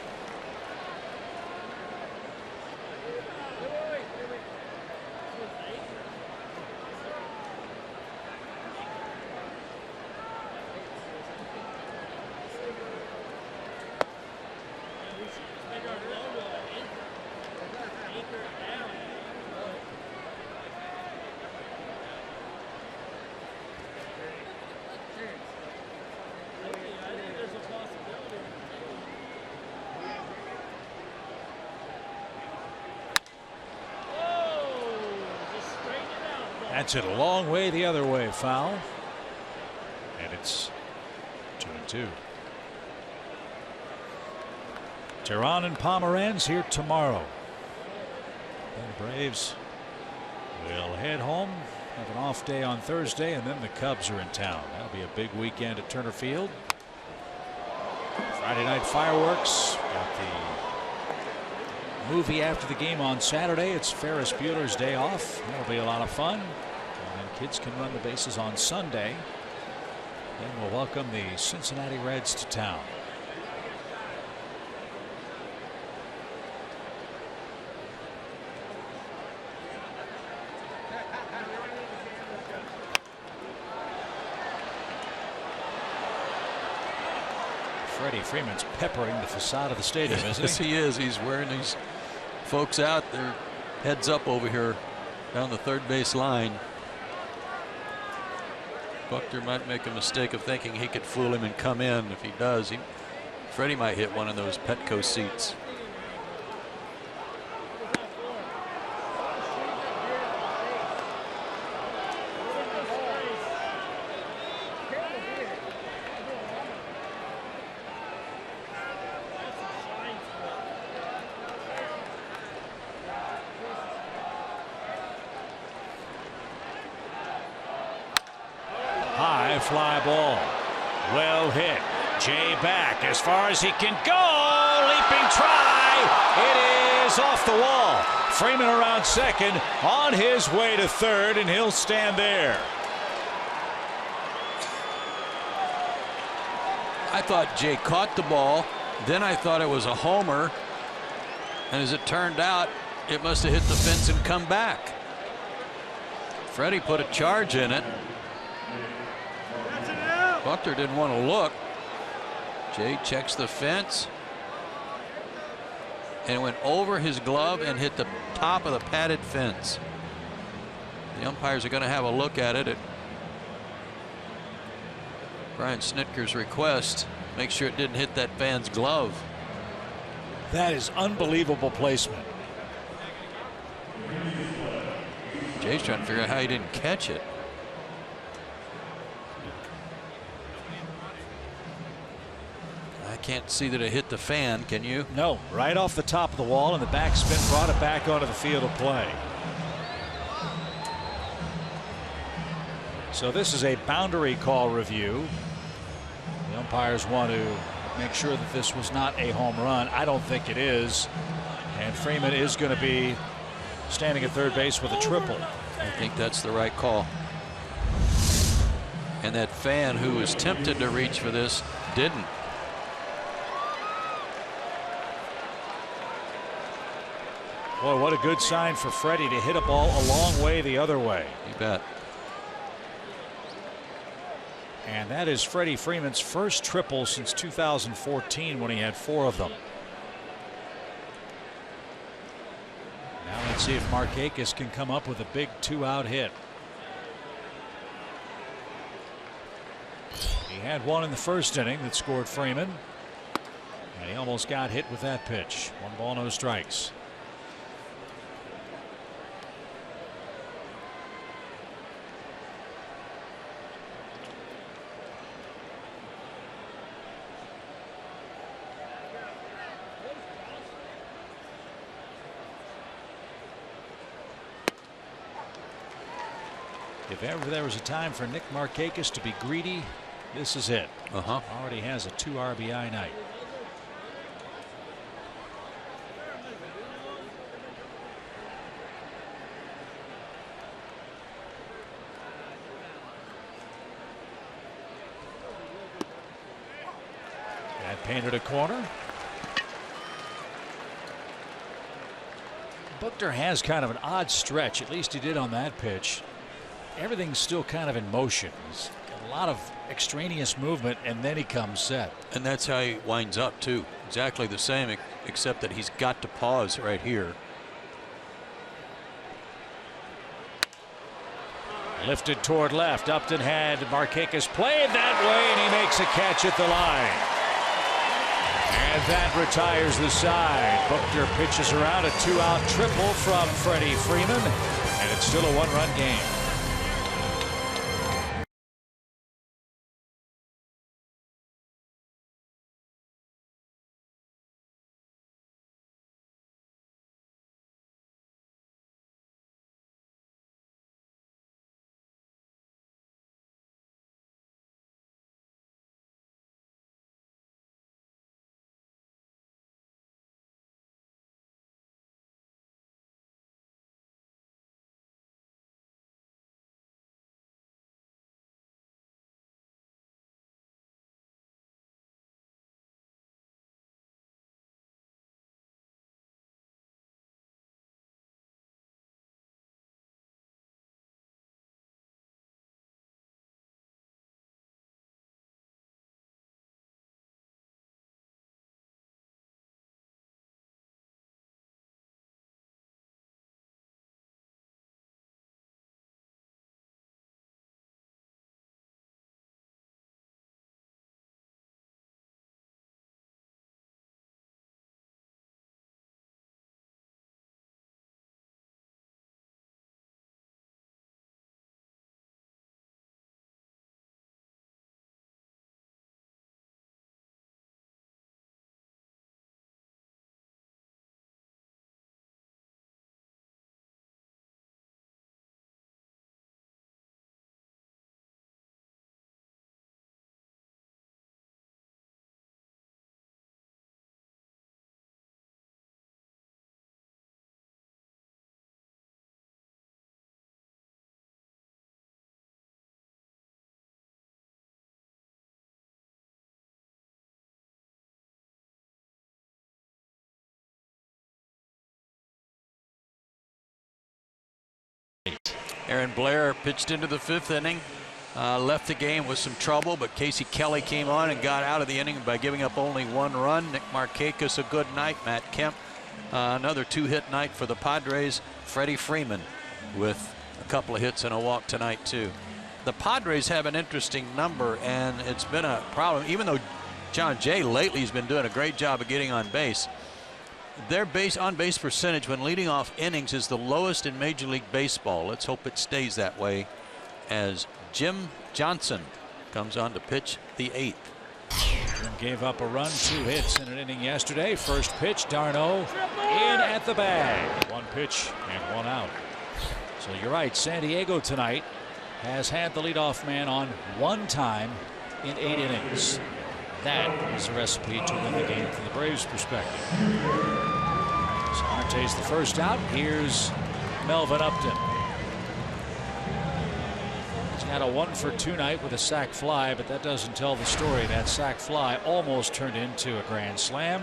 That's it a long way the other way. Foul. And it's 2-2. Tehran and Pomeranz here tomorrow. Then the Braves will head home, have an off day on Thursday, and then the Cubs are in town. That'll be a big weekend at Turner Field. Friday night fireworks. Got the movie after the game on Saturday. It's Ferris Bueller's Day Off. That'll be a lot of fun. And then kids can run the bases on Sunday. Then we'll welcome the Cincinnati Reds to town. Freddie Freeman's peppering the facade of the stadium, isn't he? Yes, he is. He's wearing these folks out there heads up over here down the third base line. Buckner might make a mistake of thinking he could fool him and come in. If he does, Freddie might hit one of those Petco seats. Fly ball. Well hit. Jay back as far as he can go. Leaping try. It is off the wall. Freeman around second, on his way to third, and he'll stand there. I thought Jay caught the ball. Then I thought it was a homer. And as it turned out, it must have hit the fence and come back. Freddie put a charge in it. Buckner didn't want to look. Jay checks the fence and went over his glove and hit the top of the padded fence. The umpires are going to have a look at it at Brian Snitker's request. Make sure it didn't hit that fan's glove. That is unbelievable placement. Jay's trying to figure out how he didn't catch it. Can't see that it hit the fan, can you? No, right off the top of the wall, and the backspin brought it back onto the field of play. So this is a boundary call review. The umpires want to make sure that this was not a home run. I don't think it is. And Freeman is going to be standing at third base with a triple. I think that's the right call. And that fan who was tempted to reach for this didn't. Boy, what a good sign for Freddie to hit a ball a long way the other way. You bet. And that is Freddie Freeman's first triple since 2014 when he had 4 of them. Now let's see if Markakis can come up with a big 2-out hit. He had one in the first inning that scored Freeman. And he almost got hit with that pitch. 1 ball, no strikes. If ever there was a time for Nick Markakis to be greedy, this is it. Already has a 2 RBI night. Painted a corner. Buckner has kind of an odd stretch, at least he did on that pitch. Everything's still kind of in motion. He's got a lot of extraneous movement, and then he comes set. And that's how he winds up, too. Exactly the same, except that he's got to pause right here. Lifted toward left. Upton had Markakis played that way, and he makes a catch at the line. And that retires the side. Buckner pitches around a 2-out triple from Freddie Freeman, and it's still a 1-run game. Aaron Blair pitched into the 5th inning. Left the game with some trouble, but Casey Kelly came on and got out of the inning by giving up only 1 run. Nick Markakis, a good night. Matt Kemp, another 2-hit night for the Padres. Freddie Freeman with a couple of hits and a walk tonight, too. The Padres have an interesting number, and it's been a problem. Even though John Jay lately has been doing a great job of getting on base, their on-base percentage when leading off innings is the lowest in Major League Baseball. Let's hope it stays that way as Jim Johnson comes on to pitch the 8th. Jim gave up a run, 2 hits in an inning yesterday. First pitch, Darno in at the bag. 1 pitch and 1 out. So you're right, San Diego tonight has had the leadoff man on 1 time in 8 innings. That is a recipe to win the game from the Braves' perspective. Arte's the first out. Here's Melvin Upton. He's had a 1-for-2 night with a sac fly, but that doesn't tell the story. That sac fly almost turned into a grand slam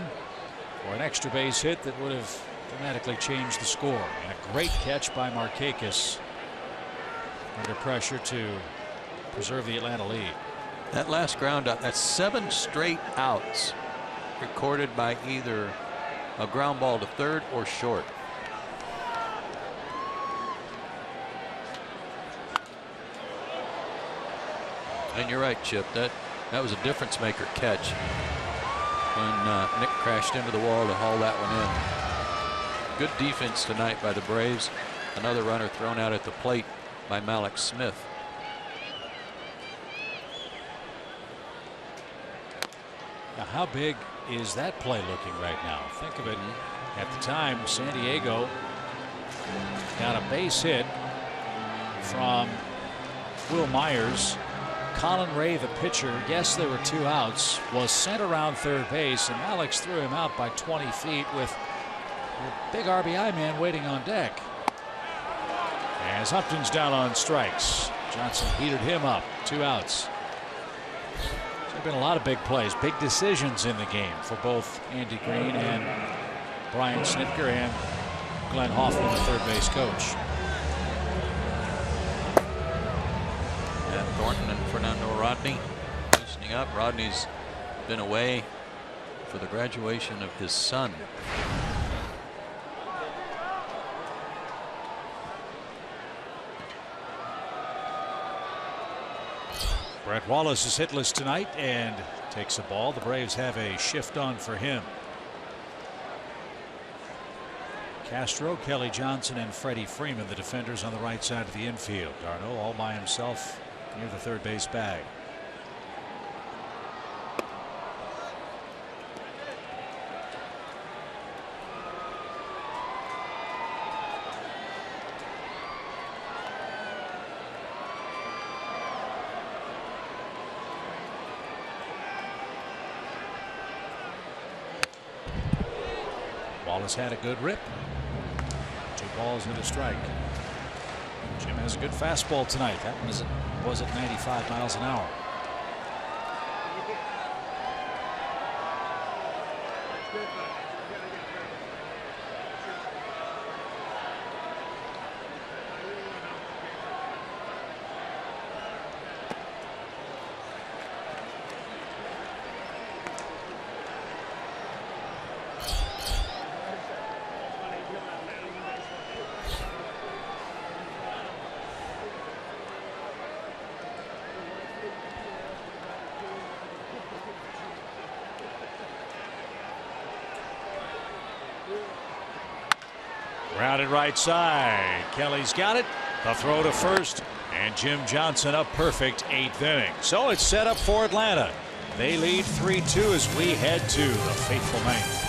or an extra base hit that would have dramatically changed the score. And a great catch by Markakis under pressure to preserve the Atlanta lead. That last ground out, that's 7 straight outs recorded by either a ground ball to third or short. And you're right, Chip. That was a difference maker catch when Nick crashed into the wall to haul that one in. Good defense tonight by the Braves. Another runner thrown out at the plate by Malik Smith. Now, how big is that play looking right now? Think of it. At the time, San Diego got a base hit from Will Myers. Colin Ray, the pitcher, yes, there were 2 outs, was sent around third base, and Alex threw him out by 20 feet with a big RBI man waiting on deck. As Upton's down on strikes, Johnson heated him up. 2 outs. There have been a lot of big plays, big decisions in the game for both Andy Green and Brian Snitker and Glenn Hoffman, the third base coach. And Thornton and Fernando Rodney loosening up. Rodney's been away for the graduation of his son. Brett Wallace is hitless tonight and takes a ball. The Braves have a shift on for him. Castro, Kelly Johnson, and Freddie Freeman, the defenders on the right side of the infield. Darno all by himself near the third base bag. Wallace had a good rip. 2 balls and a strike. Jim has a good fastball tonight. That one was at 95 miles an hour. Grounded right side. Kelly's got it. The throw to first. And Jim Johnson up perfect 8th inning. So it's set up for Atlanta. They lead 3-2 as we head to the fateful 9th.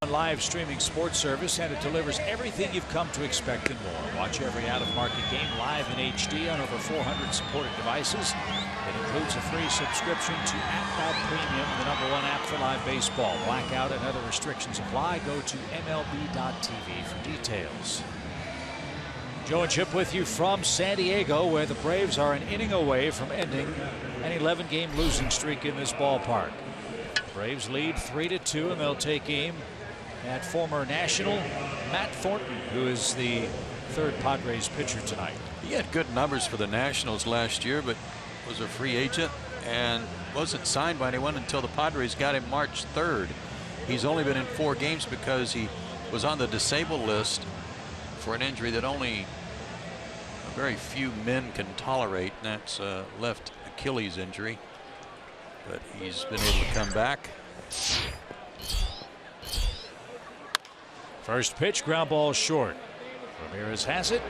Live streaming sports service, and it delivers everything you've come to expect and more. Watch every out-of-market game live in HD on over 400 supported devices. It includes a free subscription to AT Premium, the #1 app for live baseball. Blackout and other restrictions apply. Go to MLB.tv for details. Joe and Chip with you from San Diego, where the Braves are an inning away from ending an 11-game losing streak in this ballpark. Braves lead 3-2, and they'll take aim at former National Matt Thornton, who is the third Padres pitcher tonight. He had good numbers for the Nationals last year, but was a free agent and wasn't signed by anyone until the Padres got him March 3rd. He's only been in 4 games because he was on the disabled list for an injury that only a very few men can tolerate, and that's a left Achilles injury. But he's been able to come back. First pitch, ground ball short. Ramirez has it,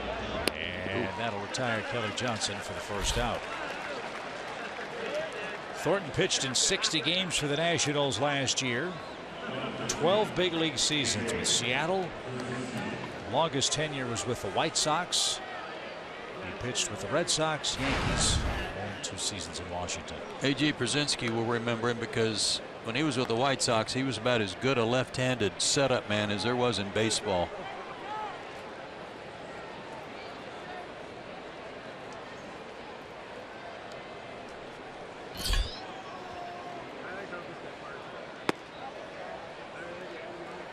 and that'll retire Kelly Johnson for the first out. Thornton pitched in 60 games for the Nationals last year. 12 big league seasons with Seattle. Longest tenure was with the White Sox. He pitched with the Red Sox, Yankees, and 2 seasons in Washington. A.J. Brzezinski will remember him because when he was with the White Sox, he was about as good a left-handed setup man as there was in baseball.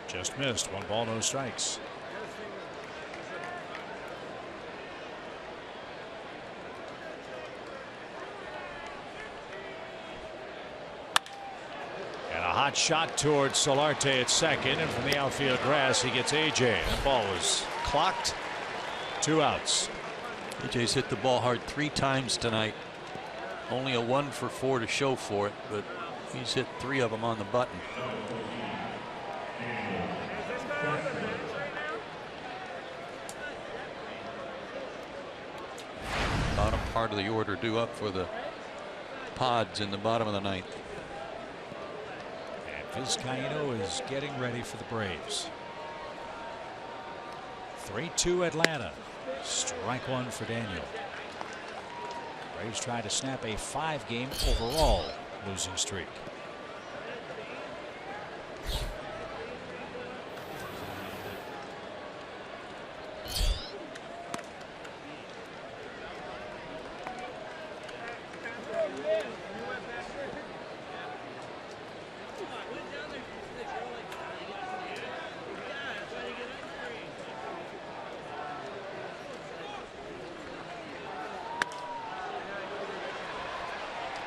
Just missed. 1 ball, no strikes. And a hot shot towards Solarte at second, and from the outfield grass he gets AJ. That ball was clocked. 2 outs. AJ's hit the ball hard 3 times tonight. Only a 1 for 4 to show for it, but he's hit 3 of them on the button. Bottom part of the order due up for the Pods in the bottom of the 9th. And Vizcaino is getting ready for the Braves. 3-2 Atlanta. Strike 1 for Daniel. Braves trying to snap a 5-game overall losing streak.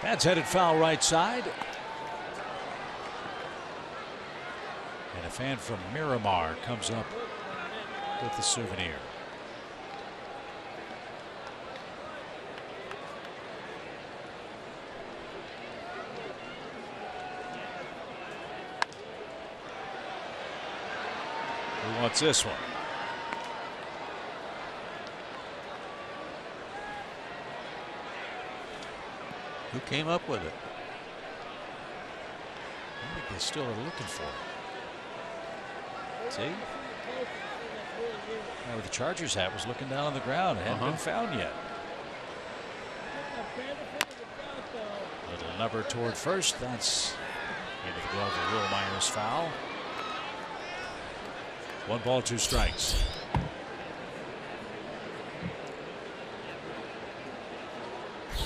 That's headed foul right side. And a fan from Miramar comes up with the souvenir. Who wants this one? Who came up with it? I think they still are looking for it. See? Now the Chargers hat was looking down on the ground. It hadn't been found yet. Little number toward first. That's into the glove of Will Myers foul. 1 ball, 2 strikes.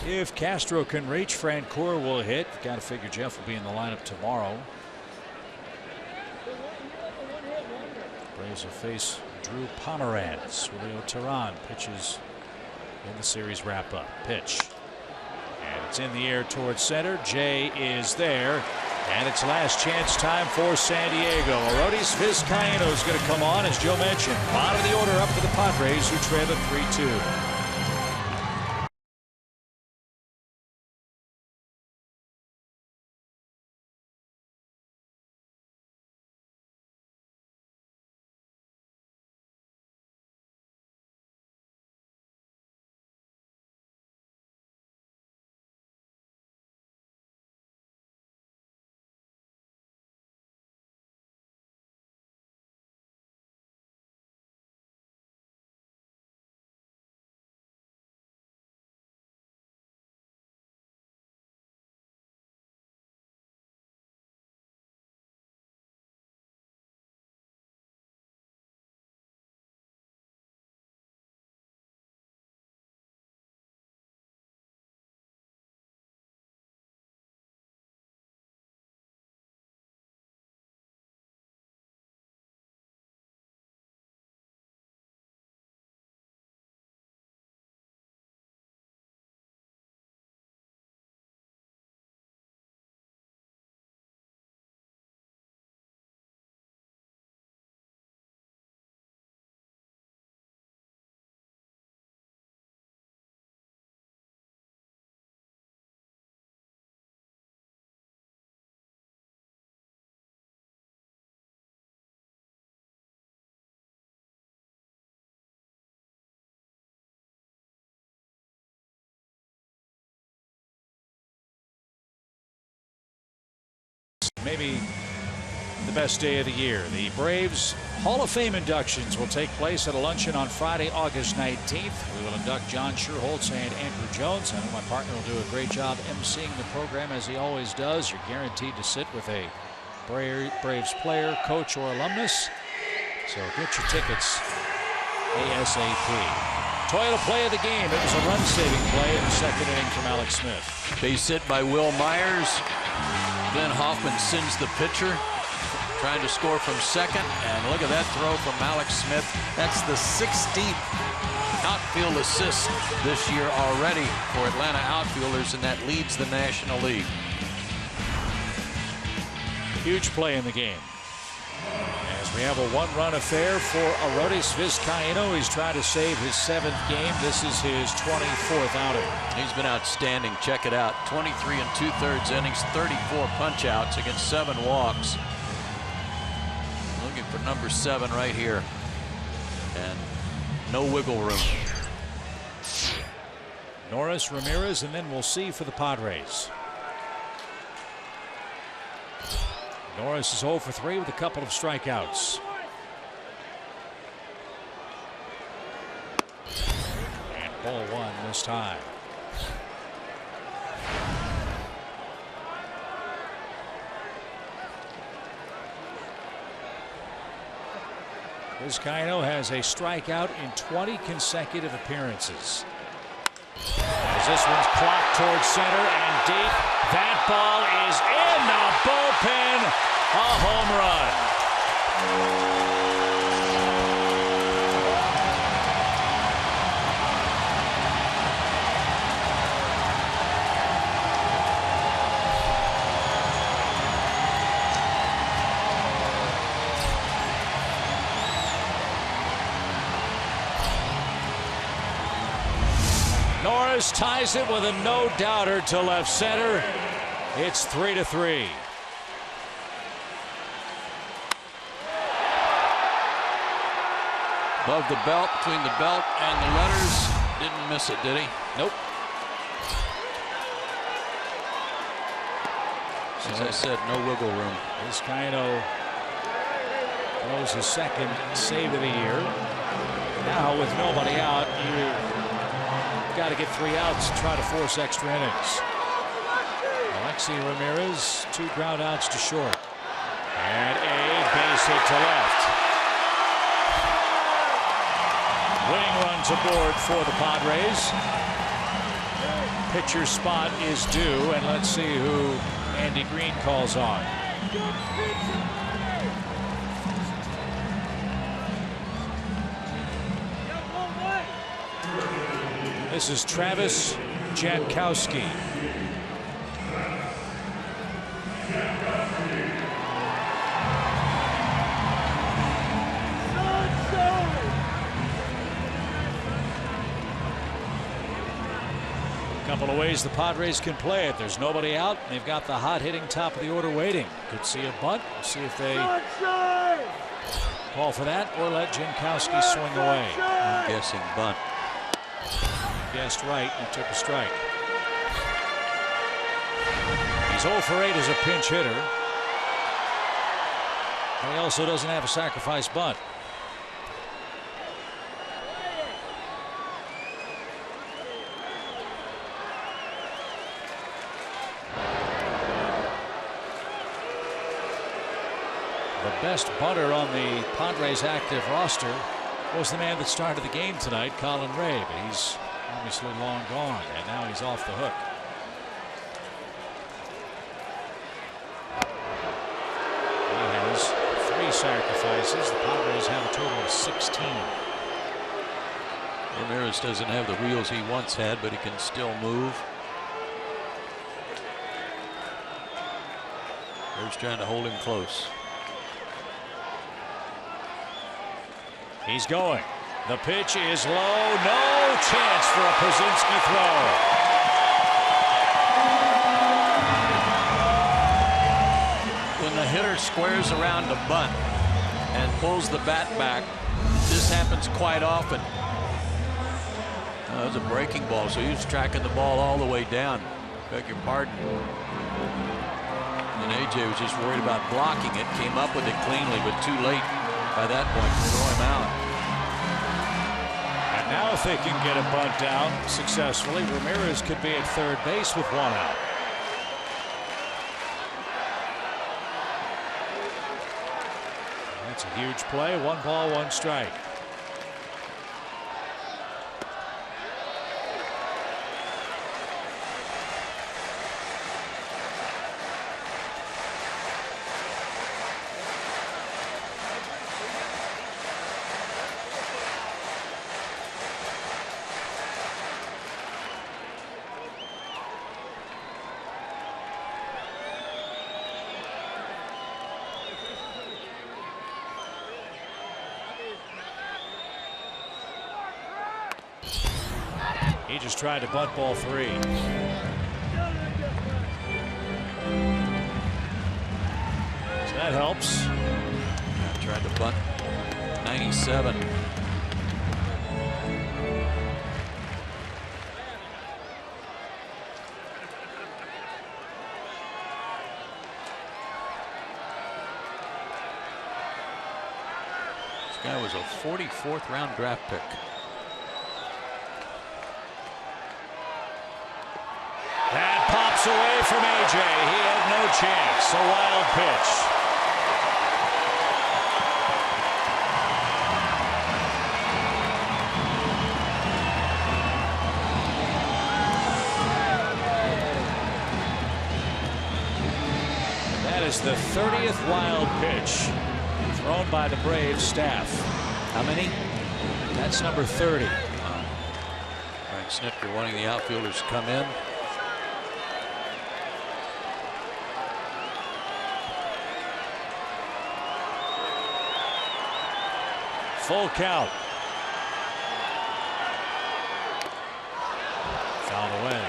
If Castro can reach, Francoeur will hit. Got to figure Jeff will be in the lineup tomorrow. Braves will face Drew Pomeranz. Julio Teheran pitches in the series wrap up. Pitch. And it's in the air towards center. Jay is there. And it's last chance time for San Diego. Arodys Vizcaino is going to come on, as Joe mentioned. Bottom of the order up for the Padres, who trail at 3-2. Maybe the best day of the year. The Braves Hall of Fame inductions will take place at a luncheon on Friday, August 19th. We will induct John Schuerholz and Andrew Jones. I know my partner will do a great job emceeing the program, as he always does. You're guaranteed to sit with a Braves player, coach, or alumnus. So get your tickets ASAP. Toyota play of the game. It was a run-saving play in the second inning from Alex Smith. Base hit by Will Myers. Glenn Hoffman sends the pitcher, trying to score from second. And look at that throw from Alex Smith. That's the 16th outfield assist this year already for Atlanta outfielders, and that leads the National League. Huge play in the game. As we have a one-run affair for Arodys Vizcaíno. He's trying to save his 7th game. This is his 24th outing. He's been outstanding. Check it out. 23 2/3 innings, 34 punch-outs against 7 walks. Looking for number 7 right here. And no wiggle room. Norris, Ramirez, and then we'll see for the Padres. Norris is 0 for 3 with a couple of strikeouts. And ball 1 this time. Vizcaíno has a strikeout in 20 consecutive appearances. As this one's clocked towards center and deep. That ball is in the bullpen. A home run. Norris ties it with a no-doubter to left center. It's 3-3. Above the belt, between the belt and the letters. Didn't miss it, did he? Nope. As I said, no wiggle room. Vizcaíno throws his 2nd save of the year. Now with nobody out, you got to get 3 outs and try to force extra innings. Alexi Ramirez, 2 ground outs to short. And a base hit to left. Winning runs aboard for the Padres. Pitcher spot is due, and let's see who Andy Green calls on. This is Travis Jankowski. Couple of ways the Padres can play it. There's nobody out. They've got the hot-hitting top of the order waiting. Could see a bunt. See if they call for that or let Jankowski swing away. I'm guessing bunt. Guessed right and took a strike. He's 0 for 8 as a pinch hitter. But he also doesn't have a sacrifice bunt. The best bunter on the Padres active roster was the man that started the game tonight, Colin Ray, but he's obviously long gone, and now he's off the hook. He has 3 sacrifices. The Padres have a total of 16. Ramirez doesn't have the wheels he once had, but he can still move. Braves trying to hold him close. He's going. The pitch is low. No chance for a Pierzynski throw. When the hitter squares around the bunt and pulls the bat back, this happens quite often. That was a breaking ball, so he was tracking the ball all the way down. Beg your pardon. And AJ was just worried about blocking it. Came up with it cleanly, but too late by that point to throw him out. And now if they can get a bunt down successfully, Ramirez could be at third base with one out. That's a huge play. 1 ball, 1 strike. He just tried to bunt ball 3. So that helps. Tried to bunt 97. This guy was a 44th round draft pick. That pops away from AJ. He had no chance. A wild pitch. That is the 30th wild pitch thrown by the Braves staff. How many? That's number 30. Frank Snitker wanting the outfielders to come in. Full count. Foul away.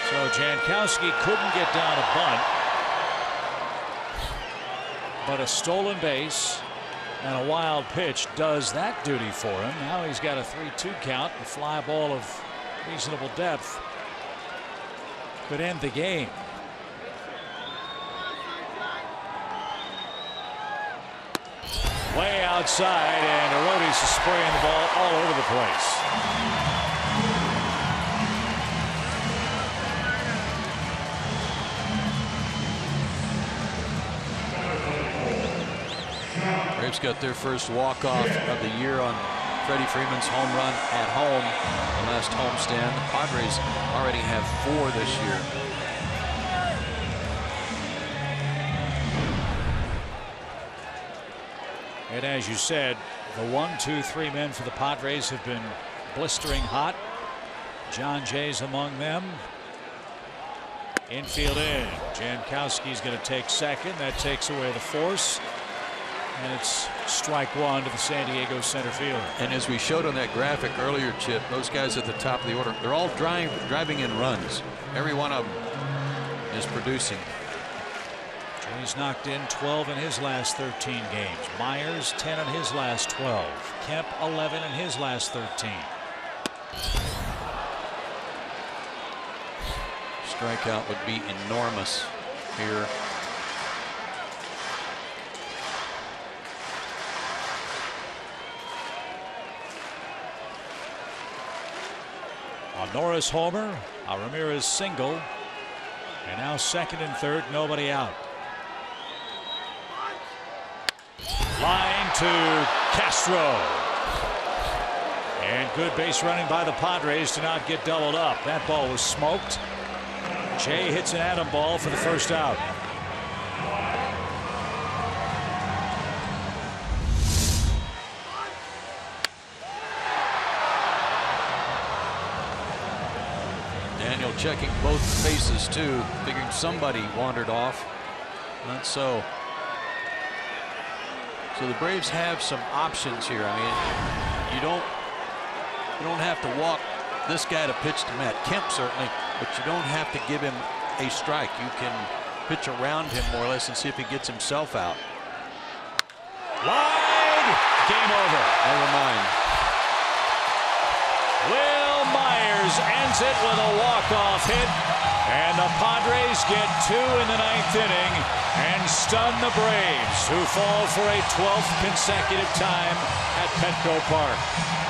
So Jankowski couldn't get down a bunt, but a stolen base and a wild pitch does that duty for him. Now he's got a 3-2 count. A fly ball of reasonable depth could end the game. Way outside, and Aroldis is spraying the ball all over the place. Braves got their first walk-off of the year on Freddie Freeman's home run at home, the last homestand. The Padres already have 4 this year. And as you said, the 1, 2, 3 men for the Padres have been blistering hot. John Jay's among them. Infield in. Jankowski's going to take second. That takes away the force. And it's strike 1 to the San Diego center fielder. And as we showed on that graphic earlier, Chip, those guys at the top of the order, they're all driving in runs. Every one of them is producing. He's knocked in 12 in his last 13 games. Myers 10 in his last 12. Kemp 11 in his last 13. Strikeout would be enormous here. A Norris homer, a Ramirez single, and now second and third, nobody out. Line to Castro. And good base running by the Padres to not get doubled up. That ball was smoked. Jay hits an atom ball for the first out. Daniel checking both faces too, figuring somebody wandered off. Not so. So the Braves have some options here. I mean, you don't have to walk this guy to pitch to Matt Kemp, certainly, but you don't have to give him a strike. You can pitch around him more or less and see if he gets himself out. Wide. Game over. Never mind. Will Myers Cruz ends it with a walk-off hit. And the Padres get 2 in the 9th inning and stun the Braves, who fall for a 12th consecutive time at Petco Park.